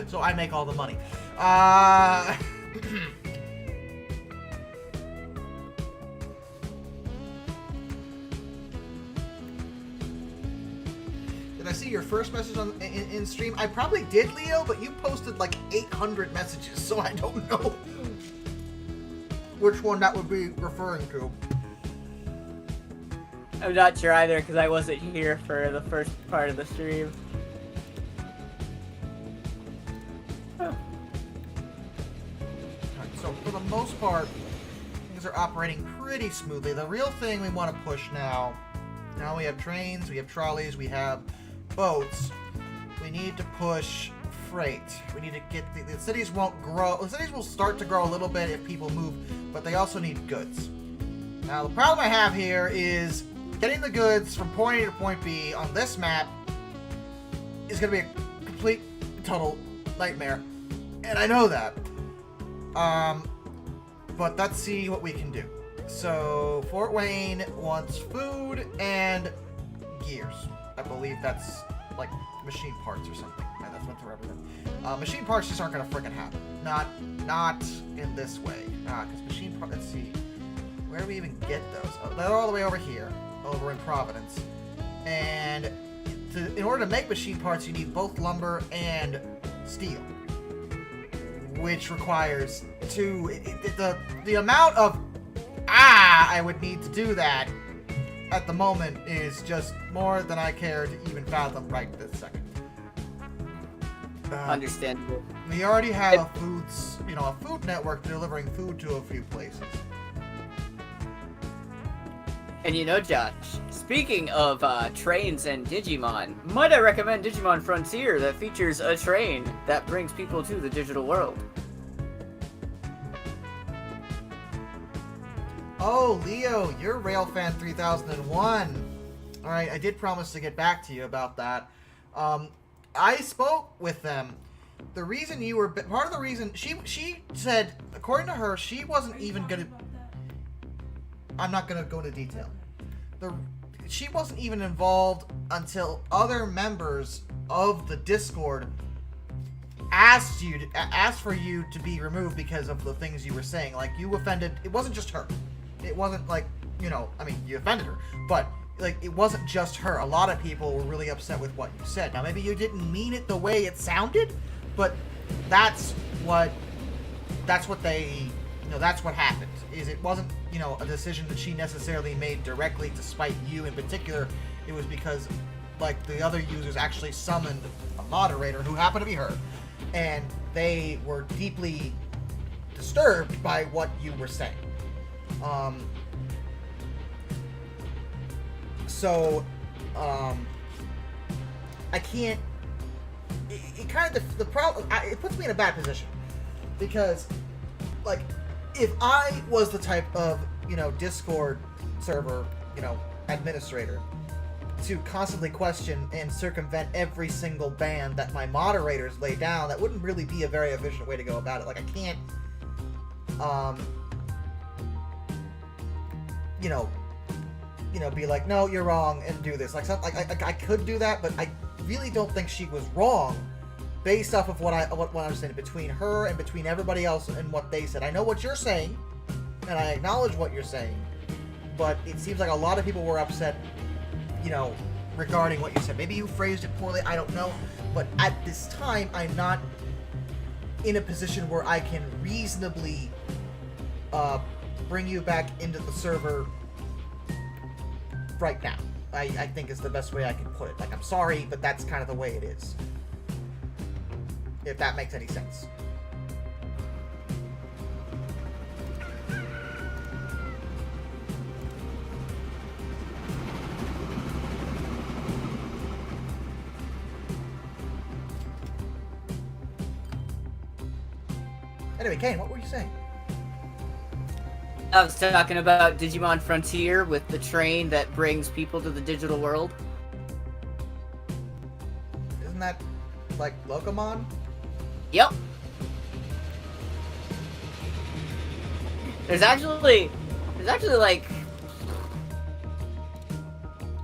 so I make all the money. Did I see your first message in stream? I probably did, Leo, but you posted like 800 messages, so I don't know which one that would be referring to. I'm not sure either, because I wasn't here for the first part of the stream. Alright, so for the most part, things are operating pretty smoothly. The real thing we want to push now we have trains, we have trolleys, we have boats. We need to push freight. We need to get the cities won't grow. The cities will start to grow a little bit if people move, but they also need goods. Now the problem I have here is getting the goods from point A to point B on this map is going to be a complete, total nightmare, and I know that. But let's see what we can do. So Fort Wayne wants food and gears. I believe that's like machine parts or something. Yeah, that's what they're representing. Machine parts just aren't gonna freaking happen. Not in this way. Because machine parts. Let's see. Where do we even get those? Oh, they're all the way over here, over in Providence. And in order to make machine parts, you need both lumber and steel, which requires the amount of I would need to do that at the moment is just more than I care to even fathom right this second. Understandable. We already have a food network delivering food to a few places. And you know, Josh, speaking of trains and Digimon, might I recommend Digimon Frontier that features a train that brings people to the digital world? Oh, Leo, you're Railfan 3001. Alright, I did promise to get back to you about that. I spoke with them. The reason you were... Part of the reason... She said, according to her, she wasn't even going to... I'm not going to go into detail. She wasn't even involved until other members of the Discord asked for you to be removed because of the things you were saying. Like, you offended... It wasn't just her. It wasn't like, you offended her. But, like, it wasn't just her. A lot of people were really upset with what you said. Now, maybe you didn't mean it the way it sounded, but that's what they... that's what happened. It wasn't, a decision that she necessarily made directly to spite you in particular. It was because, like, the other users actually summoned a moderator who happened to be her, and they were deeply disturbed by what you were saying. I can't... It kind of... The problem... It puts me in a bad position. Because, like... If I was the type of, Discord server, administrator, to constantly question and circumvent every single ban that my moderators lay down, that wouldn't really be a very efficient way to go about it. Like, I can't, be like, no, you're wrong, and do this. Like, I could do that, but I really don't think she was wrong. Based off of what I'm saying, between her and between everybody else and what they said. I know what you're saying, and I acknowledge what you're saying, but it seems like a lot of people were upset, regarding what you said. Maybe you phrased it poorly, I don't know, but at this time, I'm not in a position where I can reasonably bring you back into the server right now. I think is the best way I can put it. Like, I'm sorry, but that's kind of the way it is. If that makes any sense. Anyway, Kane, what were you saying? I was talking about Digimon Frontier with the train that brings people to the digital world. Isn't that like Locomon? Yep. There's actually like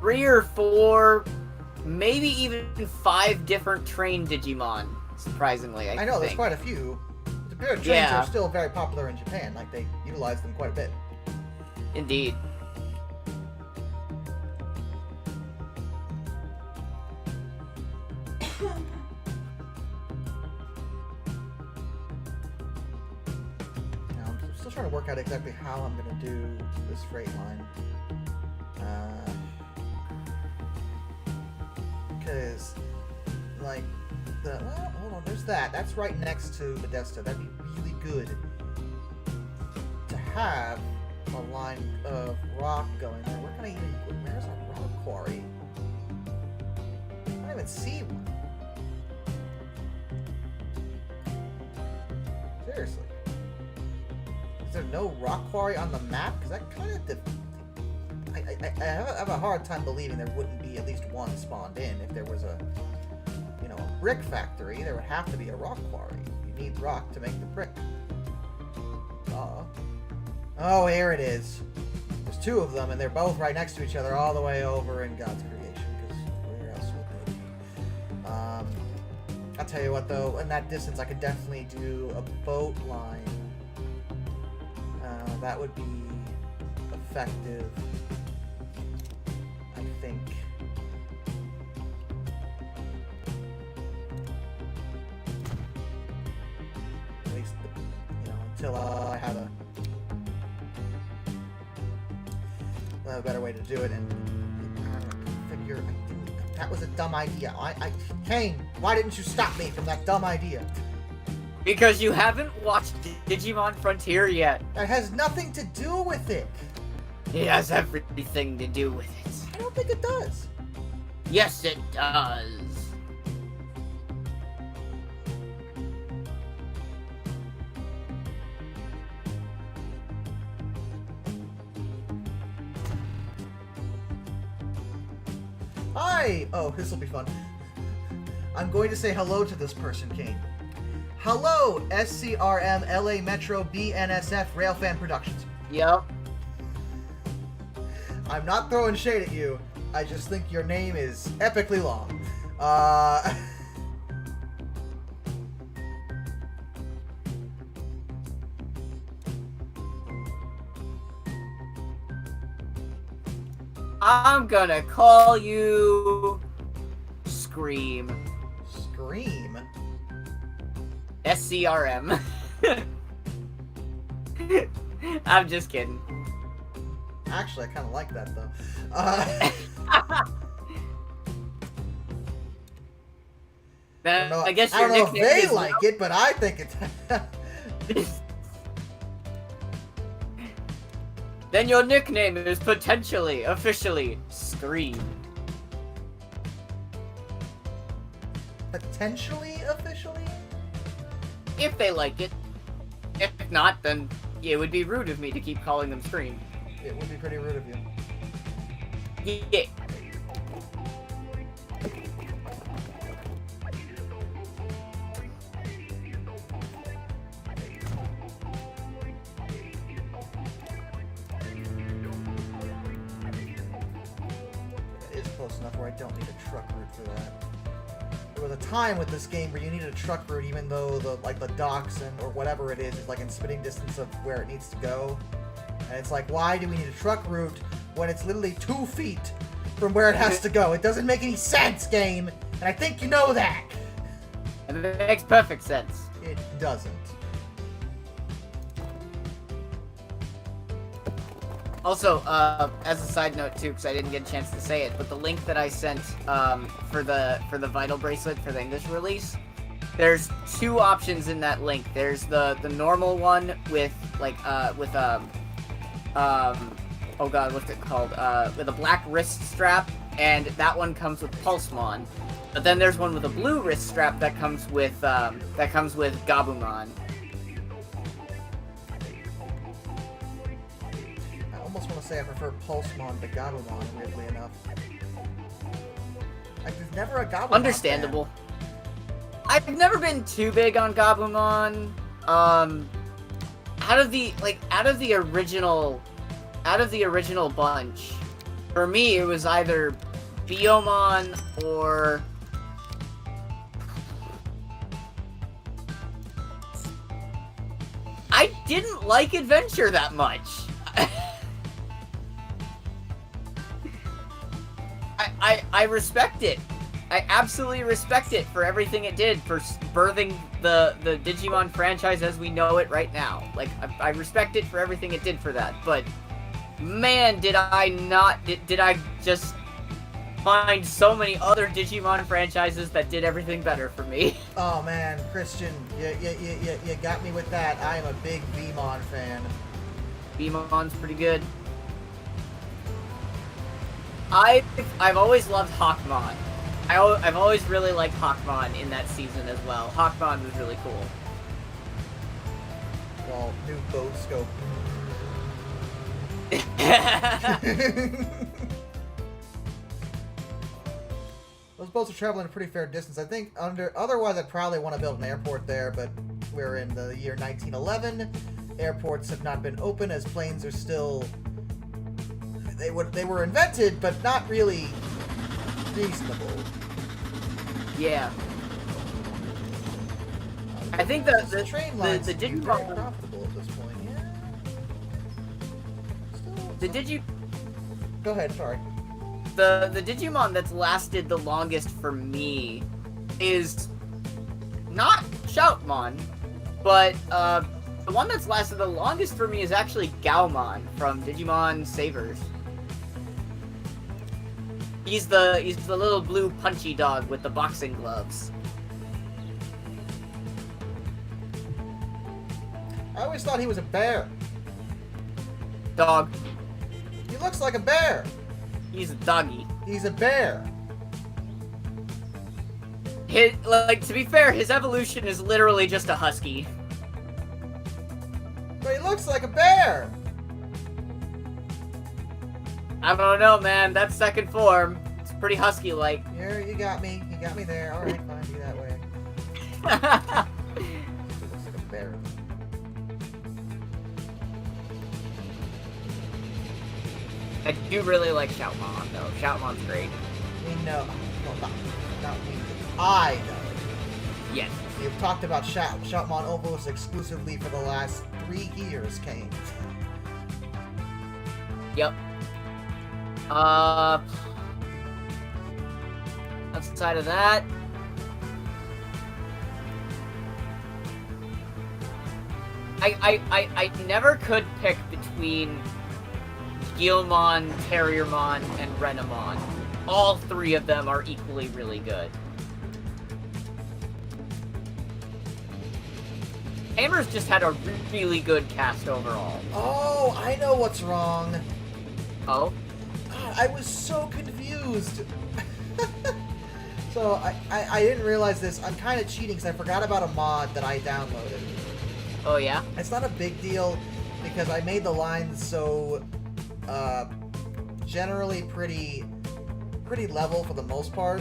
3 or 4, maybe even 5 different train Digimon. Surprisingly, I know think. there's quite a few. The pair of trains are still very popular in Japan. Like, they utilize them quite a bit. Indeed. Trying to work out exactly how I'm going to do this freight line. Because, like, hold on, there's that. That's right next to Modesta. That'd be really good to have a line of rock going there. Where's our rock quarry? I don't even see one. Seriously. Is there no rock quarry on the map? Because that kind of... I have a hard time believing there wouldn't be at least one spawned in. If there was a, you know, a brick factory, there would have to be a rock quarry. You need rock to make the brick. Oh, here it is. There's two of them, and they're both right next to each other all the way over in God's creation, because where else would they be? I'll tell you what, though, in that distance, I could definitely do a boat line. That would be effective, I think. At least, you know, until I have a better way to do it, and I figure that was a dumb idea. Kane, why didn't you stop me from that dumb idea? Because you haven't watched Digimon Frontier yet. That has nothing to do with it. It has everything to do with it. I don't think it does. Yes, it does. Hi! Oh, this will be fun. I'm going to say hello to this person, Kane. Hello, SCRM LA Metro BNSF Railfan Productions. Yep. I'm not throwing shade at you. I just think your name is epically long. I'm gonna call you Scream. Scream? SCRM. I'm just kidding. Actually, I kind of like that, though. I guess I your don't know if nickname they is like it, but I think it's... Then your nickname is potentially, officially, Scream. Potentially officially? If they like it. If not, then it would be rude of me to keep calling them Scream. It would be pretty rude of you. Yeah. It is close enough where I don't need a truck route for that. There was a time with this game where you needed a truck route even though the docks and or whatever it is like in spitting distance of where it needs to go. And it's like, why do we need a truck route when it's literally 2 feet from where it has to go? It doesn't make any sense, game, and I think you know that. It makes perfect sense. It doesn't. Also, as a side note too, because I didn't get a chance to say it, but the link that I sent for the Vital Bracelet for the English release, there's 2 options in that link. There's the normal one with oh god, what's it called? With a black wrist strap, and that one comes with Pulsemon. But then there's one with a blue wrist strap that comes with Gabumon. I almost want to say I prefer Pulsemon to Gabumon, weirdly enough. Like, there's never a Gabumon Understandable. Fan. I've never been too big on Gabumon. Out of the original bunch, for me it was either Biomon or I didn't like Adventure that much. I respect it. I absolutely respect it for everything it did for birthing the Digimon franchise as we know it right now. Like, I respect it for everything it did for that, but man, did I just find so many other Digimon franchises that did everything better for me. Oh man, Christian, you got me with that. I am a big Vmon fan. Vmon's pretty good. I've always loved Hawkmon. I've always really liked Hawkmon in that season as well. Hawkmon was really cool. Well, new bow scope. Those boats are traveling a pretty fair distance. I think otherwise I'd probably want to build an airport there, but we're in the year 1911. Airports have not been open as planes are still... They were invented, but not really reasonable. Yeah. I think the train lines the seem Digimon... very profitable at this point. Yeah. Still, Go ahead. Sorry. The Digimon that's lasted the longest for me is not Shoutmon, but the one that's lasted the longest for me is actually Gaomon from Digimon Savers. He's the little blue punchy dog with the boxing gloves. I always thought he was a bear. Dog. He looks like a bear. He's a doggy. He's a bear. To be fair, his evolution is literally just a husky. But he looks like a bear. I don't know, man. That second form, it's pretty husky-like. Here, you got me. You got me there. All right, fine. Be that way. He looks like a bear. I do really like Shoutmon, though. Shoutmon's great. We know. Well, not we. I know. Yes. You've talked about Shoutmon almost exclusively for the last 3 years, Kane. Yep. Outside of that... I never could pick between Guilmon, Terriermon, and Renamon. All 3 of them are equally really good. Hammer's just had a really good cast overall. Oh, I know what's wrong. Oh? God, I was so confused. So, I didn't realize this. I'm kind of cheating because I forgot about a mod that I downloaded. Oh, yeah? It's not a big deal because I made the lines so generally pretty level for the most part,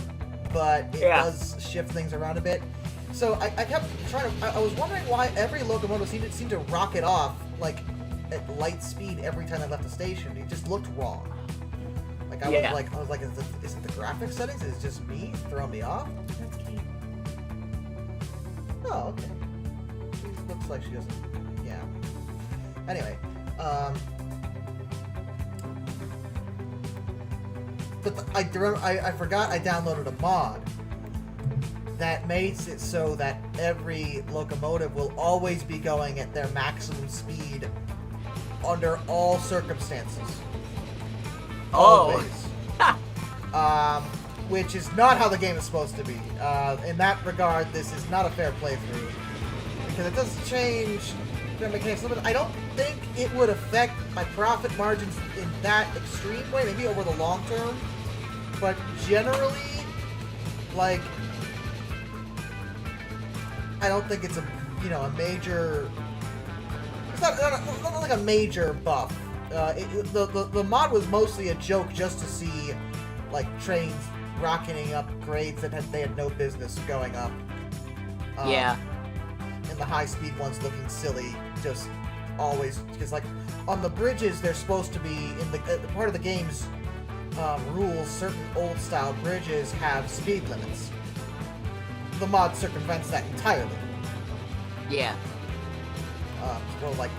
but it does shift things around a bit. So I kept trying to... I was wondering why every locomotive seemed to rocket off like at light speed every time I left the station. It just looked wrong. Like I was like, is it the graphics settings? Is it just me throwing me off? That's Kate. Oh, okay. She looks like she doesn't... Yeah. Anyway, but I forgot I downloaded a mod that makes it so that every locomotive will always be going at their maximum speed under all circumstances. Oh. Always. Which is not how the game is supposed to be. In that regard, this is not a fair playthrough. Because it does change the mechanics a little bit. I don't think it would affect my profit margins in that extreme way, maybe over the long term. But generally, like, I don't think it's a major... It's not like a major buff. The mod was mostly a joke just to see, like, trains rocketing up grades that they had no business going up. Yeah. And the high-speed ones looking silly, just always... Because, like, on the bridges, they're supposed to be... In the part of the game's rules, certain old-style bridges have speed limits. The mod circumvents that entirely. Yeah. So like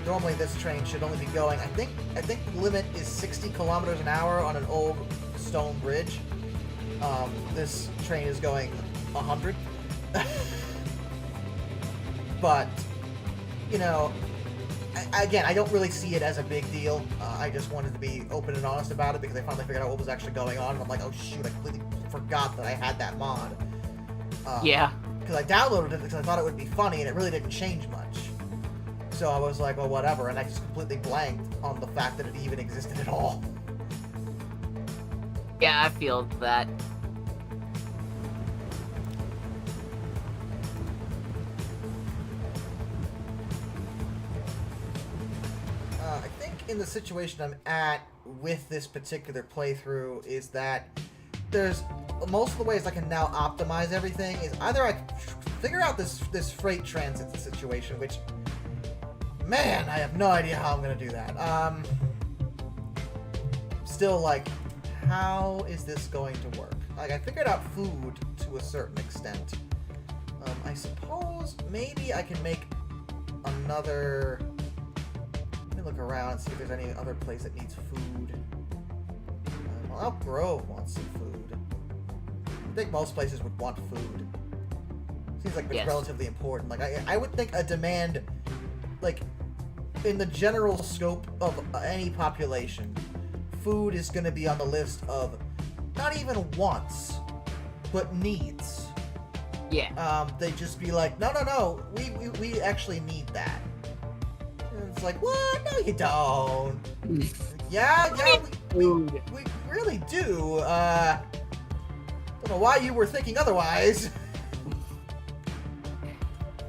normally this train should only be going. I think the limit is 60 kilometers an hour on an old stone bridge. This train is going 100. But again, I don't really see it as a big deal. I just wanted to be open and honest about it because I finally figured out what was actually going on. And I'm like, oh shoot, I completely forgot that I had that mod. Yeah. Because I downloaded it because I thought it would be funny, and it really didn't change much. So I was like, well, whatever, and I just completely blanked on the fact that it even existed at all. Yeah, I feel that. think in the situation I'm at with this particular playthrough is that there's most of the ways I can now optimize everything is either I figure out this freight transit situation, which, man, I have no idea how I'm gonna do that. Still, like, how is this going to work? Like, I figured out food to a certain extent. I suppose maybe I can make another... Let me look around and see if there's any other place that needs food. Well, Elk Grove wants some food. I think most places would want food. Seems like it's relatively important. Like, I would think a demand, like, in the general scope of any population, food is going to be on the list of not even wants, but needs. Yeah. They just be like, no, we actually need that. And it's like, what? No, you don't. yeah, we really do. Don't know why you were thinking otherwise.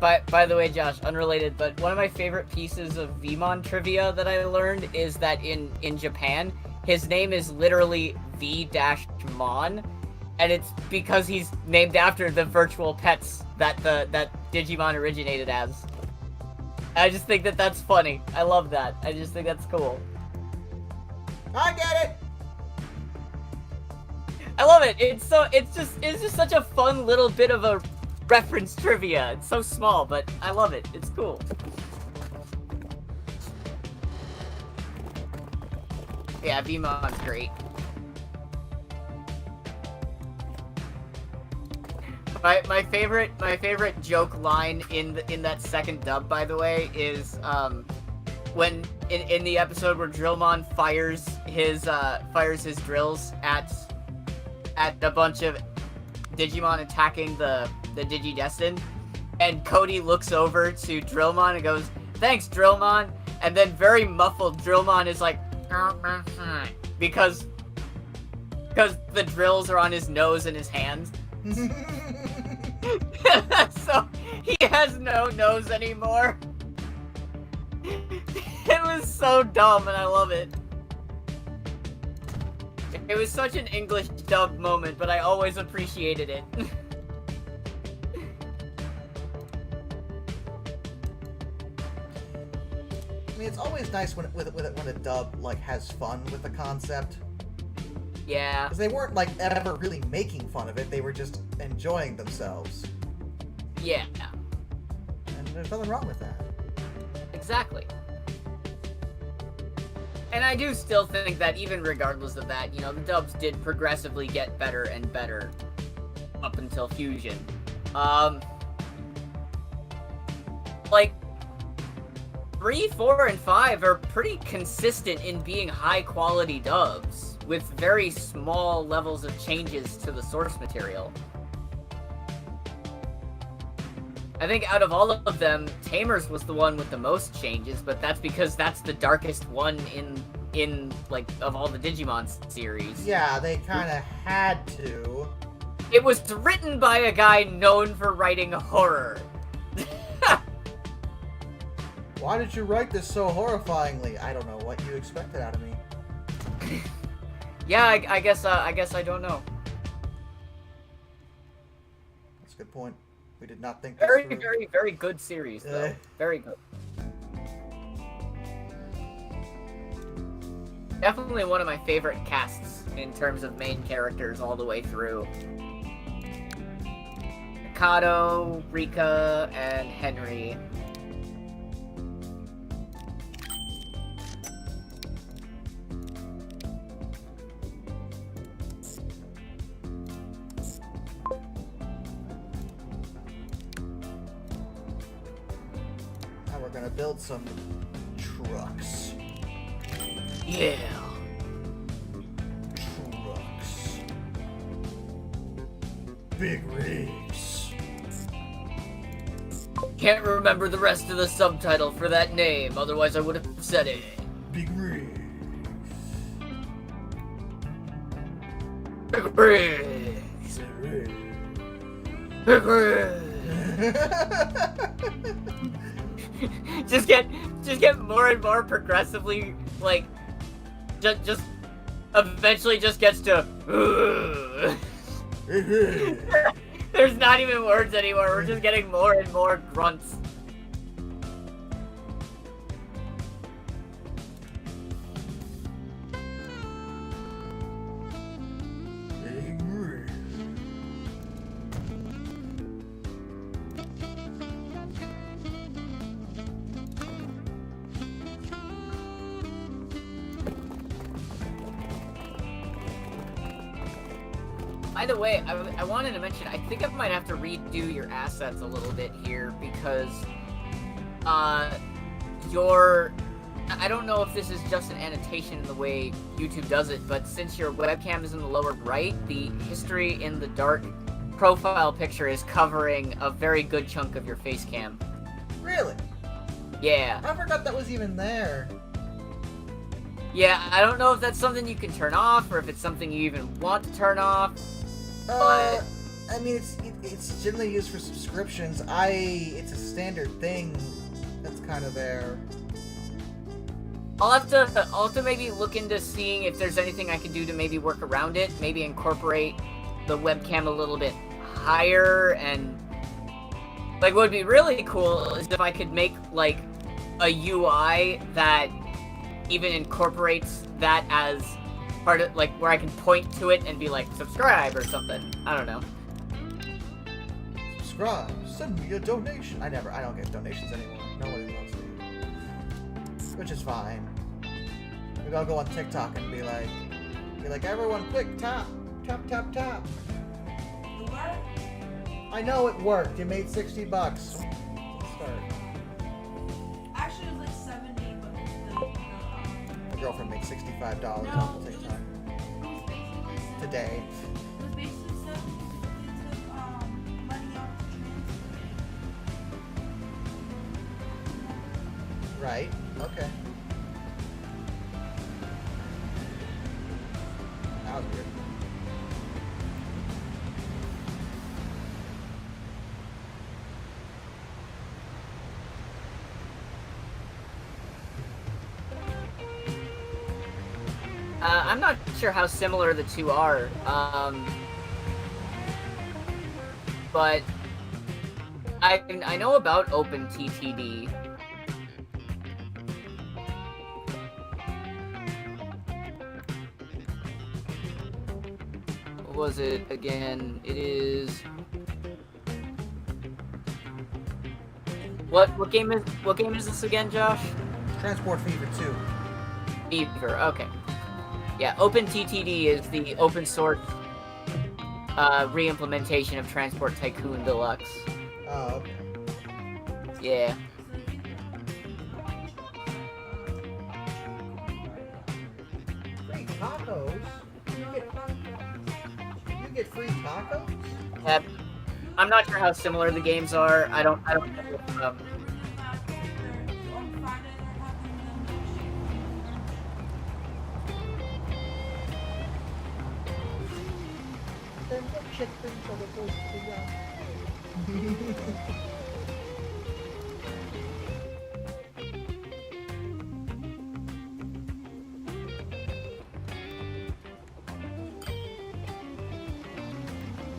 By the way, Josh, unrelated, but one of my favorite pieces of Vmon trivia that I learned is that in Japan, his name is literally V-Mon, and it's because he's named after the virtual pets that Digimon originated as. I just think that that's funny. I love that. I just think that's cool. I get it. I love it. It's just such a fun little bit of a reference trivia. It's so small, but I love it. It's cool. Yeah, Vmon's great. My favorite joke line in that second dub, by the way, is when in the episode where Drillmon fires his drills at a bunch of Digimon attacking the Digidestined, and Cody looks over to Drillmon and goes, "Thanks, Drillmon," and then very muffled Drillmon is like, because the drills are on his nose and his hands. So he has no nose anymore. It was so dumb, and I love it. It was such an English dub moment, but I always appreciated it. I mean, it's always nice when a dub like has fun with the concept. Yeah. Because they weren't like ever really making fun of it; they were just enjoying themselves. Yeah. And there's nothing wrong with that. Exactly. And I do still think that even regardless of that, you know, the dubs did progressively get better and better up until Fusion. Like 3, 4, and 5 are pretty consistent in being high-quality dubs, with very small levels of changes to the source material. I think out of all of them, Tamers was the one with the most changes, but that's because that's the darkest one in like, of all the Digimon series. Yeah, they kind of had to. It was written by a guy known for writing horror. Why did you write this so horrifyingly? I don't know what you expected out of me. Yeah, I guess I don't know. That's a good point. We did not think this Very, through. very, very good series, though. Very good. Definitely one of my favorite casts in terms of main characters all the way through. Mikado, Rika, and Henry. Now we're gonna build some trucks. Yeah. Trucks. Big rigs. Can't remember the rest of the subtitle for that name, otherwise I would have said it. Big rigs. Big rigs. Big rigs. just get more and more progressively like, just eventually just gets to. There's not even words anymore. We're just getting more and more grunts. By the way, I wanted to mention, I think I might have to redo your assets a little bit here, because, I don't know if this is just an annotation in the way YouTube does it, but since your webcam is in the lower right, the history in the dark profile picture is covering a very good chunk of your face cam. Really? Yeah. I forgot that was even there. Yeah, I don't know if that's something you can turn off, or if it's something you even want to turn off. But I mean, it's generally used for subscriptions. It's a standard thing that's kind of there. I'll have to maybe look into seeing if there's anything I can do to maybe work around it. Maybe incorporate the webcam a little bit higher, and like what would be really cool is if I could make like a UI that even incorporates that as part of, like, where I can point to it and be like, subscribe or something. I don't know. Subscribe. Send me a donation. I don't get donations anymore. Nobody loves me. Which is fine. Maybe I'll go on TikTok and be like, everyone quick, tap. Tap, tap, tap. It worked? I know it worked. You made $60. Let's start. Actually, it was like 70, but My girlfriend makes $65 No, on it TikTok. was basically 70. Today. It was basically 70 because they took money off the transfer. Right. Okay. That was weird. I'm not sure how similar the two are, but I know about OpenTTD. What was it again? It is what game is this again, Josh? Transport Fever 2. Fever. Okay. Yeah, OpenTTD is the open source re-implementation of Transport Tycoon Deluxe. Oh, okay. Yeah. Free tacos? You get free tacos? Yep. I'm not sure how similar the games are. I don't know.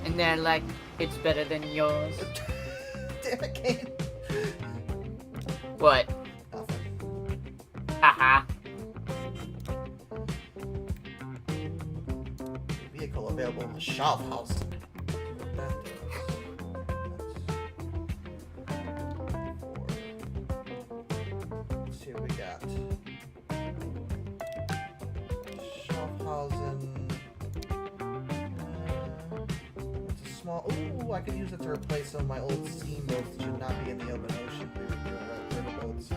And they're like, it's better than yours. Damn it, Kane. What? Nothing. Haha. Vehicle available in the shop house. Let's see what we got. Schaffhausen. It's a small. Ooh, I could use it to replace some of my old steamboats that should not be in the open ocean. River boats.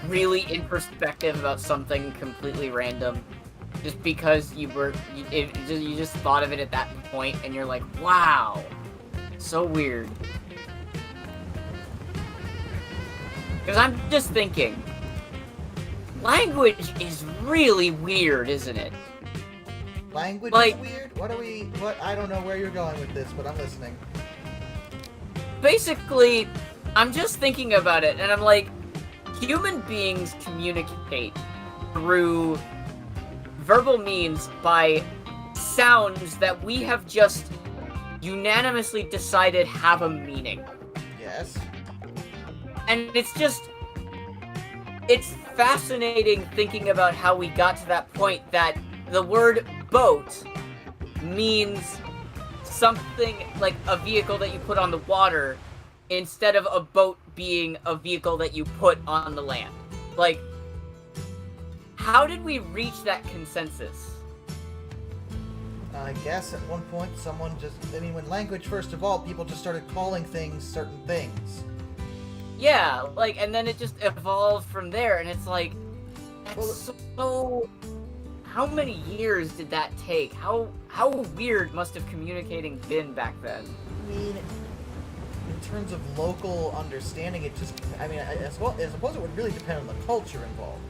Really introspective about something completely random, just because you just thought of it at that point, and you're like, wow, so weird. Because I'm just thinking, language is really weird, isn't it? Language Like- is weird? What? I don't know where you're going with this, but I'm listening. basically, I'm just thinking about it, and I'm like, human beings communicate through verbal means by sounds that we have just unanimously decided have a meaning. Yes. And it's fascinating thinking about how we got to that point that the word boat means something like a vehicle that you put on the water instead of a boat being a vehicle that you put on the land. Like, how did we reach that consensus? I guess at one point someone when language first evolved, people just started calling things certain things. Yeah, like, and then it just evolved from there, and it's like, so how many years did that take? How weird must have communicating been back then? I mean, in terms of local understanding, I suppose it would really depend on the culture involved.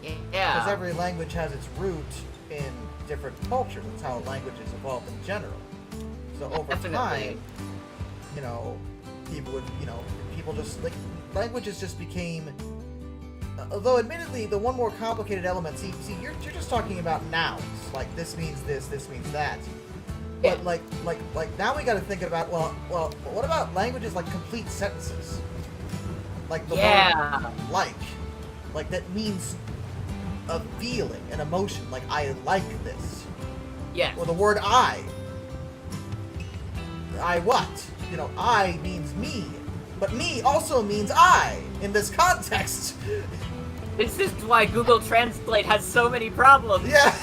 Yeah. Because every language has its root in different cultures. That's how languages evolve in general. So over time, people just, like, languages just became, although admittedly the one more complicated element, see you're just talking about nouns, like this means this means that. But like now we got to think about, well, what about languages like complete sentences? Like the word like that means a feeling, an emotion, like I like this. Yeah. Or the word I what? I means me. But me also means I in this context. This is why Google Translate has so many problems. Yeah.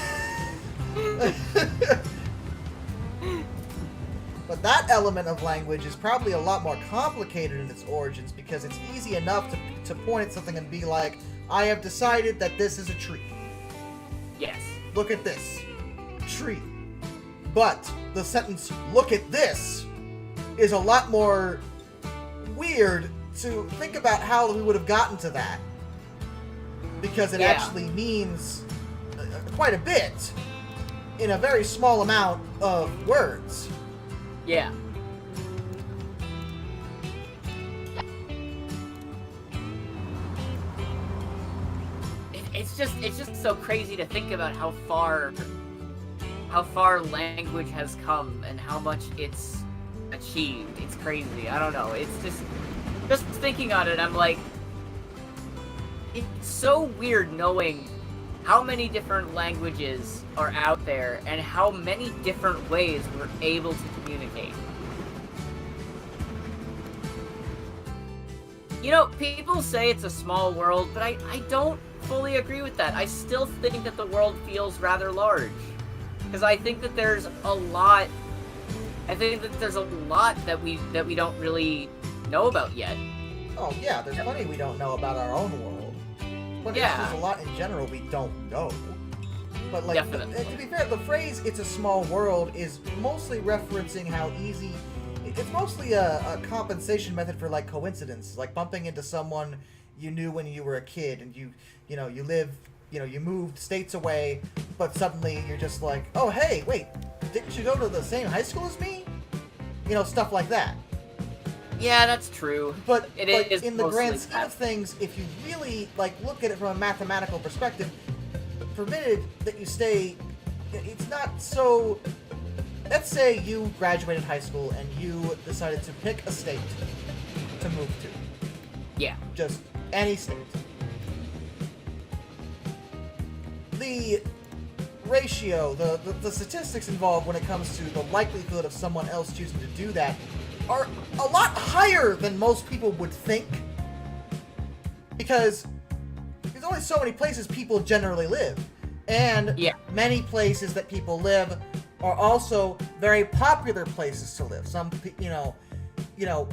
But that element of language is probably a lot more complicated in its origins, because it's easy enough to point at something and be like, I have decided that this is a tree. Yes. Look at this. Tree. But the sentence, look at this, is a lot more weird to think about how we would have gotten to that. Because it actually means quite a bit in a very small amount of words. Yeah. It's just so crazy to think about how far language has come and how much it's achieved. It's crazy. I don't know. It's just thinking on it, I'm like, it's so weird knowing how many different languages are out there and how many different ways we're able to communicate. People say it's a small world, but I don't fully agree with that. I still think that the world feels rather large. Because I think that there's a lot that we don't really know about yet. Oh yeah, there's plenty we don't know about our own world. But there's a lot in general we don't know. But to be fair, the phrase "it's a small world" is mostly referencing how easy. It's mostly a compensation method for like coincidence, like bumping into someone you knew when you were a kid, and you moved states away, but suddenly you're just like, oh hey, wait, didn't you go to the same high school as me? Stuff like that. Yeah, that's true. But is in the grand scheme of things, if you really look at it from a mathematical perspective, permitted that you stay, it's not so. Let's say you graduated high school and you decided to pick a state to move to. Yeah. Just any state. The ratio, the statistics involved when it comes to the likelihood of someone else choosing to do that are a lot higher than most people would think. Because there's only so many places people generally live. And many places that people live are also very popular places to live. Some,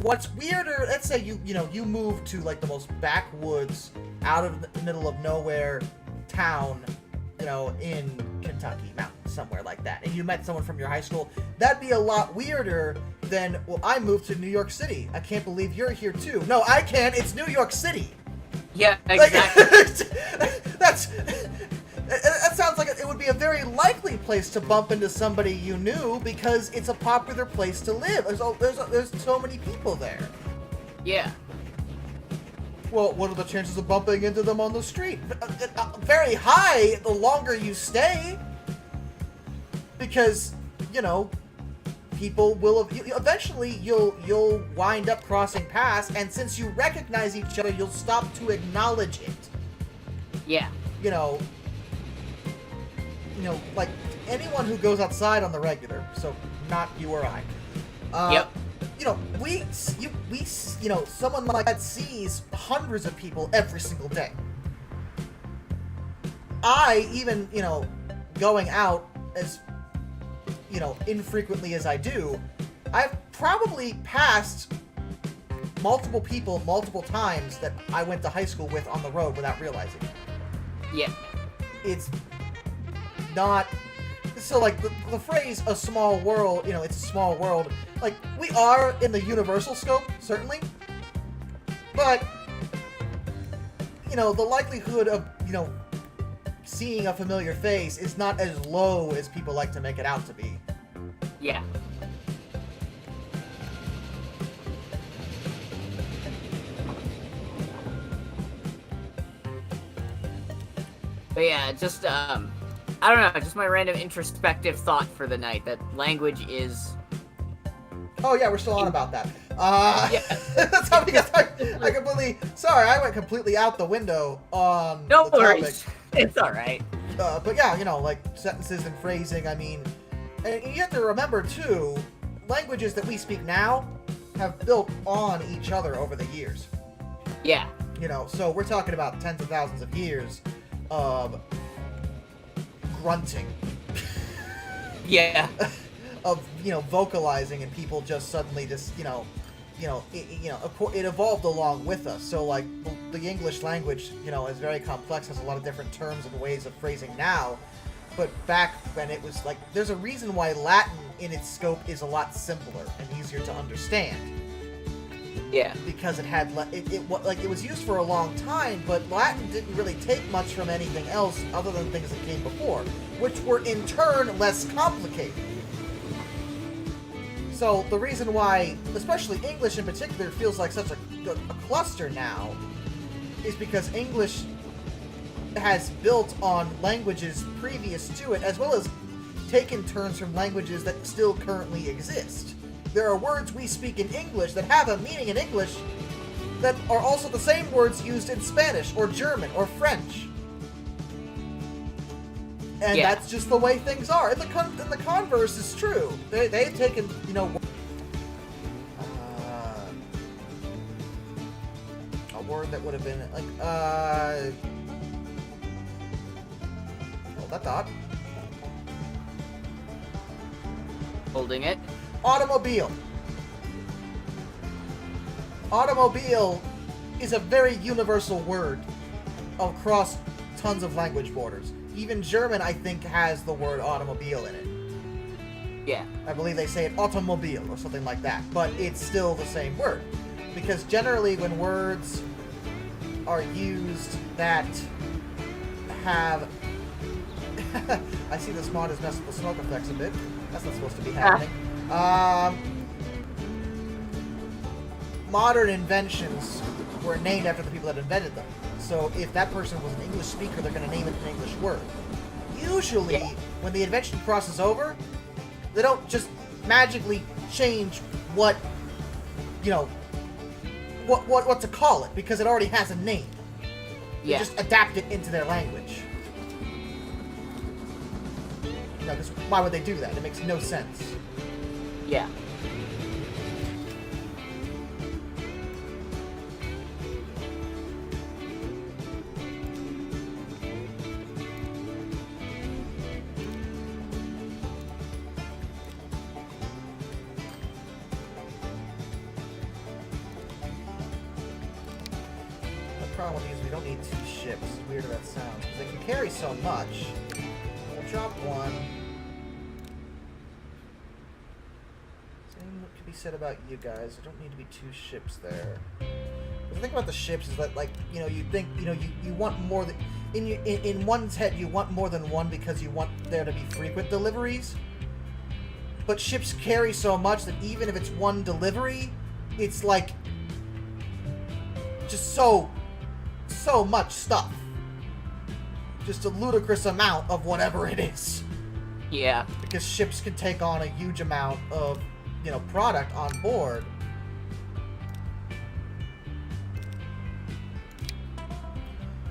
what's weirder, let's say you move to the most backwoods, out of the middle of nowhere town, in Kentucky mountains, somewhere like that, and you met someone from your high school. That'd be a lot weirder than, well, I moved to New York City. I can't believe you're here too. No, I can. It's New York City. Yeah, exactly. That sounds like it would be a very likely place to bump into somebody you knew because it's a popular place to live. There's so many people there. Yeah. Well, what are the chances of bumping into them on the street? Very high the longer you stay. Because, you know, people will eventually you'll wind up crossing paths, and since you recognize each other, you'll stop to acknowledge it. Yeah. You know, like anyone who goes outside on the regular, so not you or I. Yep. You know, someone like that sees hundreds of people every single day. I, even, going out as, infrequently as I do, I've probably passed multiple people multiple times that I went to high school with on the road without realizing it. Yeah. It's not... So, like, the phrase, a small world, it's a small world, like, we are in the universal scope, certainly, but, the likelihood of, seeing a familiar face is not as low as people like to make it out to be. Yeah. But yeah, just, I don't know, just my random introspective thought for the night, that language is... Oh yeah, we're still on about that. Yeah. That's how, because I completely... Sorry, I went completely out the window on No the worries. topic. It's alright. But yeah, like, sentences and phrasing, I mean... And you have to remember, too, languages that we speak now have built on each other over the years. Yeah. So we're talking about tens of thousands of years of grunting. Yeah. Of, vocalizing, and people just suddenly just, it evolved along with us. So, like, the English language, is very complex, has a lot of different terms and ways of phrasing now. But back when it was, like, there's a reason why Latin in its scope is a lot simpler and easier to understand. Yeah. Because it had, it was used for a long time, but Latin didn't really take much from anything else other than things that came before, which were in turn less complicated. So the reason why, especially English in particular, feels like such a cluster now is because English has built on languages previous to it, as well as taken turns from languages that still currently exist. There are words we speak in English that have a meaning in English that are also the same words used in Spanish or German or French. And that's just the way things are. And the converse is true. They've taken, a word that would have been, like, hold that thought. Holding it. Automobile. Automobile is a very universal word across tons of language borders. Even German, I think, has the word automobile in it. Yeah. I believe they say it automobile or something like that, but it's still the same word. Because generally when words are used that have... I see this mod has messed with the smoke effects a bit. That's not supposed to be happening. Modern inventions were named after the people that invented them. So if that person was an English speaker, they're going to name it an English word. Usually, when the invention crosses over, they don't just magically change what to call it, because it already has a name. They just adapt it into their language. Because why would they do that? It makes no sense. Yeah. The problem is we don't need two ships, as weird as that sounds. They can carry so much. We'll drop one. Same could be said about you guys. There don't need to be two ships there. The thing about the ships is that, like, you think, you want more than... in one's head, you want more than one because you want there to be frequent deliveries. But ships carry so much that even if it's one delivery, it's like just so much stuff. Just a ludicrous amount of whatever it is. Yeah. Because ships can take on a huge amount of, product on board.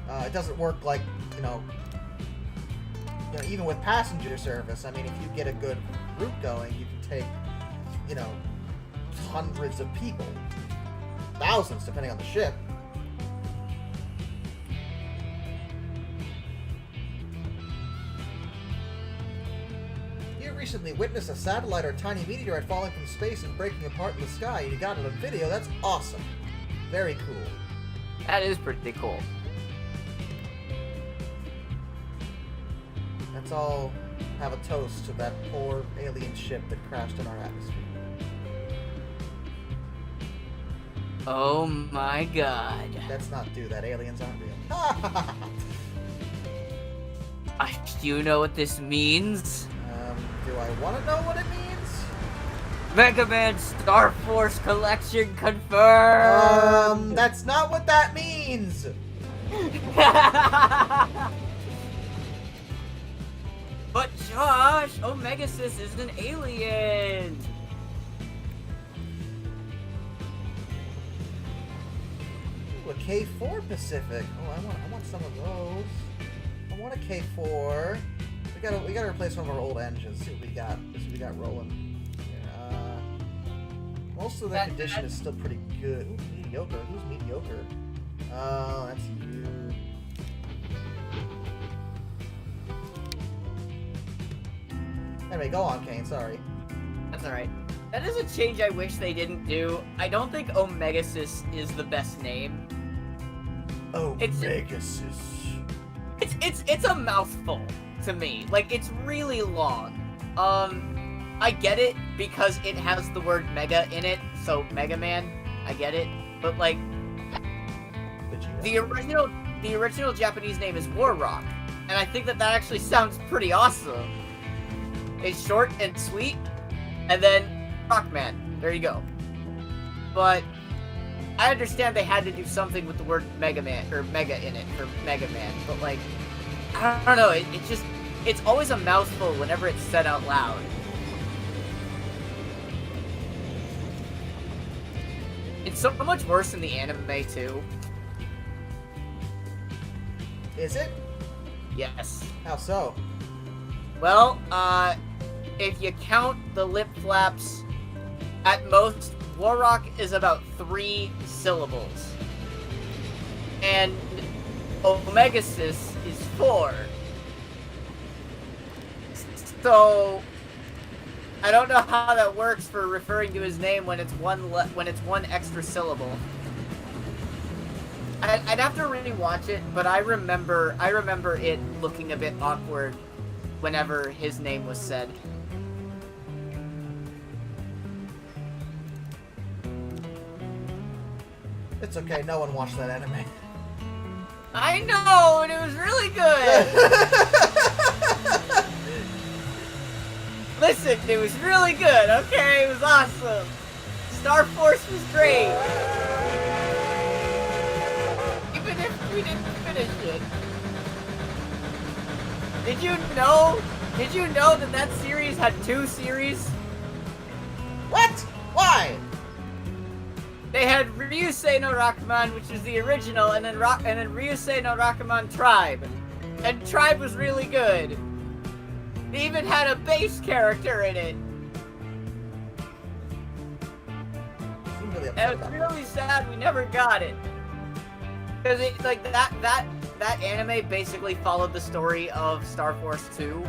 It doesn't work like, even with passenger service. I mean, if you get a good route going, you can take, hundreds of people. Thousands, depending on the ship. You recently witnessed a satellite or tiny meteorite falling from space and breaking apart in the sky. You got it on video. That's awesome. Very cool. That is pretty cool. Let's all have a toast to that poor alien ship that crashed in our atmosphere. Oh my god. Let's not do that. Aliens aren't real. Do you know what this means? Do I want to know what it means? Mega Man Star Force Collection confirmed! That's not what that means! But Josh, Omegasis is an alien! Ooh, a K4 Pacific. Oh, I want some of those. I want a K4. We gotta replace one of our old engines. See what we got. See what we got rolling. Here, most of the condition is still pretty good. Ooh, mediocre. Who's mediocre? Oh, that's you. Anyway, go on, Kane. Sorry. That's alright. That is a change I wish they didn't do. I don't think Omegasis is the best name. Omegasis. It's a mouthful to me. Like, it's really long. I get it because it has the word mega in it, so Mega Man, I get it. But like, the original Japanese name is Warrock, and I think that actually sounds pretty awesome. It's short and sweet, and then Rockman. There you go. But I understand they had to do something with the word Mega Man or Mega in it for Mega Man, but like, I don't know. It's always a mouthful whenever it's said out loud. It's so much worse in the anime too. Is it? Yes. How so? Well, if you count the lip flaps, at most, Warrock is about 3 syllables. And Omegasis is 4. So, I don't know how that works for referring to his name when it's one extra syllable. I'd have to rewatch it, but I remember it looking a bit awkward whenever his name was said. It's okay, no one watched that anime. I know, and it was really good! Listen, it was really good, okay? It was awesome! Star Force was great! Even if we didn't finish it. Did you know that series had 2 series? What? Why? They had Ryusei no Rakuman, which is the original, and then Ryusei no Rakuman Tribe. And Tribe was really good. They even had a bass character in it. Really And it was really sad we never got it. Because that anime basically followed the story of Star Force 2.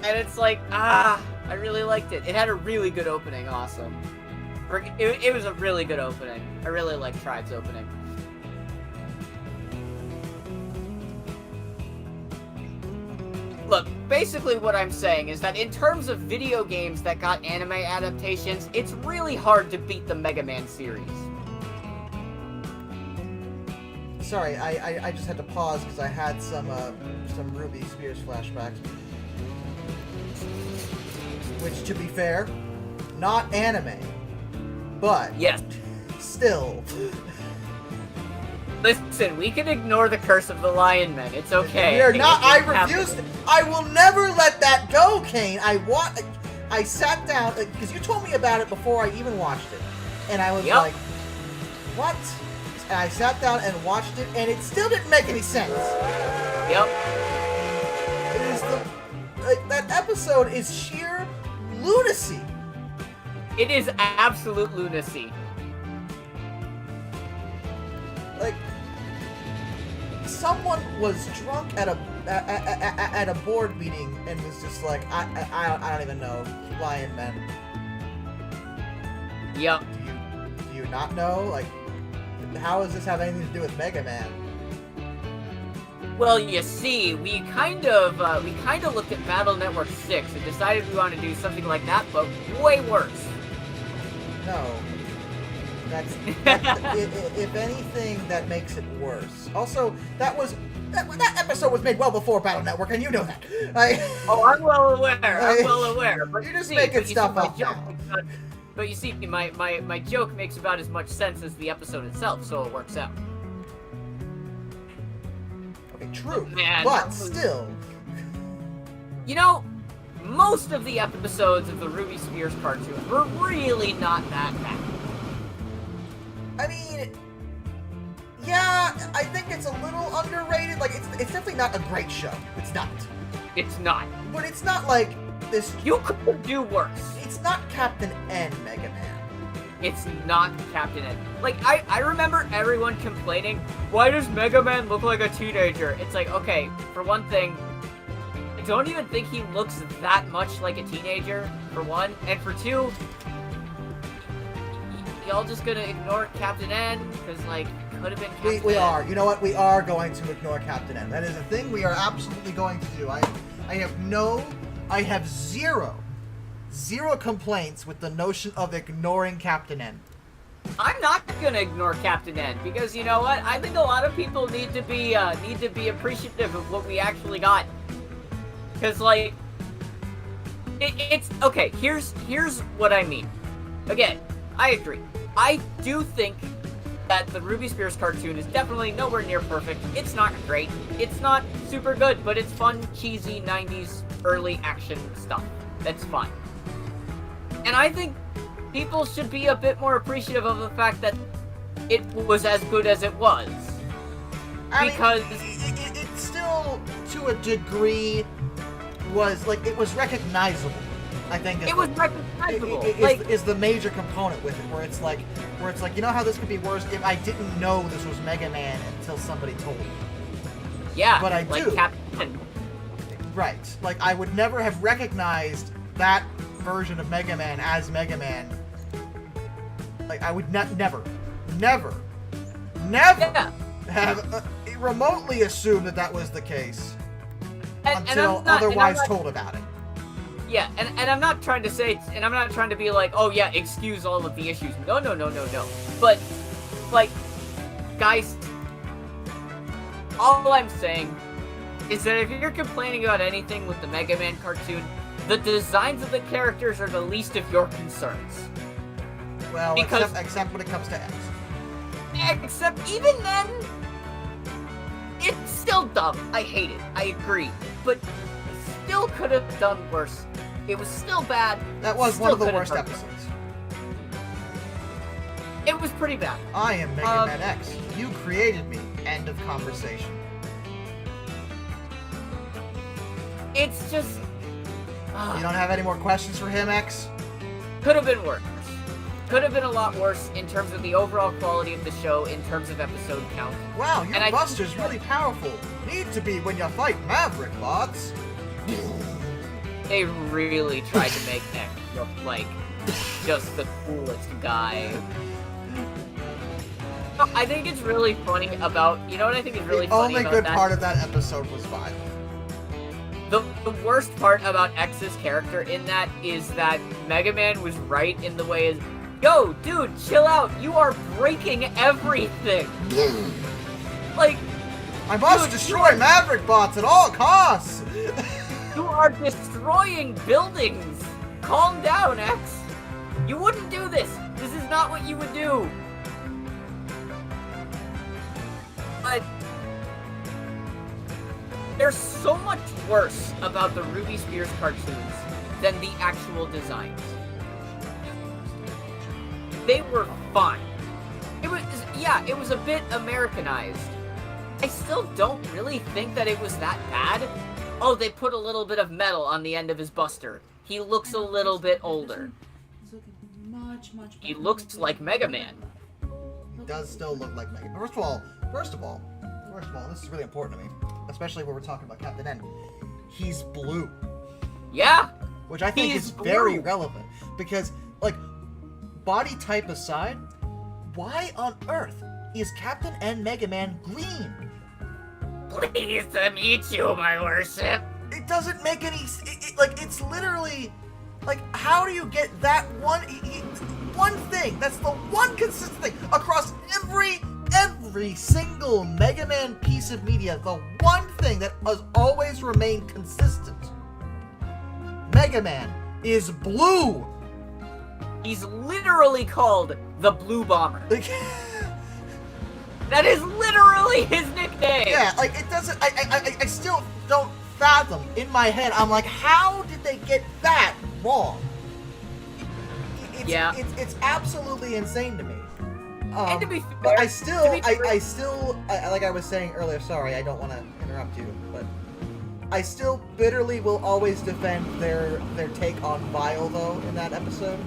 And it's like, I really liked it. It had a really good opening, awesome. It was a really good opening. I really like Tribe's opening. Look, basically what I'm saying is that in terms of video games that got anime adaptations, it's really hard to beat the Mega Man series. sorry, I just had to pause because I had some Ruby Spears flashbacks. Which, to be fair, not anime, but Yes. still. Listen, we can ignore the curse of the Lion Men. It's okay. We are not. I It happened. refuse. I will never let that go, Kane. I sat down because you told me about it before I even watched it, and I was Yep. like, "What?" And I sat down and watched it, and it still didn't make any sense. Yep. It is that episode is sheer lunacy. It is absolute lunacy. Like, someone was drunk at a board meeting and was just like, I don't even know, Lion Men. Yep. Do you not know? Like, how does this have anything to do with Mega Man? Well, you see, we kind of looked at Battle Network 6 and decided we wanted to do something like that, but way worse. No. If anything, that makes it worse. Also, that episode was made well before Battle Network, and you know that. Oh, I'm well aware. I'm well aware. But You're just see, making but you stuff see, up now. But you see, my joke makes about as much sense as the episode itself, so it works out. Okay, true. Man, but still. You know, most of the episodes of the Ruby Spears cartoon were really not that bad. I mean, yeah, I think it's a little underrated. Like, it's definitely not a great show. It's not. It's not. But it's not like this. You could do worse. It's not Captain N Mega Man. It's not Captain N. Like, I remember everyone complaining, why does Mega Man look like a teenager? It's like, okay, for one thing, I don't even think he looks that much like a teenager, for one. And for two, y'all just gonna ignore Captain N? Because, like, could have been Captain We N. are. You know what? We are going to ignore Captain N. That is a thing we are absolutely going to do. I have zero complaints with the notion of ignoring Captain N. I'm not gonna ignore Captain N, because you know what? I think a lot of people need to be appreciative of what we actually got. Because, like, it's okay. Here's what I mean. Again, I agree. I do think that the Ruby Spears cartoon is definitely nowhere near perfect. It's not great. It's not super good, but it's fun, cheesy 90s early action stuff. That's fine. And I think people should be a bit more appreciative of the fact that it was as good as it was. Because it still, to a degree, was like, it was recognizable. I think it was recognizable. Is the major component with it, where it's like, you know how this could be worse if I didn't know this was Mega Man until somebody told me. Yeah, but I like do. Captain. Right. Like, I would never have recognized that version of Mega Man as Mega Man. Like, I would never Yeah. have remotely assumed that was the case And until I'm not, otherwise and I'm not, told about it. Yeah, and I'm not trying to say, and I'm not trying to be like, oh yeah, excuse all of the issues. No. But, like, guys, all I'm saying is that if you're complaining about anything with the Mega Man cartoon, the designs of the characters are the least of your concerns. Well, Because- except when it comes to X. Except even then, it's still dumb. I hate it. I agree. But it still could have done worse. It was still bad. That was Still one of the could've worst done episodes. It was pretty bad. I am Mega Man X. You created me. End of conversation. It's just... You don't have any more questions for him, X? Could have been worse. Could have been a lot worse in terms of the overall quality of the show, in terms of episode count. Wow, your And I- Buster's really powerful. Need to be when you fight Maverick bots. They really tried to make X look like just the coolest guy. I think it's really funny about... You know what I think is really The funny only about good that? part of that episode was Vibe. The worst part about X's character in that is that Mega Man was right in the way is, yo, dude, chill out, you are breaking everything. Like, I must Dude, destroy Maverick bots at all costs! you are destroying buildings! Calm down, X! You wouldn't do this! This is not what you would do! But there's so much worse about the Ruby Spears cartoons than the actual designs. They were fine. It was a bit Americanized. I still don't really think that it was that bad. Oh, they put a little bit of metal on the end of his buster. He looks a little bit older. He's looking much He better. looks like Mega Man. He does still look like Mega. First of all, this is really important to me, especially when we're talking about Captain N. He's blue, Yeah, which I think He's is very blue. relevant because, like, body type aside, why on earth is Captain N Mega Man green? pleased to meet you, my worship. It doesn't make any. Like, it's literally, like, how do you get that one thing? That's the one consistent thing across every single Mega Man piece of media. The one thing that has always remained consistent. Mega Man is blue. He's literally called the Blue Bomber. Like, That is literally his nickname. yeah, like, it doesn't. I still don't fathom in my head. I'm like, how did they get that wrong? It's absolutely insane to me. And to be But fair, I still, like I was saying earlier, sorry, I don't want to interrupt you, but I still bitterly will always defend their take on Vile, though, in that episode.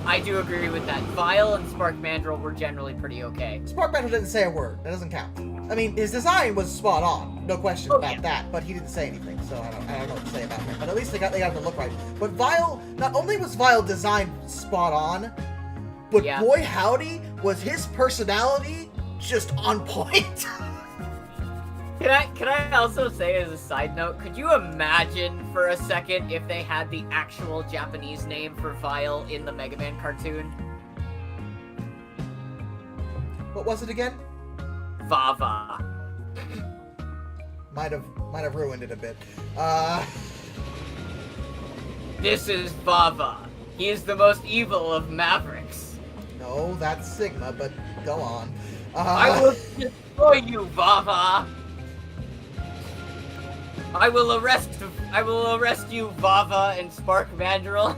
I do agree with that. Vile and Spark Mandrill were generally pretty okay. Spark Banter didn't say a word. That doesn't count. I mean, his design was spot on, no question about that, but he didn't say anything, so I don't know what to say about him. But at least they got him to look right. But Vile, not only was Vile design spot on, but Yeah. boy howdy, was his personality just on point. Can I also say as a side note, could you imagine for a second if they had the actual Japanese name for Vile in the Mega Man cartoon? What was it again? Vava. Might have ruined it a bit. This is Vava. He is the most evil of Mavericks. No, that's Sigma, but go on. I will destroy you, Vava. I will arrest you, Vava and Spark Mandrill.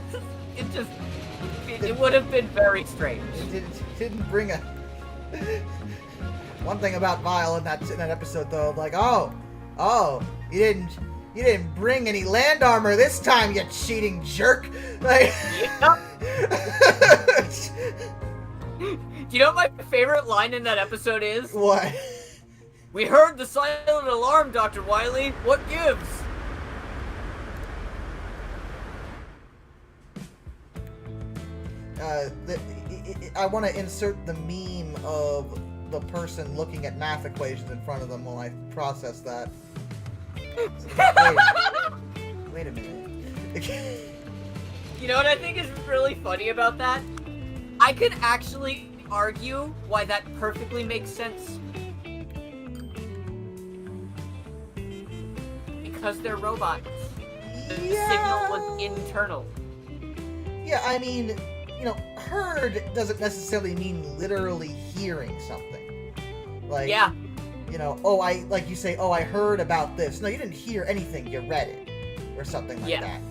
It would have been very strange. It didn't bring a. One thing about Vile in that episode, though, like, oh, you didn't bring any land armor this time, you cheating jerk. Like, Yep. Do you know what my favorite line in that episode is? what? We heard the silent alarm, Dr. Wily. What gives? I want to insert the meme of the person looking at math equations in front of them while I process that. Wait a minute. You know what I think is really funny about that? I could actually argue why that perfectly makes sense. Because they're robots. The signal was internal. Yeah, I mean, you know, heard doesn't necessarily mean literally hearing something. Like, Yeah. you know, like you say, I heard about this. No, you didn't hear anything, you read it. Or something like that.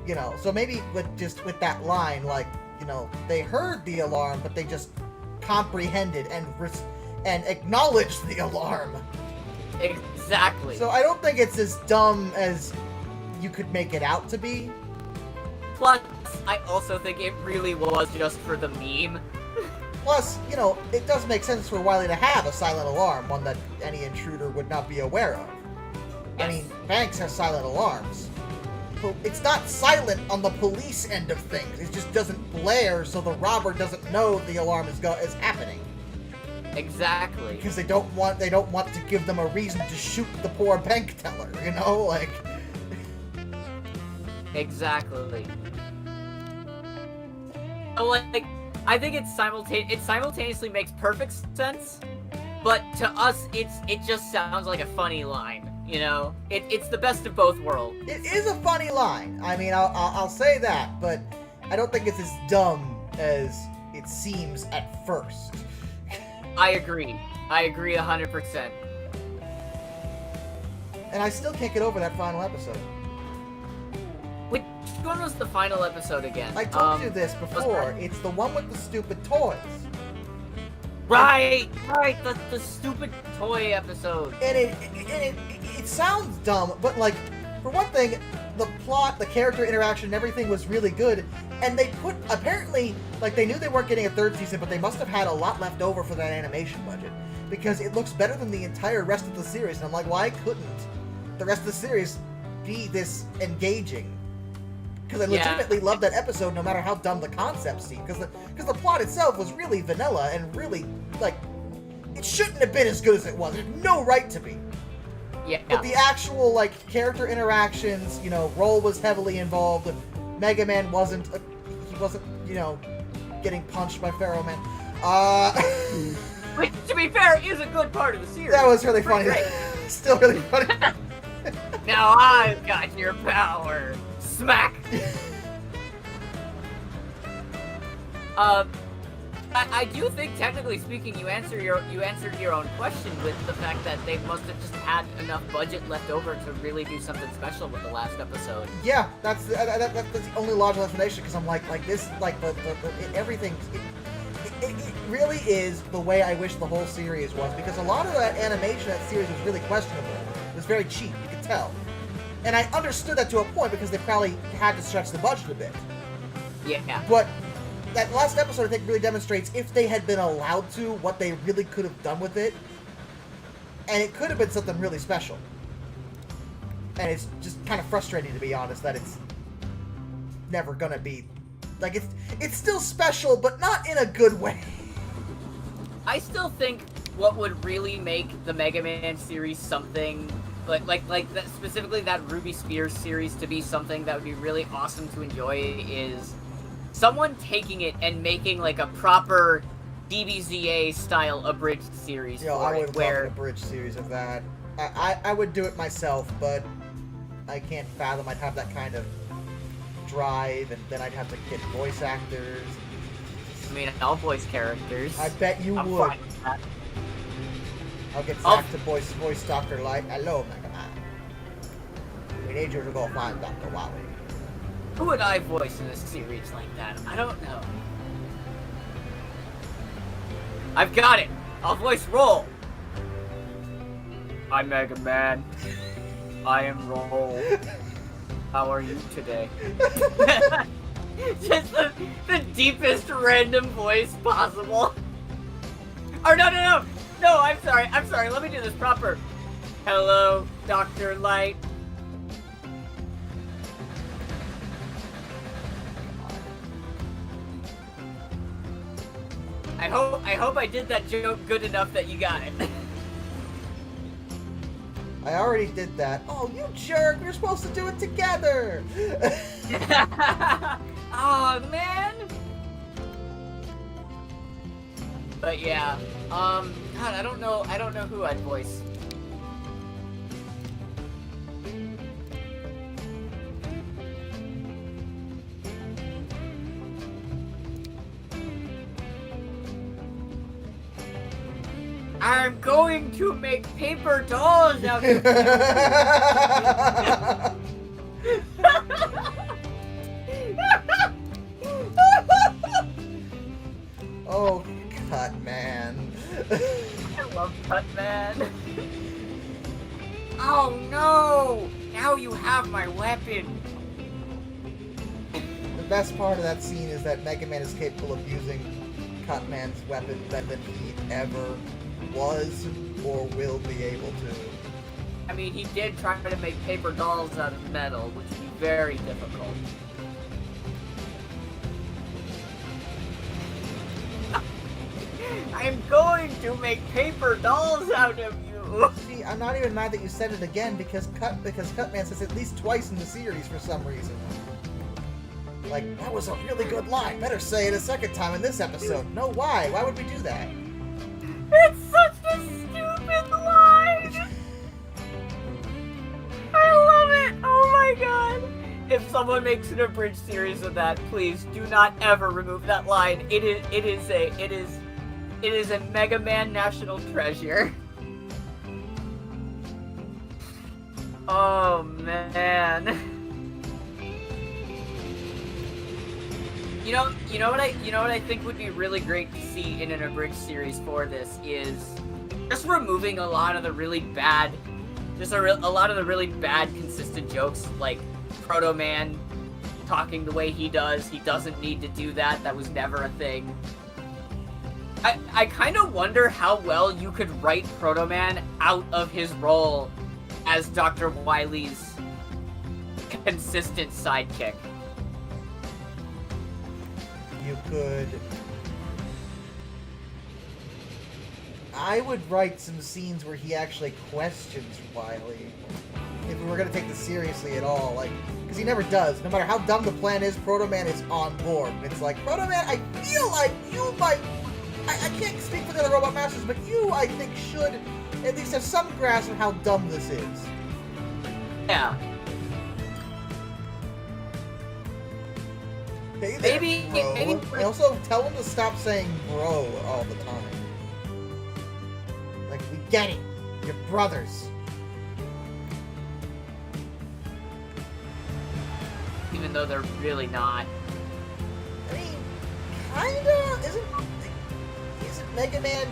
You know, so maybe with that line, like, you know, they heard the alarm, but they just comprehended and acknowledged the alarm. Exactly. So I don't think it's as dumb as you could make it out to be. Plus, I also think it really was just for the meme. Plus, you know, it does make sense for Wily to have a silent alarm, one that any intruder would not be aware of. I mean, banks have silent alarms. But it's not silent on the police end of things. It just doesn't blare so the robber doesn't know the alarm is happening. Exactly. Because they don't want to give them a reason to shoot the poor bank teller, you know? Like, Exactly. So, like, I think it simultaneously makes perfect sense, but to us, it just sounds like a funny line. You know, it's the best of both worlds. It is a funny line. I mean, I'll say that, but I don't think it's as dumb as it seems at first. I agree 100%. And I still can't get over that final episode. Which one was the final episode again? I told you this before. It's the one with the stupid toys. Right, the stupid toy episode. And it sounds dumb, but like, for one thing, the plot, the character interaction, and everything was really good. And they put, apparently, like, they knew they weren't getting a third season, but they must have had a lot left over for that animation budget. Because it looks better than the entire rest of the series. And I'm like, why couldn't the rest of the series be this engaging? Because I legitimately loved that episode, no matter how dumb the concept seemed. Because the plot itself was really vanilla and really, like, it shouldn't have been as good as it was. It had no right to be. Yeah. But the actual, like, character interactions, you know, Roll was heavily involved. Mega Man wasn't, he wasn't, you know, getting punched by Pharaoh Man. Which, to be fair, is a good part of the series. That was really funny. Still really funny. Now I've got your power. Smack! I do think, technically speaking, you answered your own question with the fact that they must have just had enough budget left over to really do something special with the last episode. Yeah, that's the only logical explanation. Because I'm like this, like everything. It really is the way I wish the whole series was. Because a lot of that animation, that series was really questionable. It was very cheap. You could tell. And I understood that to a point because they probably had to stretch the budget a bit. Yeah. But that last episode, I think, really demonstrates if they had been allowed to, what they really could have done with it. And it could have been something really special. And it's just kind of frustrating, to be honest, that it's never gonna be... Like, it's still special, but not in a good way. I still think what would really make the Mega Man series something... Like that, specifically that Ruby Spears series to be something that would be really awesome to enjoy is someone taking it and making like a proper DBZA style abridged series for I it. would love an abridged series of that. I would do it myself, but I can't fathom I'd have that kind of drive, and then I'd have to get voice actors. I mean, all voice characters. I bet you I'm would. fine with that. I'll get Zach to voice Dr. Light. Hello, Mega Man. We need you to go find Dr. Wily. Who would I voice in a series like that? I don't know. I've got it! I'll voice Roll! I'm Mega Man. I am Roll. How are you today? Just the deepest random voice possible. Or no! No, I'm sorry, let me do this proper. Hello, Dr. Light. I hope I did that joke good enough that you got it. I already did that. Oh, you jerk! We're supposed to do it together! Oh man! But yeah, God, I don't know who I'd voice. I'm going to make paper dolls out of you. Oh, Cut Man. I love Cut Man. Oh no! Now you have my weapon. The best part of that scene is that Mega Man is capable of using Cut Man's weapon better than he ever was or will be able to. I mean, he did try to make paper dolls out of metal, which would be very difficult. I'm going to make paper dolls out of you! See, I'm not even mad that you said it again because Cutman says it at least twice in the series for some reason. Like, that was a really good line. Better say it a second time in this episode. No, why? Why would we do that? It's such a someone makes an abridged series of that, please do not ever remove that line. It is a Mega Man national treasure. Oh man. You know what I think would be really great to see in an abridged series for this is just removing a lot of the really bad, a lot of the really bad consistent jokes, like Proto Man talking the way he does. He doesn't need to do that. That was never a thing. I kind of wonder how well you could write Proto Man out of his role as Dr. Wily's consistent sidekick. You could... I would write some scenes where he actually questions Wily. If we were going to take this seriously at all. Like, because he never does. No matter how dumb the plan is, Proto Man is on board. It's like, Proto Man, I feel like you might... I can't speak for the other Robot Masters, but you, I think, should at least have some grasp of how dumb this is. Yeah. Hey there, Maybe. And also, tell him to stop saying bro all the time. Like, we get it. You're brothers. Even though they're really not. I mean, kinda. Isn't Mega Man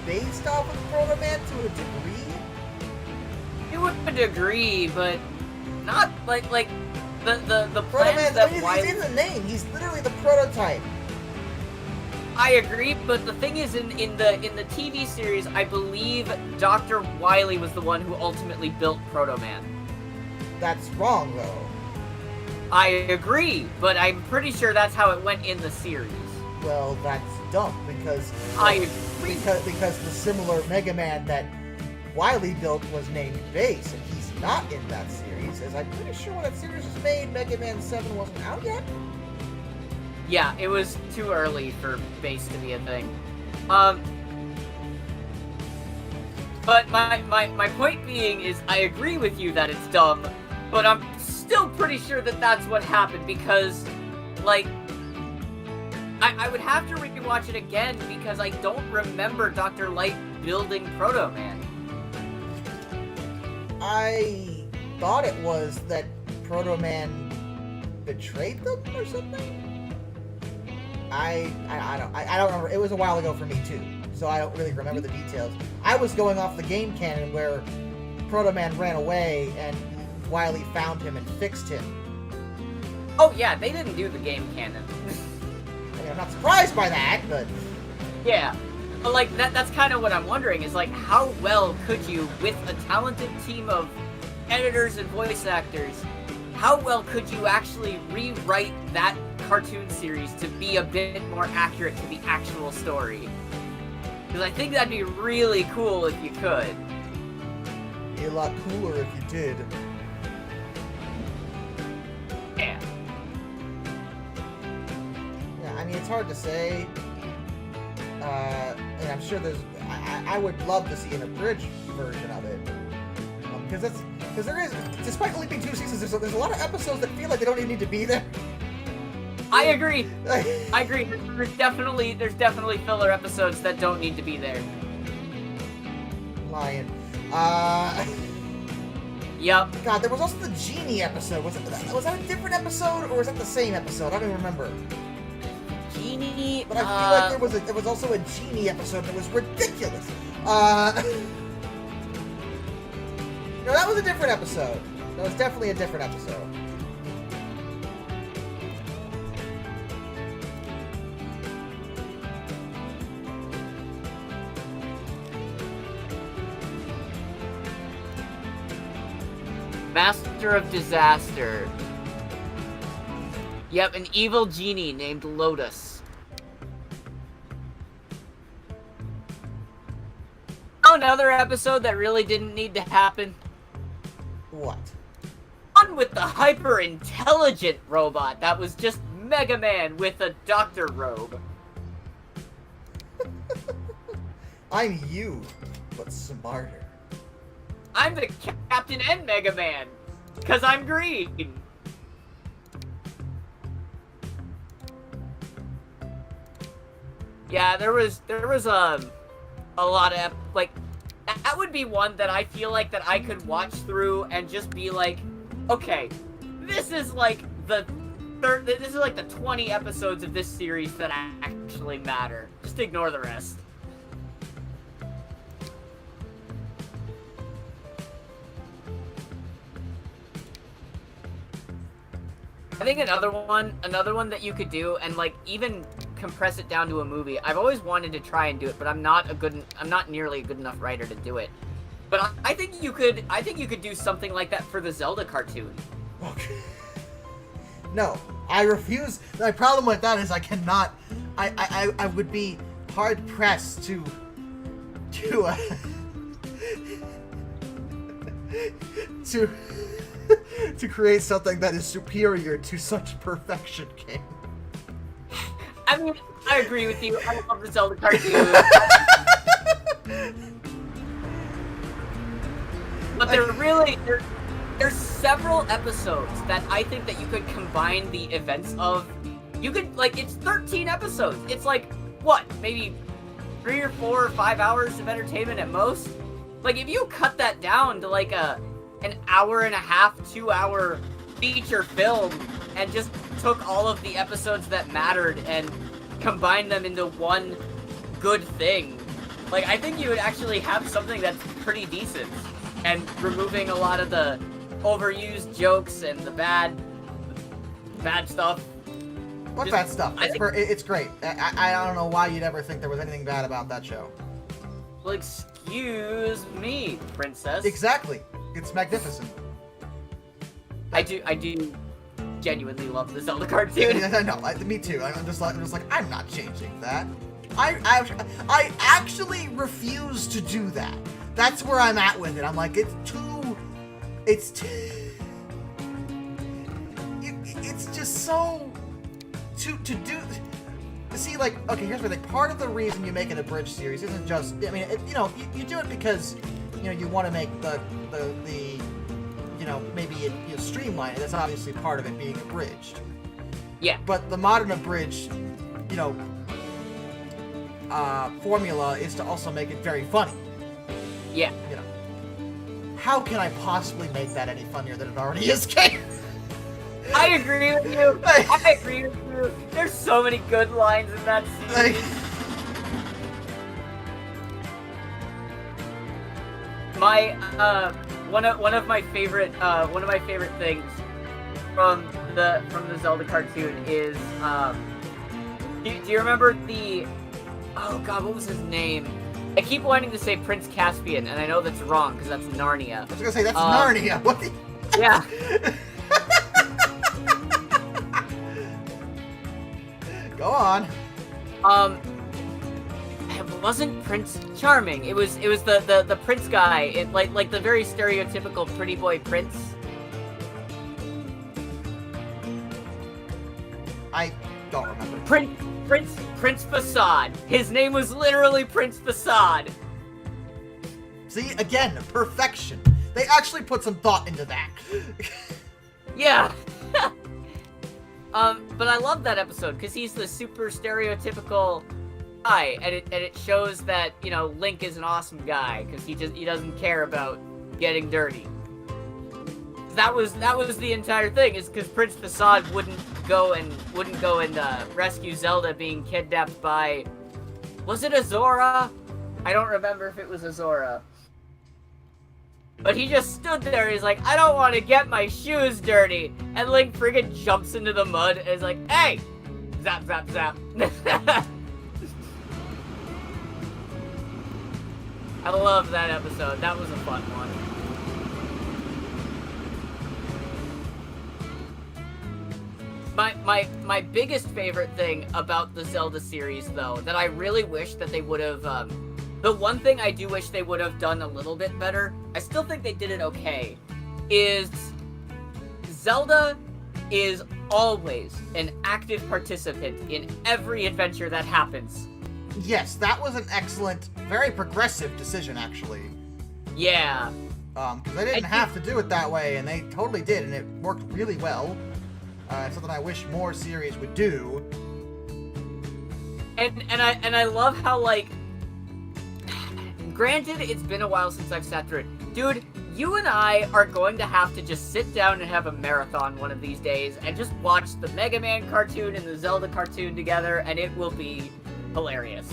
based off of Proto Man to a degree? To a degree, but not like the Proto plans Man, that I mean, Wily... he's in the name. He's literally the prototype. I agree, but the thing is, in the TV series, I believe Dr. Wily was the one who ultimately built Proto Man. That's wrong, though. I agree, but I'm pretty sure that's how it went in the series. Well, that's dumb, because... I agree. Because the similar Mega Man that Wily built was named Base, and he's not in that series, as I'm pretty sure when that series was made, Mega Man 7 wasn't out yet. Yeah, it was too early for Base to be a thing. But my point being is, I agree with you that it's dumb, but I'm still pretty sure that that's what happened, because, like, I would have to rewatch it again, because I don't remember Dr. Light building Proto Man. I thought it was that Proto Man betrayed them or something? I don't remember. It was a while ago for me too, so I don't really remember the details. I was going off the game canon where Proto Man ran away and Wily found him and fixed him. Oh yeah, they didn't do the game canon. I mean, I'm not surprised by that, but... Yeah. But, like, that's kind of what I'm wondering, is, like, how well could you, with a talented team of editors and voice actors, how well could you actually rewrite that cartoon series to be a bit more accurate to the actual story? Because I think that'd be really cool if you could. Be a lot cooler if you did. Yeah. Yeah, I mean, it's hard to say. And I'm sure there's... I would love to see an abridged version of it. Because there is... Despite only being 2 seasons, there's a lot of episodes that feel like they don't even need to be there. I agree. I agree. There's definitely filler episodes that don't need to be there. Lion. Yup. God, there was also the Genie episode. Was that a different episode, or was that the same episode? I don't even remember. Genie. But I feel like there was also a Genie episode that was ridiculous. No, that was a different episode. That was definitely a different episode. Master of Disaster. Yep, an evil genie named Lotus. Oh, another episode that really didn't need to happen. What? One with the hyper-intelligent robot that was just Mega Man with a doctor robe. I'm you, but smarter. I'm the Captain and Mega Man, because I'm green. Yeah, there was a lot of like that would be one that I feel like that I could watch through and just be like, okay, this is like the 20 episodes of this series that actually matter. Just ignore the rest. I think another one that you could do and like even compress it down to a movie. I've always wanted to try and do it, but I'm not nearly a good enough writer to do it. But I think you could do something like that for the Zelda cartoon. Okay. No, I refuse. My problem with that is I cannot. I would be hard pressed to to create something that is superior to such perfection, game. I mean, I agree with you. I love the Zelda cartoon. But there's several episodes that I think that you could combine the events of. You could, like, it's 13 episodes. It's like, what, maybe 3 or 4 or 5 hours of entertainment at most? Like, if you cut that down to, like, an hour and a half, 2-hour feature film and just took all of the episodes that mattered and combined them into one good thing, like, I think you would actually have something that's pretty decent and removing a lot of the overused jokes and the bad stuff. What bad stuff? It's great. I don't know why you'd ever think there was anything bad about that show. Well, excuse me, princess. Exactly. It's magnificent. I do genuinely love the Zelda cartoon. Yeah, I know. Me too. I'm just like I'm not changing that. I actually refuse to do that. That's where I'm at with it. I'm like, it's just so to do. See, like, okay, here's the thing. Part of the reason you make it a bridge series isn't just, I mean, you do it because, you want to make the maybe you streamline it. That's obviously part of it being abridged. Yeah. But the modern abridged, formula is to also make it very funny. Yeah. How can I possibly make that any funnier than it already is, Kate? I agree with you. I agree with you. There's so many good lines in that series. My one of my favorite things from the Zelda cartoon is do you remember the, oh god, what was his name? I keep wanting to say Prince Caspian, and I know that's wrong because that's Narnia. I was gonna say that's Narnia. What? Yeah. Go on. It wasn't Prince Charming. It was the prince guy. It like the very stereotypical pretty boy prince. I don't remember. Prince Facade. His name was literally Prince Facade. See, again, perfection. They actually put some thought into that. Yeah. But I love that episode because he's the super stereotypical guy, and it shows that Link is an awesome guy because he doesn't care about getting dirty. That was the entire thing, is because Prince Facade wouldn't go and rescue Zelda being kidnapped by, was it Azora? I don't remember if it was Azora. But he just stood there, he's like, I don't want to get my shoes dirty. And Link friggin' jumps into the mud and is like, hey! Zap, zap, zap. I love that episode. That was a fun one. My biggest favorite thing about the Zelda series, though, that I really wish that they would have, the one thing I do wish they would have done a little bit better, I still think they did it okay, is Zelda is always an active participant in every adventure that happens. Yes, that was an excellent, very progressive decision, actually. Yeah. Because they didn't have to do it that way, and they totally did, and it worked really well. Something I wish more series would do. And I love how, like, granted, it's been a while since I've sat through it. Dude, you and I are going to have to just sit down and have a marathon one of these days and just watch the Mega Man cartoon and the Zelda cartoon together, and it will be hilarious.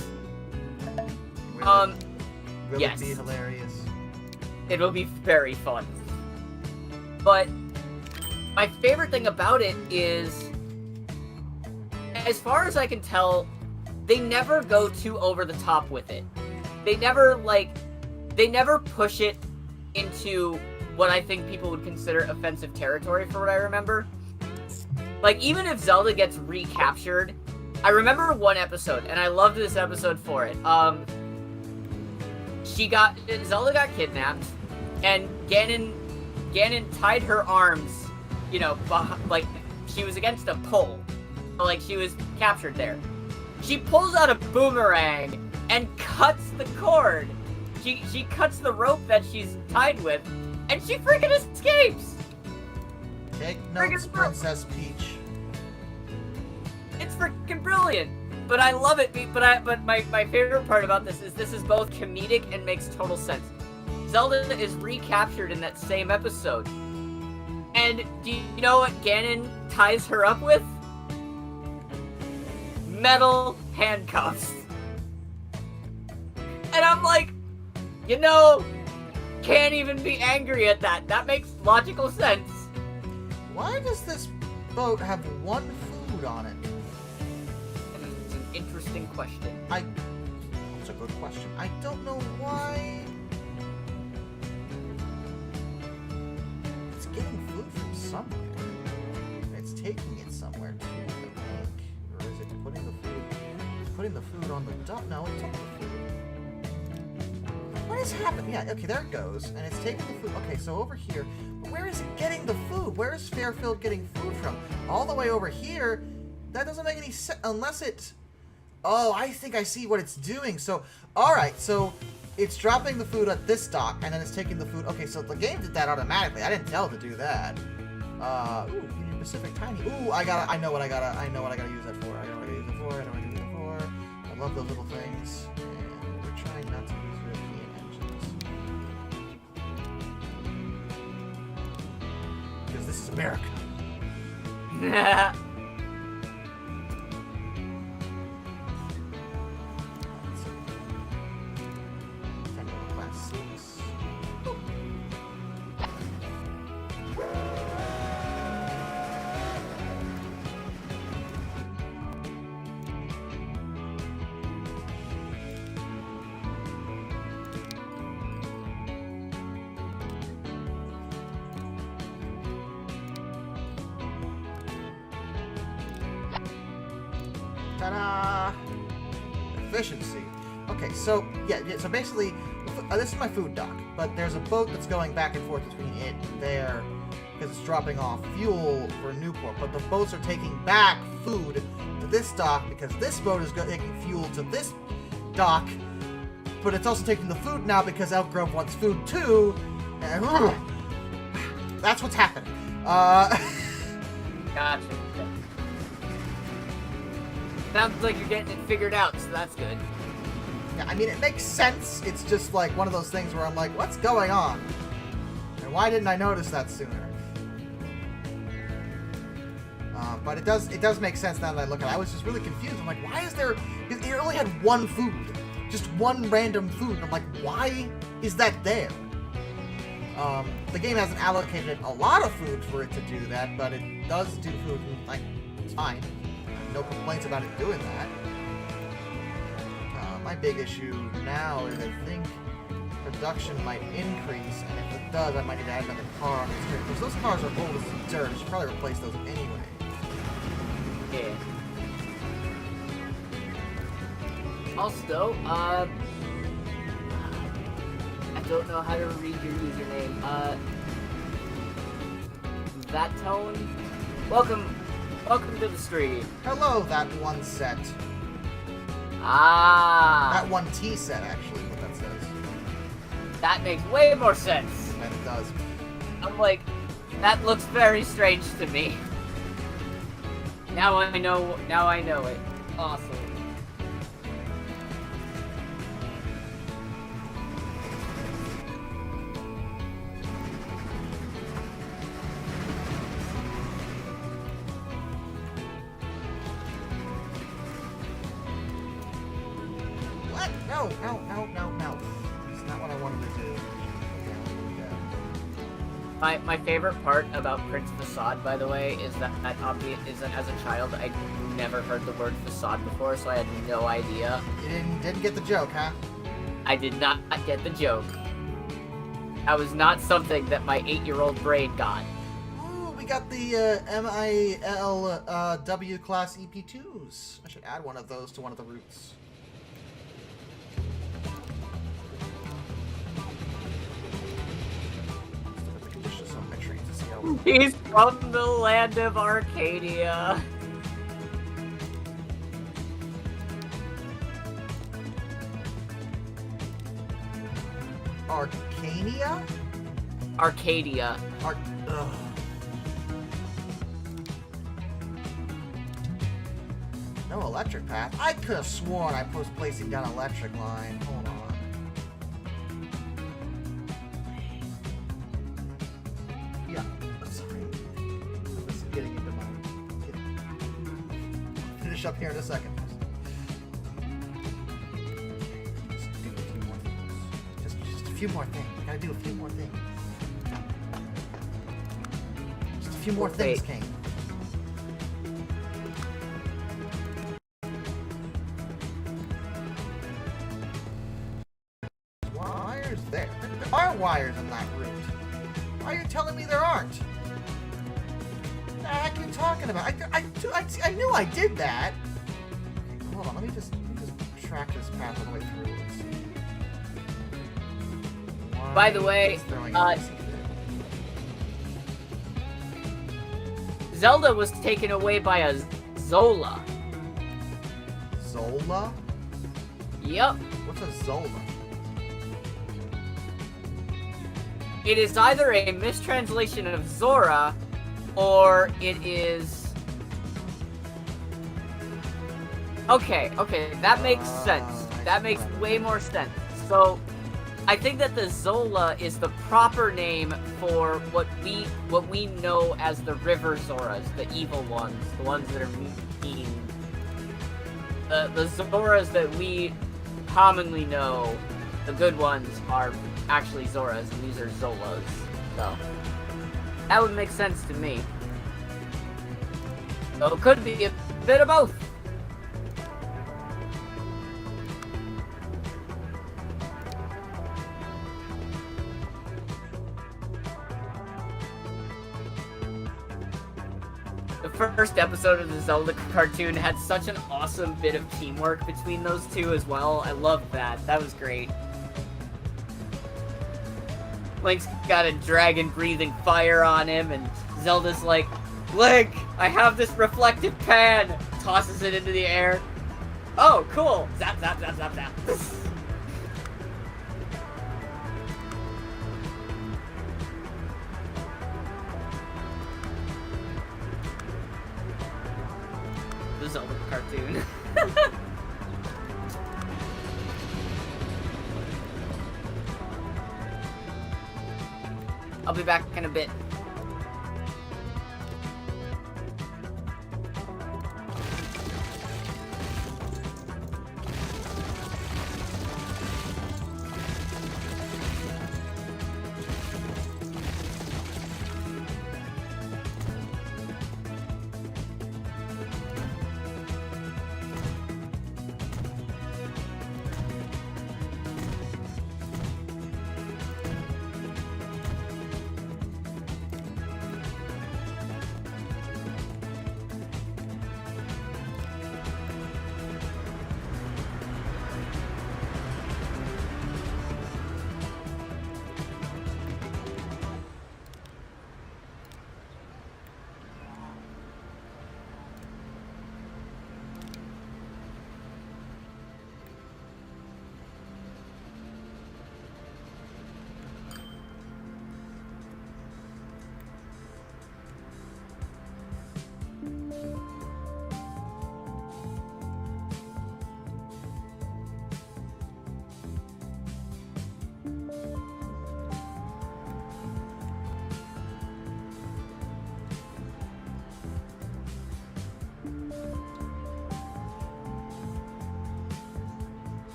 Will yes. it be hilarious? It will be very fun. But my favorite thing about it is, as far as I can tell, they never go too over the top with it. They never push it into what I think people would consider offensive territory, for what I remember. Like, even if Zelda gets recaptured, I remember one episode, and I loved this episode for it. Zelda got kidnapped, and Ganon tied her arms, you know, like she was against a pole, like she was captured there. She pulls out a boomerang and cuts the cord. She cuts the rope that she's tied with, and she freaking escapes! Take notes, Princess Peach. It's freaking brilliant! But I love it, but my favorite part about this is both comedic and makes total sense. Zelda is recaptured in that same episode. And do you know what Ganon ties her up with? Metal handcuffs. And I'm like, you know, can't even be angry at that. That makes logical sense. Why does this boat have one food on it? It's an interesting question. It's a good question. I don't know why. It's getting food from somewhere. It's taking it somewhere too, I think. Or is it putting the food on the dump? No, it took the food. What is happening? Yeah, okay, there it goes. And it's taking the food. Okay, so over here. But where is it getting the food? Where is Fairfield getting food from? All the way over here? That doesn't make any sense. Unless it... Oh, I think I see what it's doing. So, alright, so it's dropping the food at this dock, and then it's taking the food... Okay, so the game did that automatically. I didn't tell it to do that. Ooh, Union Pacific Tiny. Ooh, I know what I gotta use that for. I know what I gotta use it for. I know what I gotta use it for. I love those little things. And we're trying not to use European engines. Because this is America. Class 6. Ta-da! Efficiency. Okay, so, so basically, this is my food dock, but there's a boat that's going back and forth between it and there, because it's dropping off fuel for Newport, but the boats are taking back food to this dock, because this boat is taking fuel to this dock, but it's also taking the food now because Elk Grove wants food too, and that's what's happening. Gotcha. Sounds like you're getting it figured out, so that's good. Yeah, I mean, it makes sense. It's just like one of those things where I'm like, what's going on? And why didn't I notice that sooner? But it does make sense now that I look at it. I was just really confused. I'm like, why is there... It only had one food. Just one random food. And I'm like, why is that there? The game hasn't allocated a lot of food for it to do that, but it does do food, and, like, it's fine. No complaints about it doing that. My big issue now is I think production might increase, and if it does, I might need to add another car on the street. Because those cars are old as dirt. I should probably replace those anyway. Yeah. Also, I don't know how to read your username. That tone? Welcome to the stream. Hello, that one set. Ah. That one T set, actually, what that says. That makes way more sense. And it does. I'm like, that looks very strange to me. Now I know it. Awesome. No, no, no, no, no. That's not what I wanted to do. Okay, My favorite part about Prince Facade, by the way, is that as a child I never heard the word facade before, so I had no idea. you didn't get the joke, huh? I did not get the joke. That was not something that my 8-year-old brain got. Oh, we got the MILW class EP2s. I should add one of those to one of the routes. He's from the land of Arcadia. Arcania? Arcadia. Ugh. No electric path? I could have sworn I was placing down electric line. Hold on. Yeah, sorry. This is getting into my... Finish up here in a second. Just a few more things. I gotta do a few more things. Just a few more things, Kane. Wires there. There are wires in that route. Why are you telling me there aren't? What the heck are you talking about? I knew I did that. Okay, hold on. Let me just track this path all the way through. Let's see. By the way, Zelda was taken away by a Zola. Zola? Yep. What's a Zola? It is either a mistranslation of Zora, or it is... Okay, that makes sense. That makes way more sense. So, I think that the Zola is the proper name for what we know as the River Zoras, the evil ones, the ones that are mean. The Zoras that we commonly know, the good ones, are actually Zoras, and these are Zolas. So, that would make sense to me. So it could be a bit of both. The first episode of the Zelda cartoon had such an awesome bit of teamwork between those two as well. I loved that. That was great. Link's got a dragon breathing fire on him, and Zelda's like, Link, I have this reflective pan! Tosses it into the air. Oh, cool! Zap, zap, zap, zap, zap. The Zelda cartoon. I'll be back in a bit.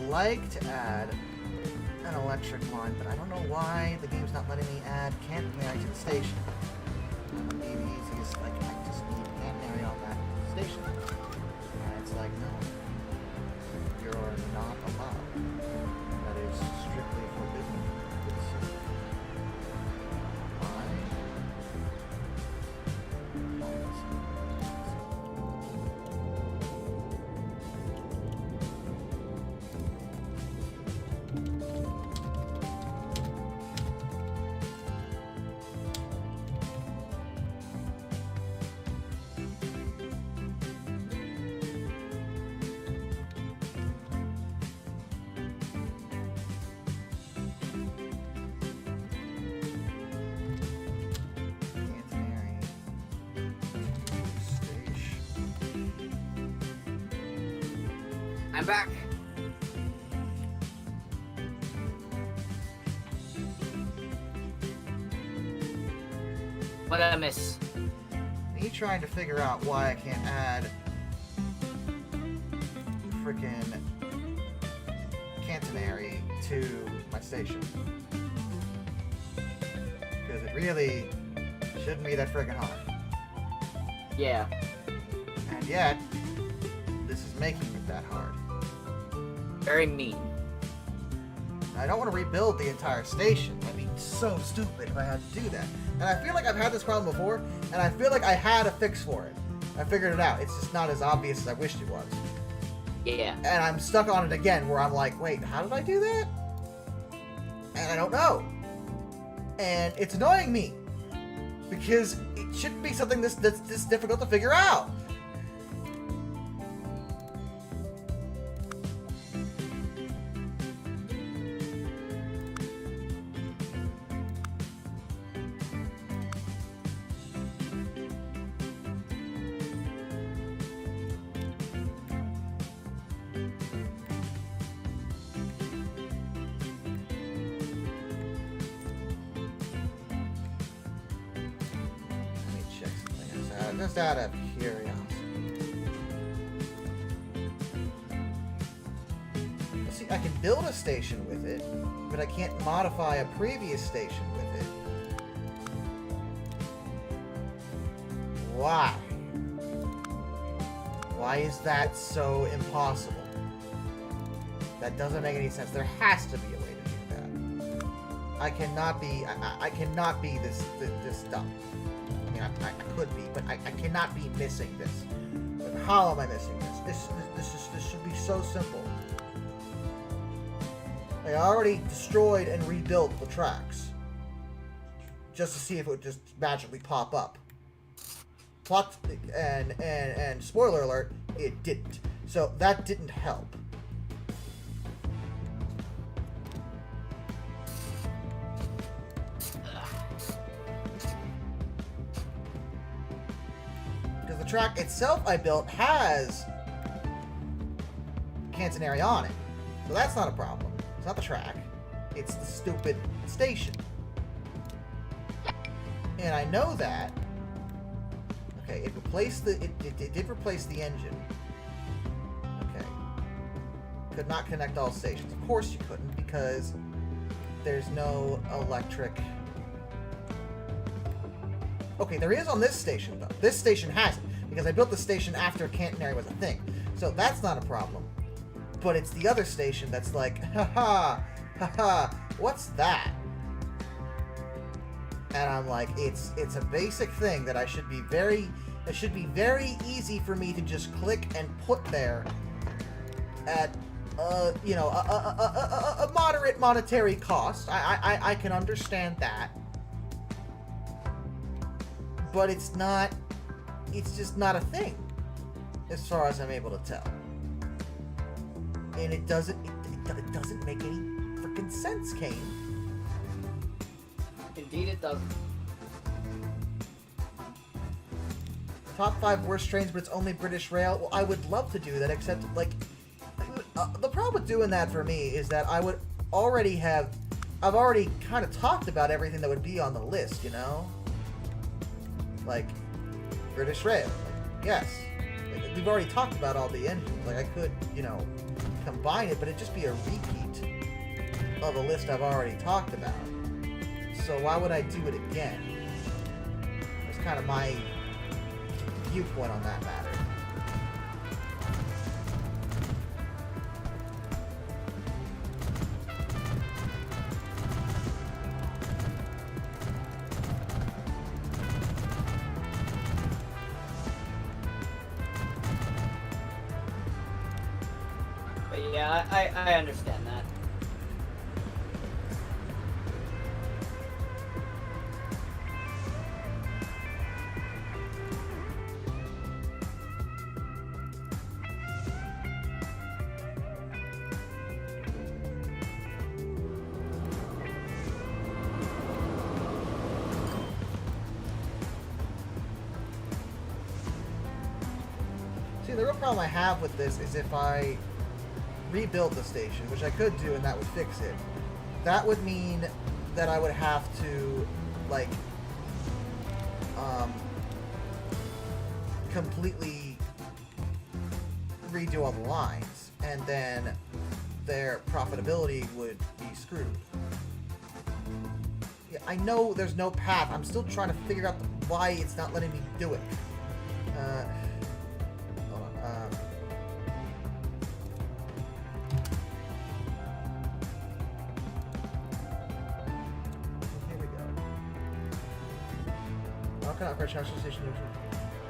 like to add an electric line, but I don't know why the game's not letting me add catenary to the station. That would be the easiest. Like, I just need catenary on that station. And it's like, no. You're not allowed. That is strictly forbidden. Why? I'm back. What did I miss? Me trying to figure out why I can't add frickin' catenary to my station. Because it really shouldn't be that frickin' hard. Yeah. And yet, this is making it that hard. Very mean. I don't want to rebuild the entire station. That'd be so stupid if I had to do that. And I feel like I've had this problem before, and I feel like I had a fix for it. I figured it out. It's just not as obvious as I wished it was. Yeah. And I'm stuck on it again, where I'm like, wait, how did I do that? And I don't know. And it's annoying me. Because it shouldn't be something that's this difficult to figure out. Just out of curiosity. See, I can build a station with it, but I can't modify a previous station with it. Why? Why is that so impossible? That doesn't make any sense. There has to be a way to do that. I cannot be this dumb. I mean, I could be, but I cannot be missing this. But how am I missing this? This should be so simple. I already destroyed and rebuilt the tracks. Just to see if it would just magically pop up. Plot and spoiler alert, it didn't. So that didn't help. The track itself I built has catenary on it. So that's not a problem. It's not the track. It's the stupid station. And I know that. Okay, it replaced the... It did replace the engine. Okay. Could not connect all stations. Of course you couldn't, because there's no electric... Okay, there is on this station, though. This station has it. Because I built the station after catenary was a thing. So that's not a problem. But it's the other station that's like, haha, what's that? And I'm like, it's a basic thing that it should be very easy for me to just click and put there at a moderate monetary cost. I can understand that. But it's just not a thing, as far as I'm able to tell. And it doesn't make any freaking sense, Kane. Indeed it doesn't. Top 5 worst trains, but it's only British Rail. Well, I would love to do that, except, like, the problem with doing that for me is that I've already kind of talked about everything that would be on the list, you know? Like, British Rail. Like, yes. We've already talked about all the engines. Like, I could, you know, combine it, but it'd just be a repeat of a list I've already talked about. So why would I do it again? That's kind of my viewpoint on that matter. But yeah, I understand that. See, the real problem I have with this is if I rebuild the station, which I could do and that would fix it, that would mean that I would have to, like, completely redo all the lines, and then their profitability would be screwed. Yeah, I know there's no path. I'm still trying to figure out why it's not letting me do it. Hold on. Here we go. How can I upgrade charge station?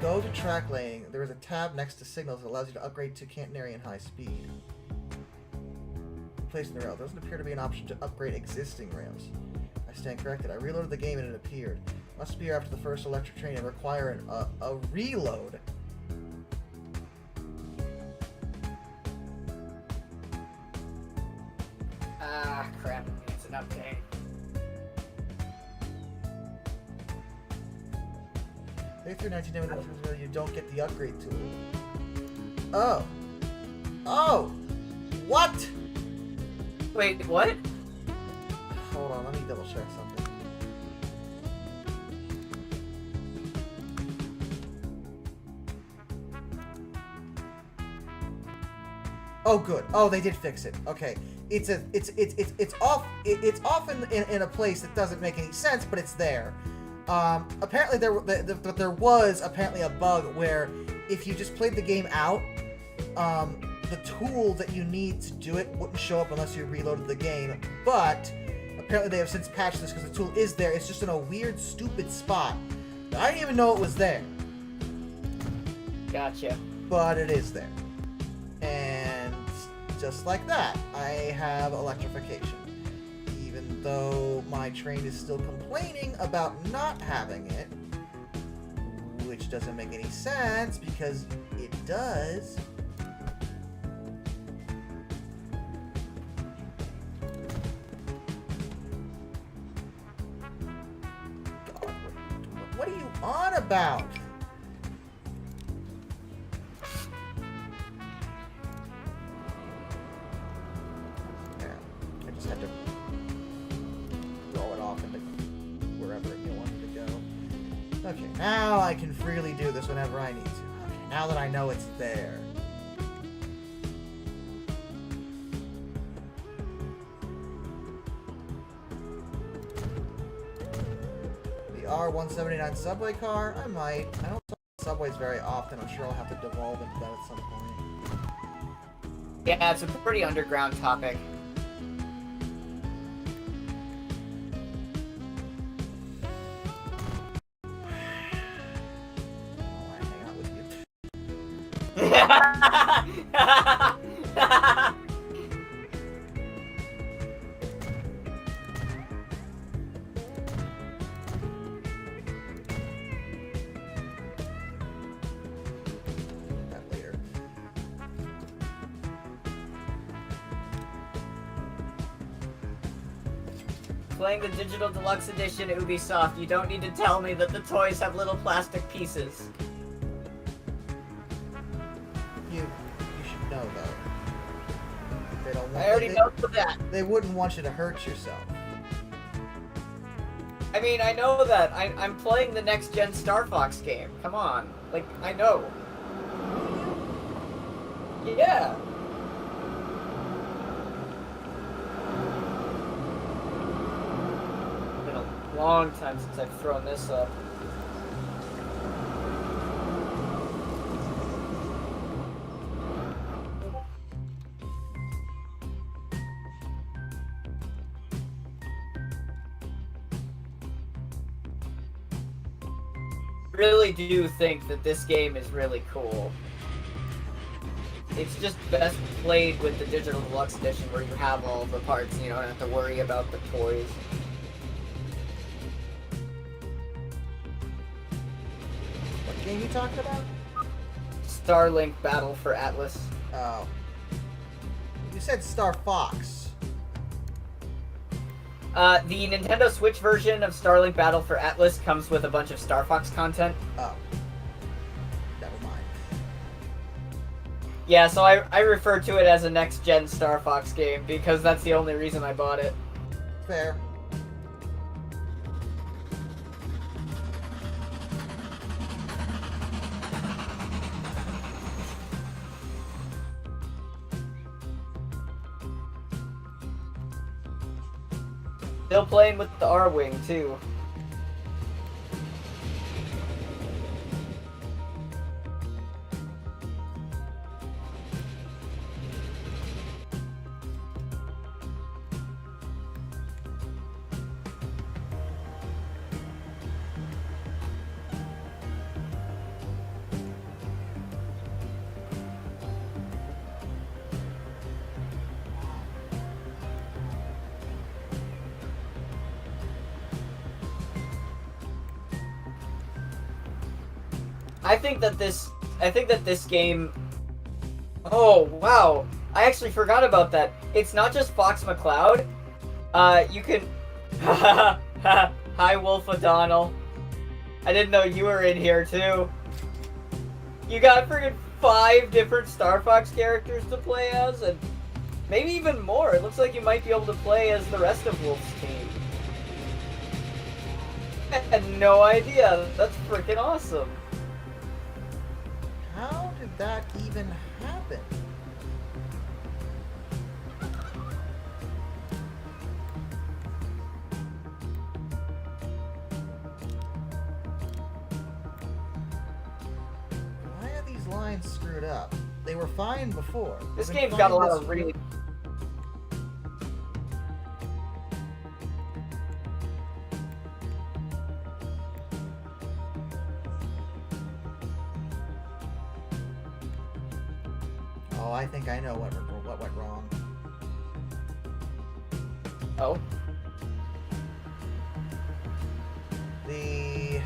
Go to track lane. There is a tab next to signals that allows you to upgrade to catenary and high speed. Placing the rail. There doesn't appear to be an option to upgrade existing rails. I stand corrected. I reloaded the game and it appeared. Must be after the first electric train and require a reload. Ah, crap. It's an update. Through 1990, you don't get the upgrade tool. Oh. Oh! What? Wait, what? Hold on, let me double check something. Oh, good. Oh, they did fix it. Okay, it's off in a place that doesn't make any sense, but it's there. Apparently there was apparently a bug where if you just played the game out, the tool that you need to do it wouldn't show up unless you reloaded the game. But apparently they have since patched this because the tool is there. It's just in a weird, stupid spot. I didn't even know it was there. Gotcha. But it is there. And just like that, I have electrification. Even though my train is still complaining about not having it, which doesn't make any sense because it does. God, what are you on about? I just had to roll it off into wherever you want me to go. Okay, now I can freely do this whenever I need to. Okay, now that I know it's there. The R179 subway car? I might. I don't talk subways very often. I'm sure I'll have to devolve into that at some point. Yeah, it's a pretty underground topic. That later. Playing the digital deluxe edition Ubisoft, you don't need to tell me that the toys have little plastic pieces. You should know though. They don't want. I already know that. They wouldn't want you to hurt yourself. I mean, I know that. I'm playing the next-gen Star Fox game. Come on. Like, I know. Yeah. Been a long time since I've thrown this up. Really do think that this game is really cool. It's just best played with the digital deluxe edition where you have all the parts and you don't have to worry about the toys. What game you talking about? Starlink Battle for Atlas. Oh. You said Star Fox. The Nintendo Switch version of Starlink Battle for Atlas comes with a bunch of Star Fox content. Oh. Never mind. Yeah, so I refer to it as a next-gen Star Fox game because that's the only reason I bought it. Fair. Still playing with the R-Wing, too. I think that this game. Oh wow! I actually forgot about that. It's not just Fox McCloud. You can. Hi, Wolf O'Donnell. I didn't know you were in here too. You got friggin' 5 different Star Fox characters to play as, and maybe even more. It looks like you might be able to play as the rest of Wolf's team. I had no idea. That's freaking awesome. How did that even happen? Why are these lines screwed up? They were fine before. This They've been game's got a fine lot this of really. Oh, I think I know what went wrong. Oh. The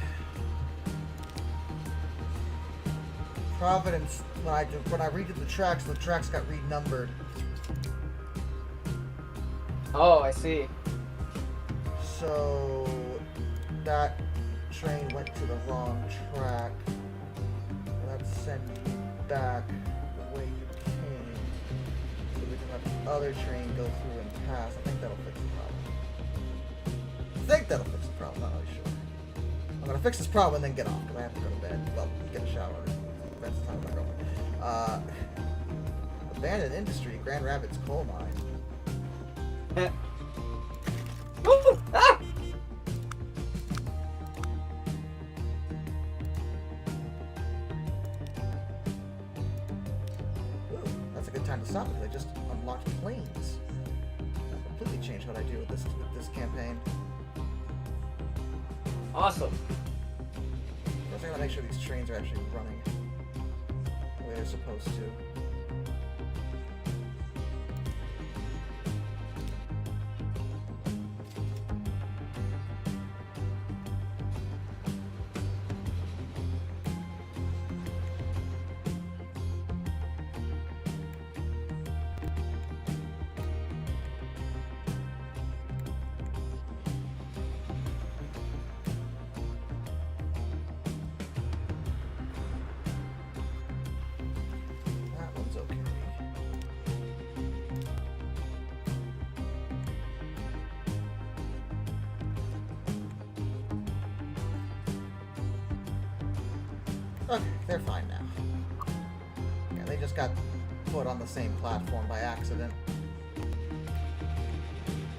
Providence, when I redid the tracks got renumbered. Oh, I see. So that train went to the wrong track. Let's send you back the way you came, so we can let the other train go through and pass. I think that'll fix the problem. Not really sure. I'm gonna fix this problem and then get off because I have to go to bed. Well, get a shower. That's the time with my girlfriend. Abandoned industry, Grand Rapids coal mine. Ooh, ah! Ooh, that's a good time to stop because I just unlocked planes. That completely changed what I do with this campaign. Awesome. First, I gotta make sure these trains are actually running the way they're supposed to. That one's okay. Okay, they're fine now. Yeah, they just got foot on the same platform by accident.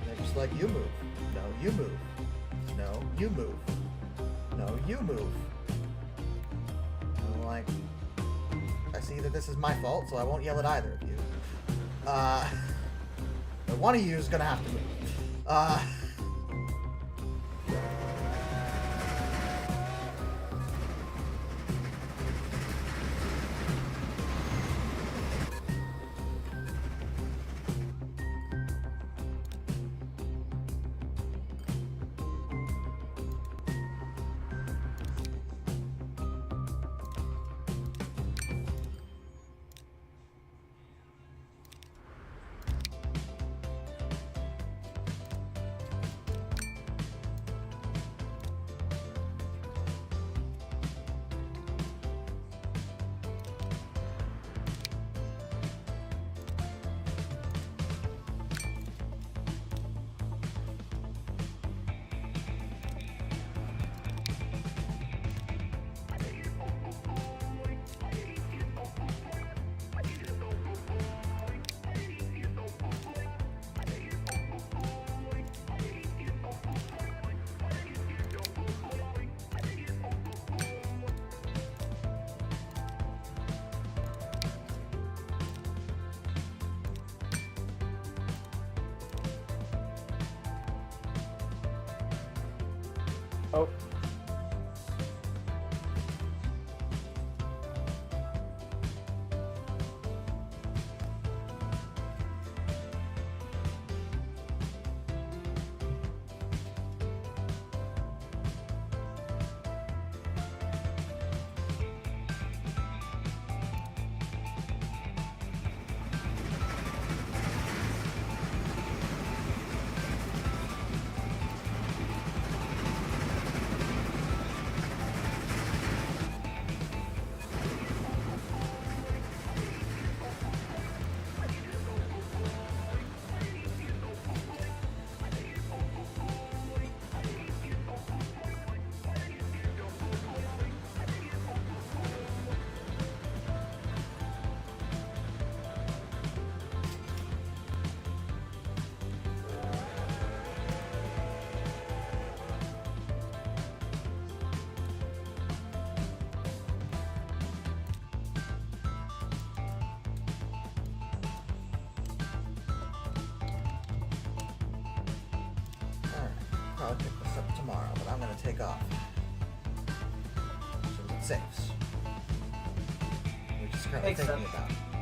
They're just like, you move. No, you move. No, you move. No, you move. And I'm like, I see that this is my fault, so I won't yell at either of you. But one of you is gonna have to move. Oh. I'll pick this up tomorrow, but I'm gonna take off. So it's safe. Which is currently Makes thinking sense. about.